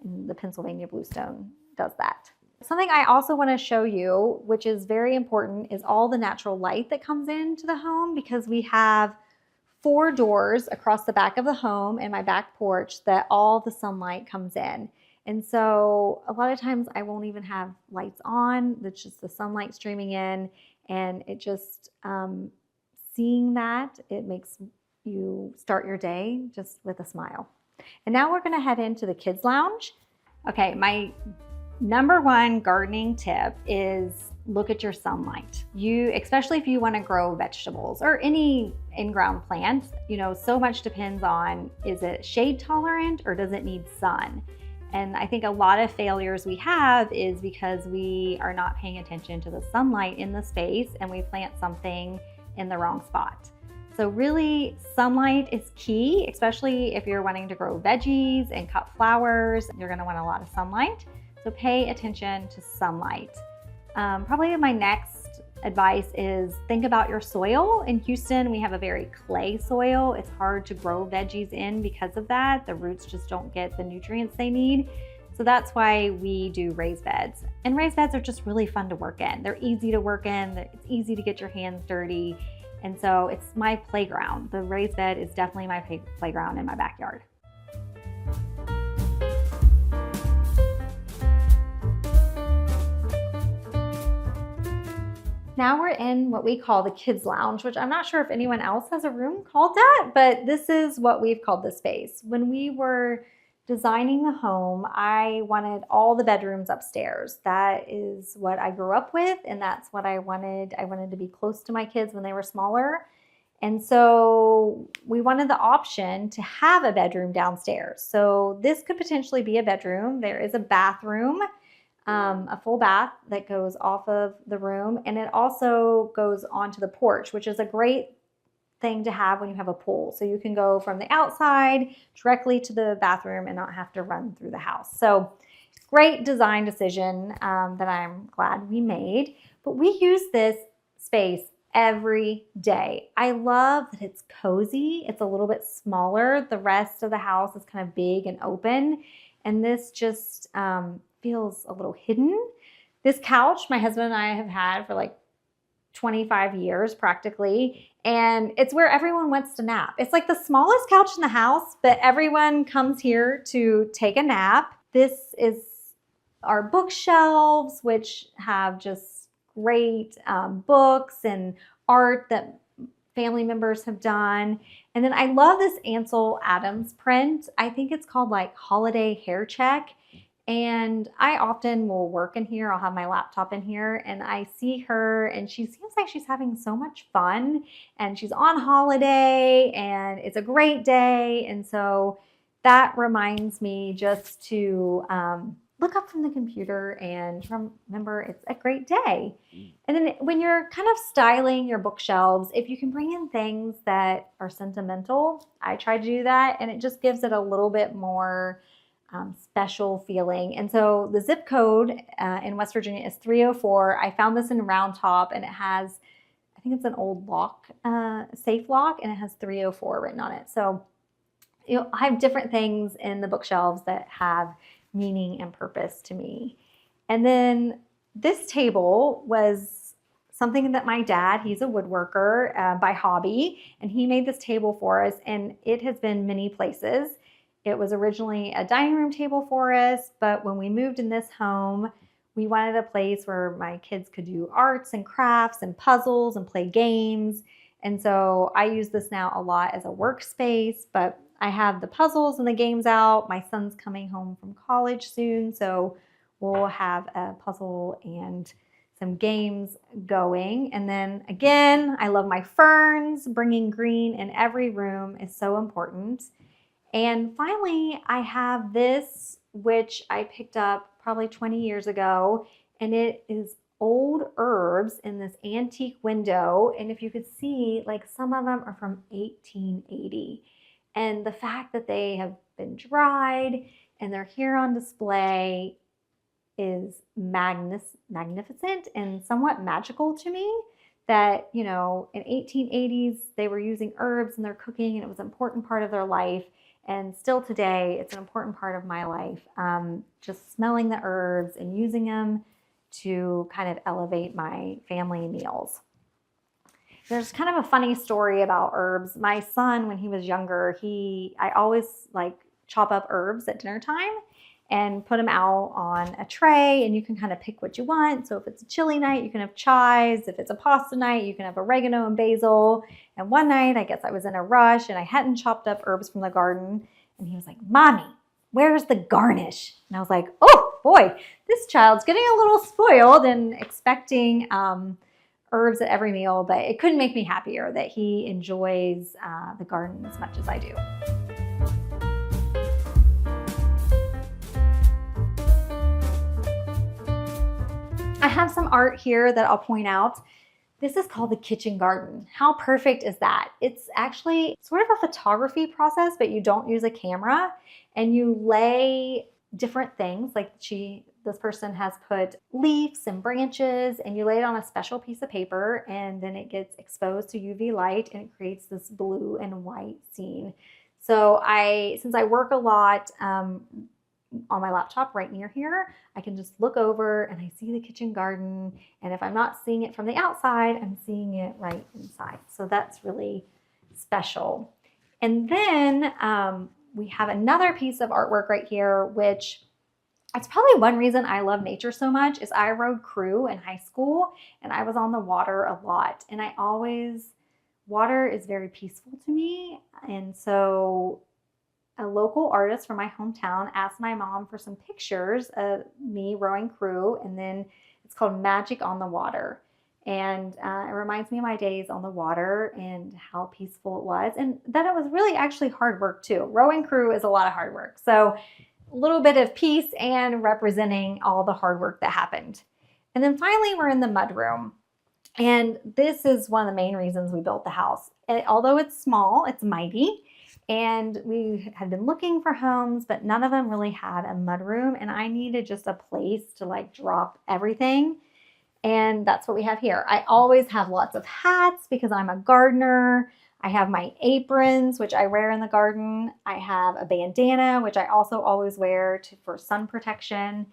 And the Pennsylvania bluestone does that. Something I also want to show you, which is very important, is all the natural light that comes into the home, because we have 4 doors across the back of the home and my back porch that all the sunlight comes in. And so a lot of times I won't even have lights on. That's just the sunlight streaming in. And it just, seeing that, it makes you start your day just with a smile. And now we're gonna head into the kids' lounge. Okay, my number one gardening tip is look at your sunlight. Especially if you wanna grow vegetables or any in-ground plants, so much depends on, is it shade tolerant or does it need sun? And I think a lot of failures we have is because we are not paying attention to the sunlight in the space and we plant something in the wrong spot. So really, sunlight is key, especially if you're wanting to grow veggies and cut flowers. You're gonna want a lot of sunlight. So pay attention to sunlight. Probably my next advice is think about your soil. In Houston, we have a very clay soil. It's hard to grow veggies in because of that. The roots just don't get the nutrients they need. So that's why we do raised beds. And raised beds are just really fun to work in. They're easy to work in. It's easy to get your hands dirty. And so it's my playground. The raised bed is definitely my playground in my backyard. Now we're in what we call the kids' lounge, which I'm not sure if anyone else has a room called that, but this is what we've called the space. When we were designing the home, I wanted all the bedrooms upstairs. That is what I grew up with, and that's what I wanted. I wanted to be close to my kids when they were smaller. And so we wanted the option to have a bedroom downstairs. So this could potentially be a bedroom. There is a bathroom, a full bath that goes off of the room, and it also goes onto the porch, which is a great thing to have when you have a pool. So you can go from the outside directly to the bathroom and not have to run through the house. So great design decision that I'm glad we made. But we use this space every day. I love that it's cozy. It's a little bit smaller. The rest of the house is kind of big and open, and this just feels a little hidden. This couch, my husband and I have had for like 25 years practically, and it's where everyone wants to nap. It's like the smallest couch in the house, but everyone comes here to take a nap. This is our bookshelves, which have just great books and art that family members have done. And then I love this Ansel Adams print. I think it's called like Holiday Hair Check. And I often will work in here. I'll have my laptop in here and I see her and she seems like she's having so much fun and she's on holiday and it's a great day. And so that reminds me just to look up from the computer and remember it's a great day. And then when you're kind of styling your bookshelves, if you can bring in things that are sentimental, I try to do that and it just gives it a little bit more special feeling. And so the zip code in West Virginia is 304. I found this in Round Top and it has, I think it's an old lock, safe lock, and it has 304 written on it. So I have different things in the bookshelves that have meaning and purpose to me. And then this table was something that my dad, he's a woodworker by hobby, and he made this table for us, and it has been many places. It was originally a dining room table for us, but when we moved in this home, we wanted a place where my kids could do arts and crafts and puzzles and play games. And so I use this now a lot as a workspace, but I have the puzzles and the games out. My son's coming home from college soon, so we'll have a puzzle and some games going. And then again, I love my ferns. Bringing green in every room is so important. And finally, I have this, which I picked up probably 20 years ago, and it is old herbs in this antique window. And if you could see, like some of them are from 1880. And the fact that they have been dried and they're here on display is magnificent and somewhat magical to me. That, you know, in 1880s, they were using herbs in their cooking and it was an important part of their life. And still today, it's an important part of my life. Just smelling the herbs and using them to kind of elevate my family meals. There's kind of a funny story about herbs. My son, when he was younger, I always like chop up herbs at dinner time and put them out on a tray, and you can kind of pick what you want. So if it's a chili night, you can have chives. If it's a pasta night, you can have oregano and basil. And one night, I guess I was in a rush and I hadn't chopped up herbs from the garden. And he was like, "Mommy, where's the garnish?" And I was like, oh boy, this child's getting a little spoiled and expecting herbs at every meal, but it couldn't make me happier that he enjoys the garden as much as I do. I have some art here that I'll point out. This is called the kitchen garden. How perfect is that? It's actually sort of a photography process, but you don't use a camera, and you lay different things. Like this person has put leaves and branches, and you lay it on a special piece of paper, and then it gets exposed to UV light and it creates this blue and white scene. So since I work a lot on my laptop right near here, I can just look over and I see the kitchen garden. And if I'm not seeing it from the outside, I'm seeing it right inside. So that's really special. And then we have another piece of artwork right here, which it's probably one reason I love nature so much is I rode crew in high school and I was on the water a lot. And water is very peaceful to me. And so a local artist from my hometown asked my mom for some pictures of me rowing crew, and then it's called Magic on the Water. And it reminds me of my days on the water and how peaceful it was, and that it was really actually hard work too. Rowing crew is a lot of hard work. So a little bit of peace and representing all the hard work that happened. And then finally, we're in the mudroom. And this is one of the main reasons we built the house. Although it's small, it's mighty. And we had been looking for homes, but none of them really had a mudroom. And I needed just a place to like drop everything. And that's what we have here. I always have lots of hats because I'm a gardener. I have my aprons, which I wear in the garden. I have a bandana, which I also always wear for sun protection.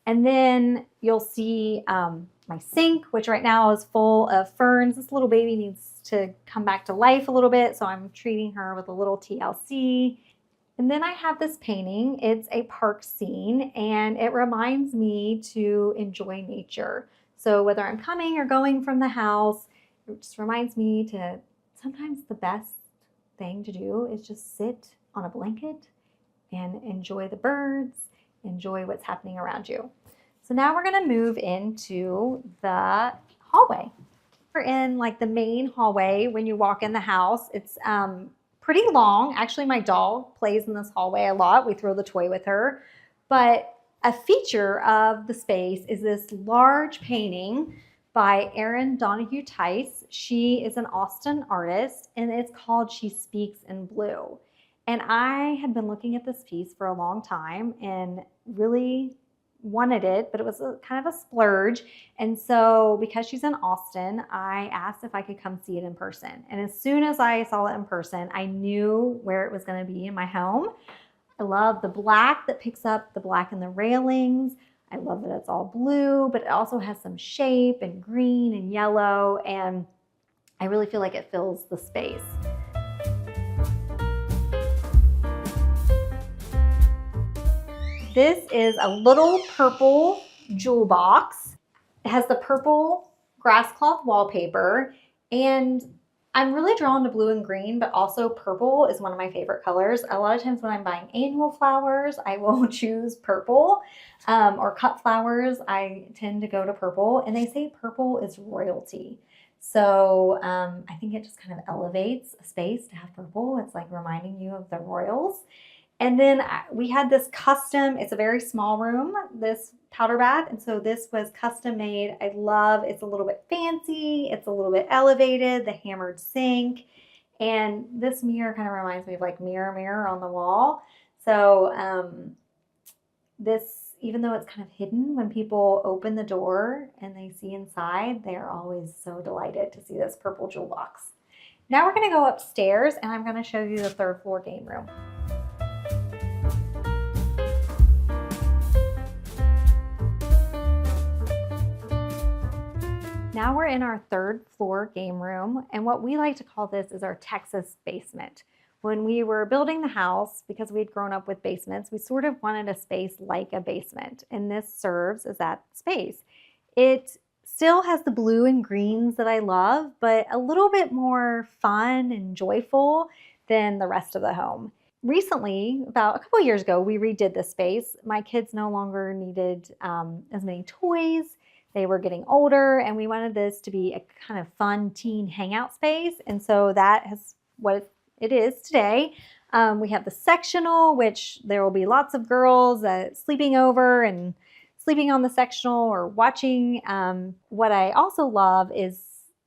And then you'll see my sink, which right now is full of ferns. This little baby needs to come back to life a little bit, so I'm treating her with a little TLC. And then I have this painting. It's a park scene, and it reminds me to enjoy nature. So whether I'm coming or going from the house, it just reminds me to sometimes the best thing to do is just sit on a blanket and enjoy the birds, enjoy what's happening around you. So now we're gonna move into the hallway. We're in like the main hallway when you walk in the house. It's pretty long. Actually, my dog plays in this hallway a lot. We throw the toy with her. But a feature of the space is this large painting by Erin Donahue Tice. She is an Austin artist, and it's called She Speaks in Blue. And I had been looking at this piece for a long time and really wanted it, but it was kind of a splurge. And so because she's in Austin, I asked if I could come see it in person. And as soon as I saw it in person, I knew where it was going to be in my home. I love the black that picks up the black in the railings. I love that it's all blue, but it also has some shape and green and yellow, and I really feel like it fills the space. This is a little purple jewel box. It has the purple grass cloth wallpaper, and I'm really drawn to blue and green, but also purple is one of my favorite colors. A lot of times when I'm buying annual flowers, I will choose purple, or cut flowers. I tend to go to purple, and they say purple is royalty. So I think it just kind of elevates a space to have purple. It's like reminding you of the royals. And then we had this custom, it's a very small room, this powder bath. And so this was custom made. I love, it's a little bit fancy. It's a little bit elevated, the hammered sink. And this mirror kind of reminds me of like mirror on the wall. So this, even though it's kind of hidden, when people open the door and they see inside, they're always so delighted to see this purple jewel box. Now we're gonna go upstairs and I'm gonna show you the 3rd floor game room. Now we're in our 3rd floor game room, and what we like to call this is our Texas basement. When we were building the house, because we'd grown up with basements, we sort of wanted a space like a basement, and this serves as that space. It still has the blue and greens that I love, but a little bit more fun and joyful than the rest of the home. Recently, about a couple of years ago, we redid this space. My kids no longer needed as many toys. They were getting older, and we wanted this to be a kind of fun teen hangout space. And so that is what it is today. We have the sectional, which there will be lots of girls sleeping over and sleeping on the sectional or watching. What I also love is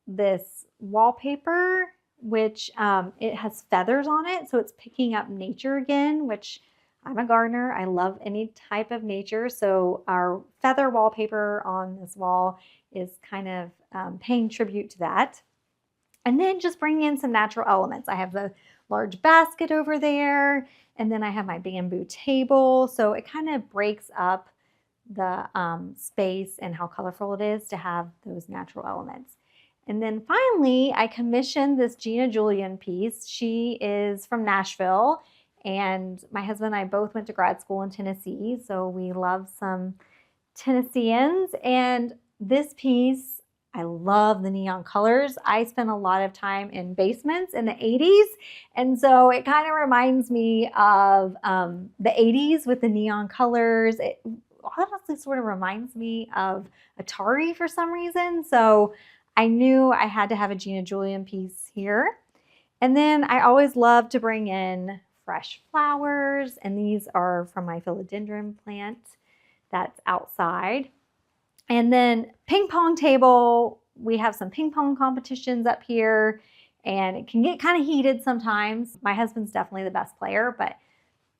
this wallpaper, which it has feathers on it. So it's picking up nature again, which I'm a gardener. I love any type of nature. So our feather wallpaper on this wall is kind of paying tribute to that. And then just bringing in some natural elements. I have the large basket over there, and then I have my bamboo table. So it kind of breaks up the space and how colorful it is to have those natural elements. And then finally, I commissioned this Gina Julian piece. She is from Nashville. And my husband and I both went to grad school in Tennessee, so we love some Tennesseans. And this piece, I love the neon colors. I spent a lot of time in basements in the 80s, and so it kind of reminds me of the 80s with the neon colors. It honestly sort of reminds me of Atari for some reason, so I knew I had to have a Gina Julian piece here. And then I always love to bring in fresh flowers, and these are from my philodendron plant that's outside. And then ping pong table, we have some ping pong competitions up here, and it can get kind of heated sometimes. My husband's definitely the best player, but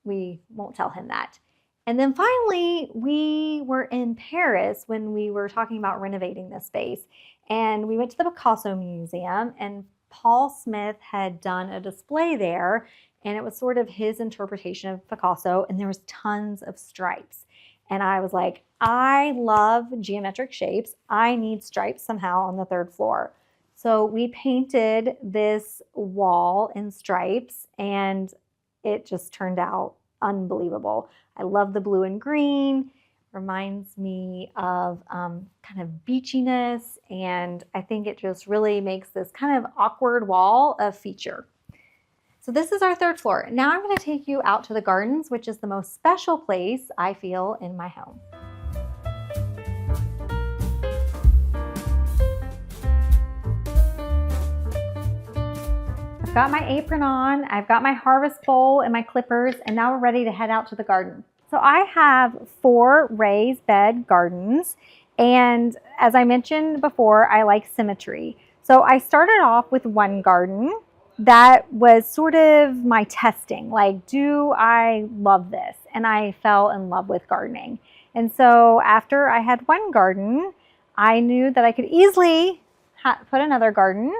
we won't tell him that. And then finally, we were in Paris when we were talking about renovating this space, and we went to the Picasso Museum, and Paul Smith had done a display there, and it was sort of his interpretation of Picasso, and there was tons of stripes. And I was like, I love geometric shapes. I need stripes somehow on the 3rd floor. So we painted this wall in stripes, and it just turned out unbelievable. I love the blue and green. Reminds me of kind of beachiness, and I think it just really makes this kind of awkward wall a feature. So this is our 3rd floor. Now I'm going to take you out to the gardens, which is the most special place I feel in my home. I've got my apron on, I've got my harvest bowl and my clippers, and now we're ready to head out to the garden. So I have 4 raised bed gardens, and as I mentioned before, I like symmetry. So I started off with one garden that was sort of my testing, like, do I love this? And I fell in love with gardening. And so after I had one garden, I knew that I could easily put another garden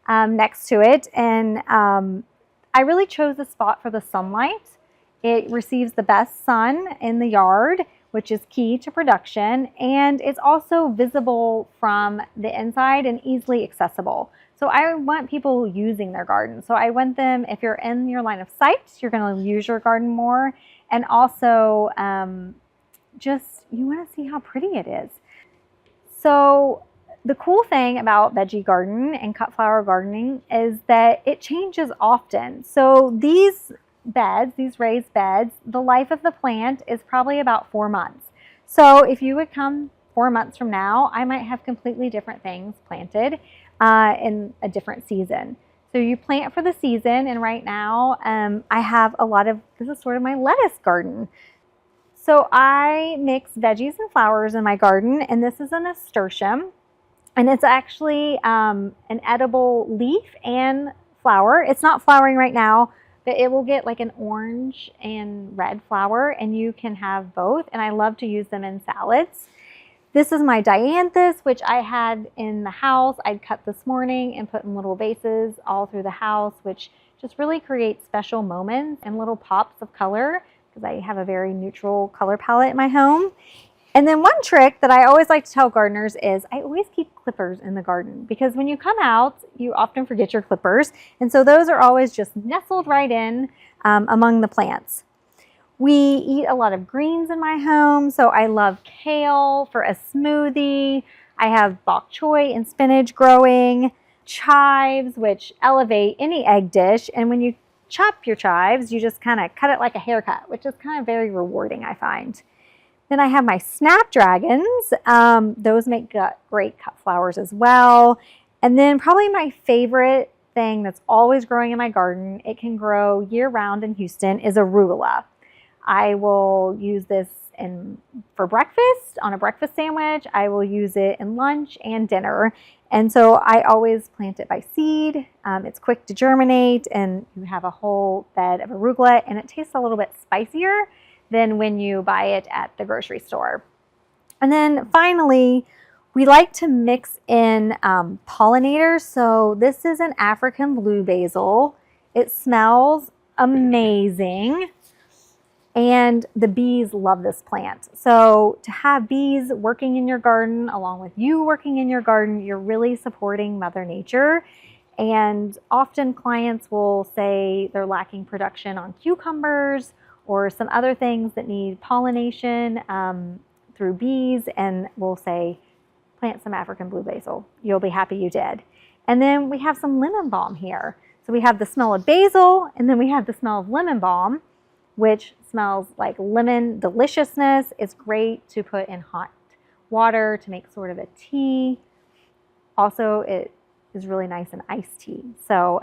next to it. And I really chose the spot for the sunlight. It receives the best sun in the yard. which is key to production, and it's also visible from the inside and easily accessible. So I want people using their garden. So I want them, if you're in your line of sight, you're going to use your garden more, and also just you want to see how pretty it is. So the cool thing about veggie garden and cut flower gardening is that it changes often. So these beds, these raised beds, the life of the plant is probably about 4 months. So if you would come 4 months from now, I might have completely different things planted in a different season. So you plant for the season, and right now I have a lot of, this is sort of my lettuce garden. So I mix veggies and flowers in my garden, and this is a nasturtium. And it's actually an edible leaf and flower. It's not flowering right now, but it will get like an orange and red flower, and you can have both. And I love to use them in salads. This is my dianthus, which I had in the house. I'd cut this morning and put in little vases all through the house, which just really creates special moments and little pops of color because I have a very neutral color palette in my home. And then one trick that I always like to tell gardeners is I always keep clippers in the garden, because when you come out, you often forget your clippers. And so those are always just nestled right in among the plants. We eat a lot of greens in my home, so I love kale for a smoothie. I have bok choy and spinach growing, chives, which elevate any egg dish. And when you chop your chives, you just kind of cut it like a haircut, which is kind of very rewarding, I find. Then I have my snapdragons. Those make great cut flowers as well. And then probably my favorite thing that's always growing in my garden, it can grow year-round in Houston, is arugula. I will use this for breakfast, on a breakfast sandwich. I will use it in lunch and dinner. And so I always plant it by seed. It's quick to germinate, and you have a whole bed of arugula, and it tastes a little bit spicier than when you buy it at the grocery store. And then finally, we like to mix in pollinators. So this is an African blue basil. It smells amazing, and the bees love this plant. So to have bees working in your garden along with you working in your garden, you're really supporting Mother Nature. And often clients will say they're lacking production on cucumbers or some other things that need pollination through bees, and we'll say, plant some African blue basil. You'll be happy you did. And then we have some lemon balm here. So we have the smell of basil, and then we have the smell of lemon balm, which smells like lemon deliciousness. It's great to put in hot water to make sort of a tea. Also, it is really nice in iced tea. So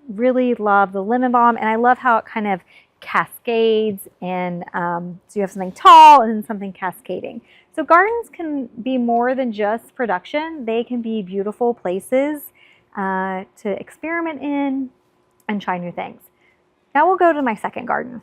really love the lemon balm, and I love how it kind of cascades, and so you have something tall and then something cascading. So gardens can be more than just production. They can be beautiful places to experiment in and try new things. Now we'll go to my second garden.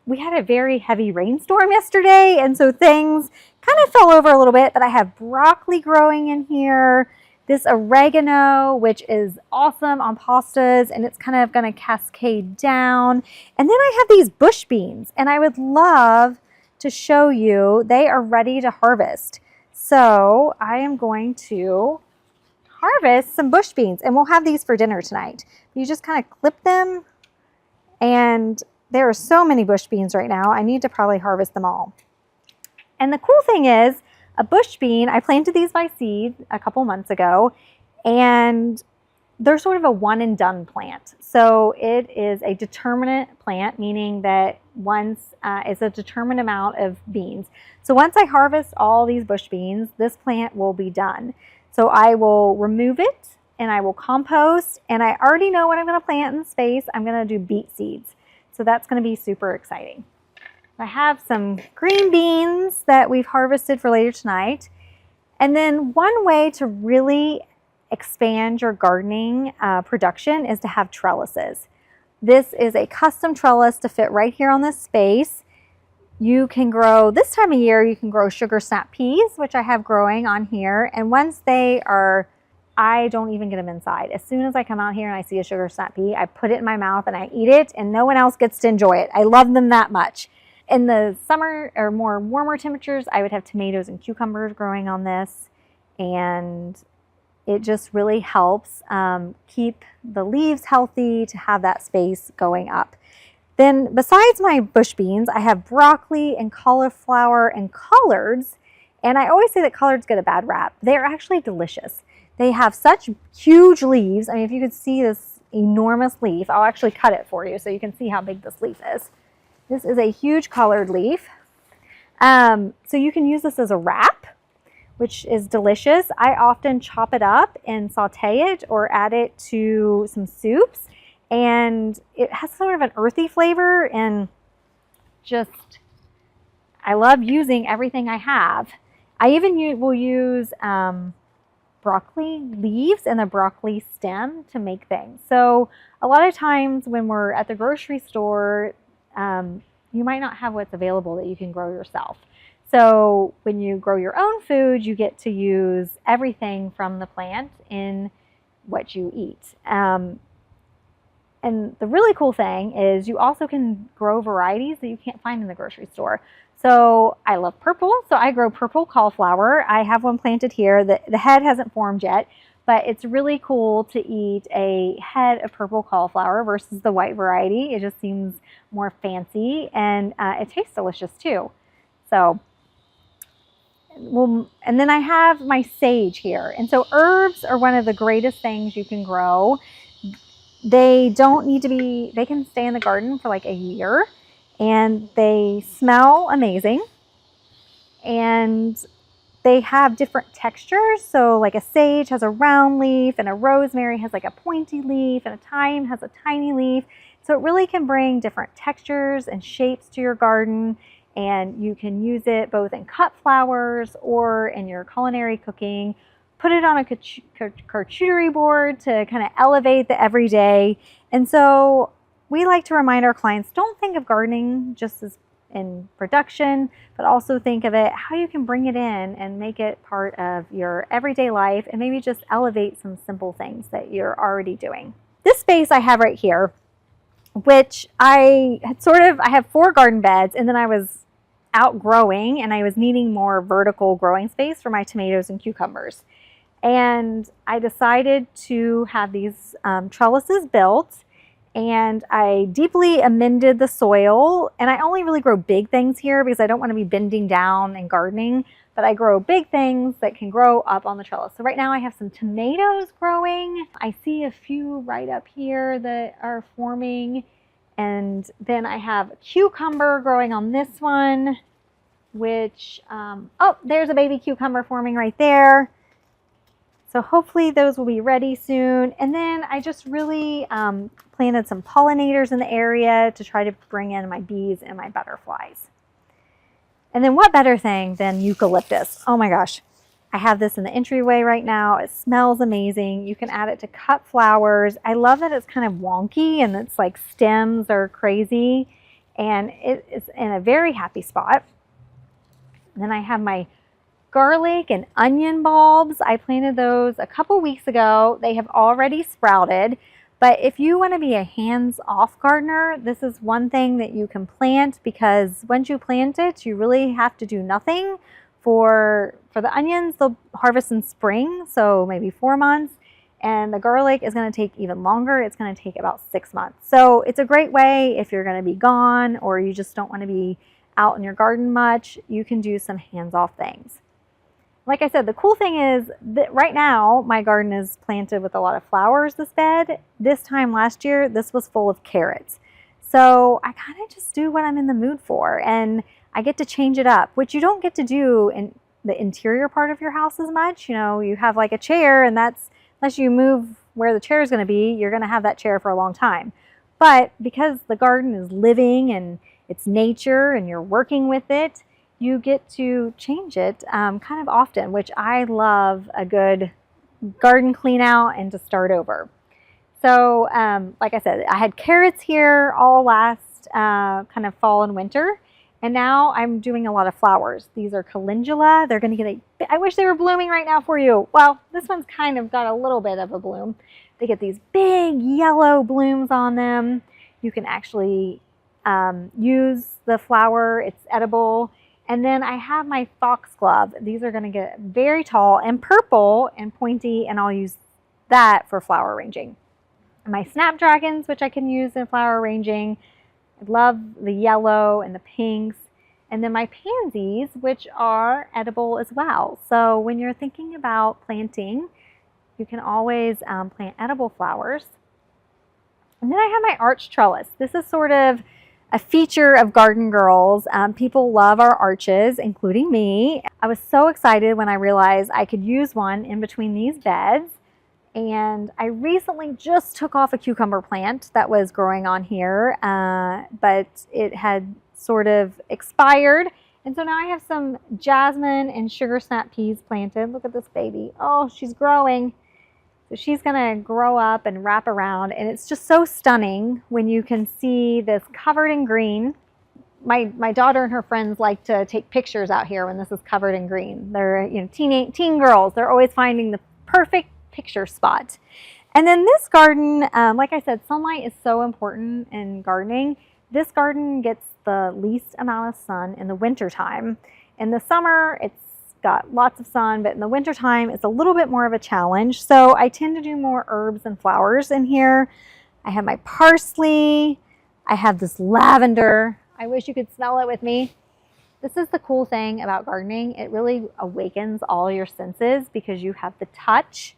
We had a very heavy rainstorm yesterday, and so things kind of fell over a little bit, but I have broccoli growing in here. This oregano, which is awesome on pastas, and it's kind of going to cascade down. And then I have these bush beans, and I would love to show you. They are ready to harvest. So I am going to harvest some bush beans, and we'll have these for dinner tonight. You just kind of clip them, and there are so many bush beans right now. I need to probably harvest them all. And the cool thing is, a bush bean, I planted these by seed a couple months ago, and they're sort of a one and done plant. So it is a determinate plant, meaning that once it's a determined amount of beans. So once I harvest all these bush beans, this plant will be done. So I will remove it, and I will compost, and I already know what I'm going to plant in space. I'm going to do beet seeds. So that's going to be super exciting. I have some green beans that we've harvested for later tonight. And then one way to really expand your gardening production is to have trellises. This is a custom trellis to fit right here on this space. You can grow, this time of year, you can grow sugar snap peas, which I have growing on here. And once they are, I don't even get them inside. As soon as I come out here and I see a sugar snap pea, I put it in my mouth and I eat it, and no one else gets to enjoy it. I love them that much. In the summer or more warmer temperatures, I would have tomatoes and cucumbers growing on this, and it just really helps keep the leaves healthy to have that space going up. Then besides my bush beans, I have broccoli and cauliflower and collards. And I always say that collards get a bad rap. They're actually delicious. They have such huge leaves. I mean, if you could see this enormous leaf, I'll actually cut it for you so you can see how big this leaf is. This is a huge collard leaf. So you can use this as a wrap, which is delicious. I often chop it up and saute it or add it to some soups. And it has sort of an earthy flavor, and just, I love using everything I have. I even will use broccoli leaves and the broccoli stem to make things. So a lot of times when we're at the grocery store, you might not have what's available that you can grow yourself. So when you grow your own food, you get to use everything from the plant in what you eat. And the really cool thing is you also can grow varieties that you can't find in the grocery store. So I love purple, so I grow purple cauliflower. I have one planted here. The head hasn't formed yet, but it's really cool to eat a head of purple cauliflower versus the white variety. It just seems more fancy, and it tastes delicious too. So, and then I have my sage here. And so herbs are one of the greatest things you can grow. They don't need to be, they can stay in the garden for like a year, and they smell amazing, and they have different textures. So like a sage has a round leaf, and a rosemary has like a pointy leaf, and a thyme has a tiny leaf. So it really can bring different textures and shapes to your garden, and you can use it both in cut flowers or in your culinary cooking. Put it on a charcuterie board to kind of elevate the everyday. And so we like to remind our clients, don't think of gardening just as in production, but also think of it how you can bring it in and make it part of your everyday life, and maybe just elevate some simple things that you're already doing. This space I have right here, which I have 4 garden beds, and then I was outgrowing and I was needing more vertical growing space for my tomatoes and cucumbers. And I decided to have these trellises built, and I deeply amended the soil. And I only really grow big things here because I don't want to be bending down and gardening, but I grow big things that can grow up on the trellis. So right now I have some tomatoes growing. I see a few right up here that are forming. And then I have a cucumber growing on this one, which, oh, there's a baby cucumber forming right there. So hopefully those will be ready soon. And then I just really planted some pollinators in the area to try to bring in my bees and my butterflies. And then what better thing than eucalyptus? Oh my gosh. I have this in the entryway right now. It smells amazing. You can add it to cut flowers. I love that it's kind of wonky and it's like stems are crazy. And it is in a very happy spot. And then I have my garlic and onion bulbs. I planted those a couple weeks ago. They have already sprouted. But if you want to be a hands-off gardener, this is one thing that you can plant, because once you plant it, you really have to do nothing. For the onions, they'll harvest in spring, so maybe 4 months. And the garlic is going to take even longer. It's going to take about 6 months. So it's a great way if you're going to be gone or you just don't want to be out in your garden much. You can do some hands-off things. Like I said, the cool thing is that right now my garden is planted with a lot of flowers, this bed. This time last year, this was full of carrots. So I kind of just do what I'm in the mood for, and I get to change it up, which you don't get to do in the interior part of your house as much. You know, you have like a chair, and that's, unless you move where the chair is going to be, you're going to have that chair for a long time. But because the garden is living and it's nature and you're working with it, you get to change it kind of often, which I love a good garden clean out and to start over. So like I said, I had carrots here all last kind of fall and winter, and now I'm doing a lot of flowers. These are calendula. They're going to get I wish they were blooming right now for you. Well, this one's kind of got a little bit of a bloom. They get these big yellow blooms on them. You can actually use the flower. It's edible. And then I have my foxglove. These are going to get very tall and purple and pointy, and I'll use that for flower arranging. My snapdragons, which I can use in flower arranging. I love the yellow and the pinks. And then my pansies, which are edible as well. So when you're thinking about planting, you can always plant edible flowers. And then I have my arch trellis. This is sort of a feature of Garden Girls. People love our arches, including me. I was so excited when I realized I could use one in between these beds. And I recently just took off a cucumber plant that was growing on here, but it had sort of expired. And so now I have some jasmine and sugar snap peas planted. Look at this baby. Oh, she's growing. So she's gonna grow up and wrap around, and it's just so stunning when you can see this covered in green. My daughter and her friends like to take pictures out here when this is covered in green. They're, you know, teen girls. They're always finding the perfect picture spot. And then this garden, like I said, sunlight is so important in gardening. This garden gets the least amount of sun in the winter time. In the summer, it's got lots of sun, but in the winter time, it's a little bit more of a challenge. So I tend to do more herbs and flowers in here. I have my parsley. I have this lavender. I wish you could smell it with me. This is the cool thing about gardening. It really awakens all your senses because you have the touch,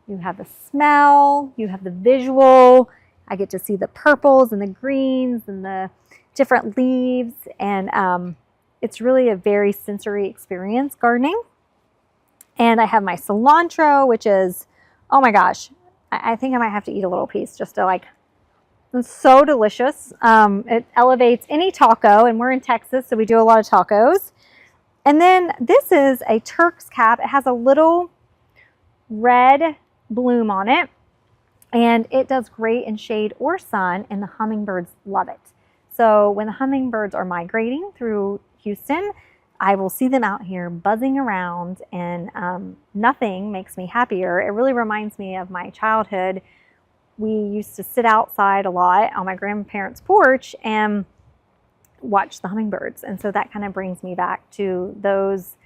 you have the smell, you have the visual. I get to see the purples and the greens and the different leaves, and it's really a very sensory experience gardening. And I have my cilantro, which is, oh my gosh, I think I might have to eat a little piece just to like, it's so delicious. It elevates any taco, and we're in Texas, so we do a lot of tacos. And then this is a Turk's cap. It has a little red bloom on it, and it does great in shade or sun, and the hummingbirds love it. So when the hummingbirds are migrating through Houston, I will see them out here buzzing around, and nothing makes me happier. It really reminds me of my childhood. We used to sit outside a lot on my grandparents' porch and watch the hummingbirds. And so that kind of brings me back to those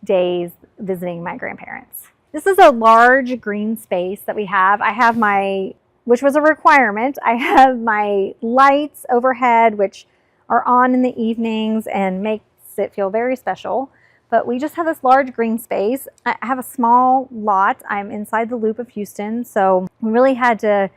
days visiting my grandparents. This is a large green space that we have. I have my, which was a requirement, I have my lights overhead, which are on in the evenings and makes it feel very special. But we just have this large green space. I have a small lot. I'm inside the loop of Houston, so we really had to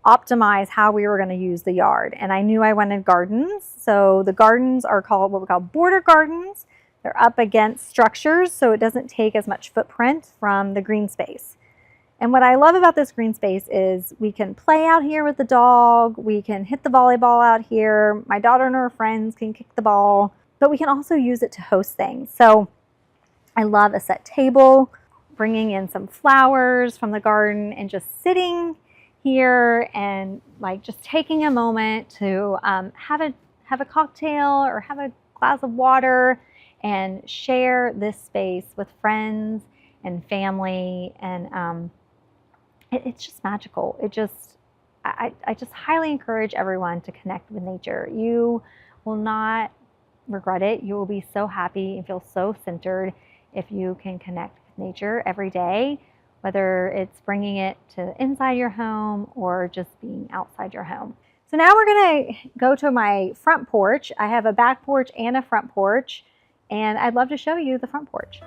optimize how we were going to use the yard. And I knew I wanted gardens. So the gardens are called what we call border gardens. They're up against structures, so it doesn't take as much footprint from the green space. And what I love about this green space is we can play out here with the dog. We can hit the volleyball out here. My daughter and her friends can kick the ball, but we can also use it to host things. So I love a set table, bringing in some flowers from the garden and just sitting here and like just taking a moment to have a cocktail or have a glass of water and share this space with friends and family. And it's just magical. I just highly encourage everyone to connect with nature. You will not regret it. You will be so happy and feel so centered if you can connect with nature every day, whether it's bringing it to inside your home or just being outside your home. So now we're gonna go to my front porch. I have a back porch and a front porch, and I'd love to show you the front porch.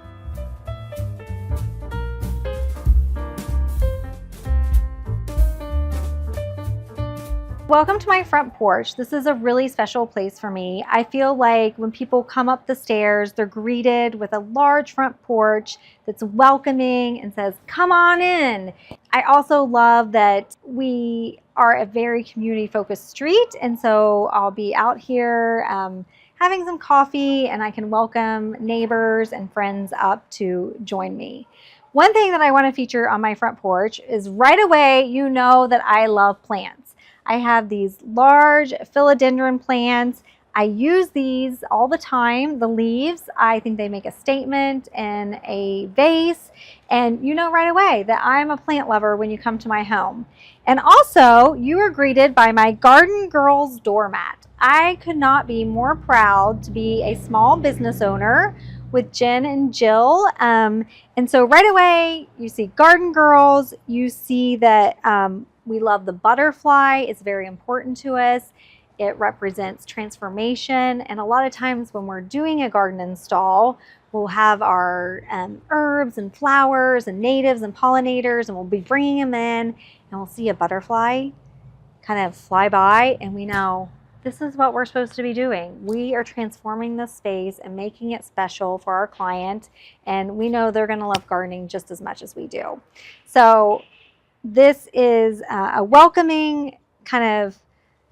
Welcome to my front porch. This is a really special place for me. I feel like when people come up the stairs, they're greeted with a large front porch that's welcoming and says, come on in. I also love that we are a very community-focused street, and so I'll be out here having some coffee, and I can welcome neighbors and friends up to join me. One thing that I want to feature on my front porch is right away, you know that I love plants. I have these large philodendron plants. I use these all the time. The leaves, I think they make a statement in a vase. And you know right away that I'm a plant lover when you come to my home. And also, you are greeted by my Garden Girls doormat. I could not be more proud to be a small business owner with Jen and Jill. And so right away, you see Garden Girls, you see that we love the butterfly. It's very important to us. It represents transformation. And a lot of times when we're doing a garden install, we'll have our herbs and flowers and natives and pollinators, and we'll be bringing them in, and we'll see a butterfly kind of fly by, and we know this is what we're supposed to be doing. We are transforming this space and making it special for our client, and we know they're going to love gardening just as much as we do. So this is a welcoming kind of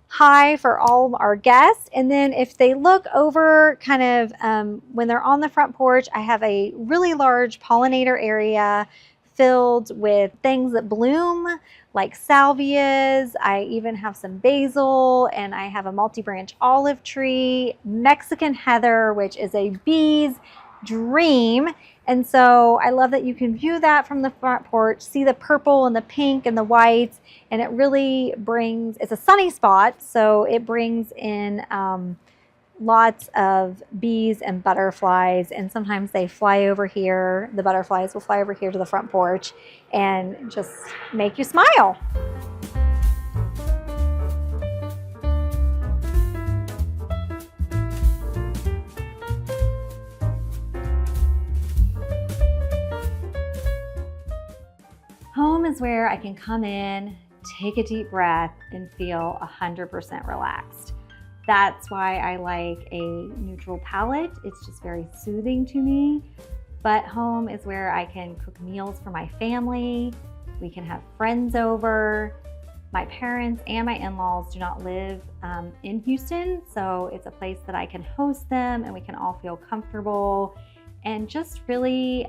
hi for all of our guests. And then if they look over kind of when they're on the front porch, I have a really large pollinator area filled with things that bloom like salvias. I even have some basil, and I have a multi-branch olive tree, Mexican heather, which is a bee's dream. And so I love that you can view that from the front porch, see the purple and the pink and the whites, and it really brings, it's a sunny spot, so it brings in lots of bees and butterflies, and sometimes they fly over here. The butterflies will fly over here to the front porch and just make you smile. Home is where I can come in, take a deep breath, and feel 100% relaxed. That's why I like a neutral palette. It's just very soothing to me. But home is where I can cook meals for my family. We can have friends over. My parents and my in-laws do not live in Houston, so it's a place that I can host them and we can all feel comfortable and just really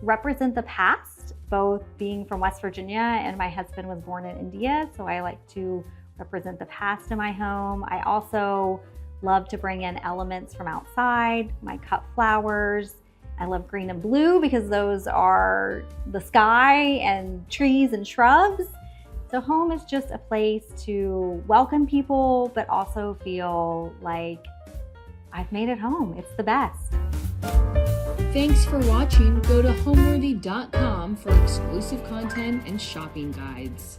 represent the past, both being from West Virginia and my husband was born in India, so I like to represent the past in my home. I also love to bring in elements from outside, my cut flowers. I love green and blue because those are the sky and trees and shrubs. So home is just a place to welcome people, but also feel like I've made it home. It's the best. Thanks for watching. Go to homeworthy.com for exclusive content and shopping guides.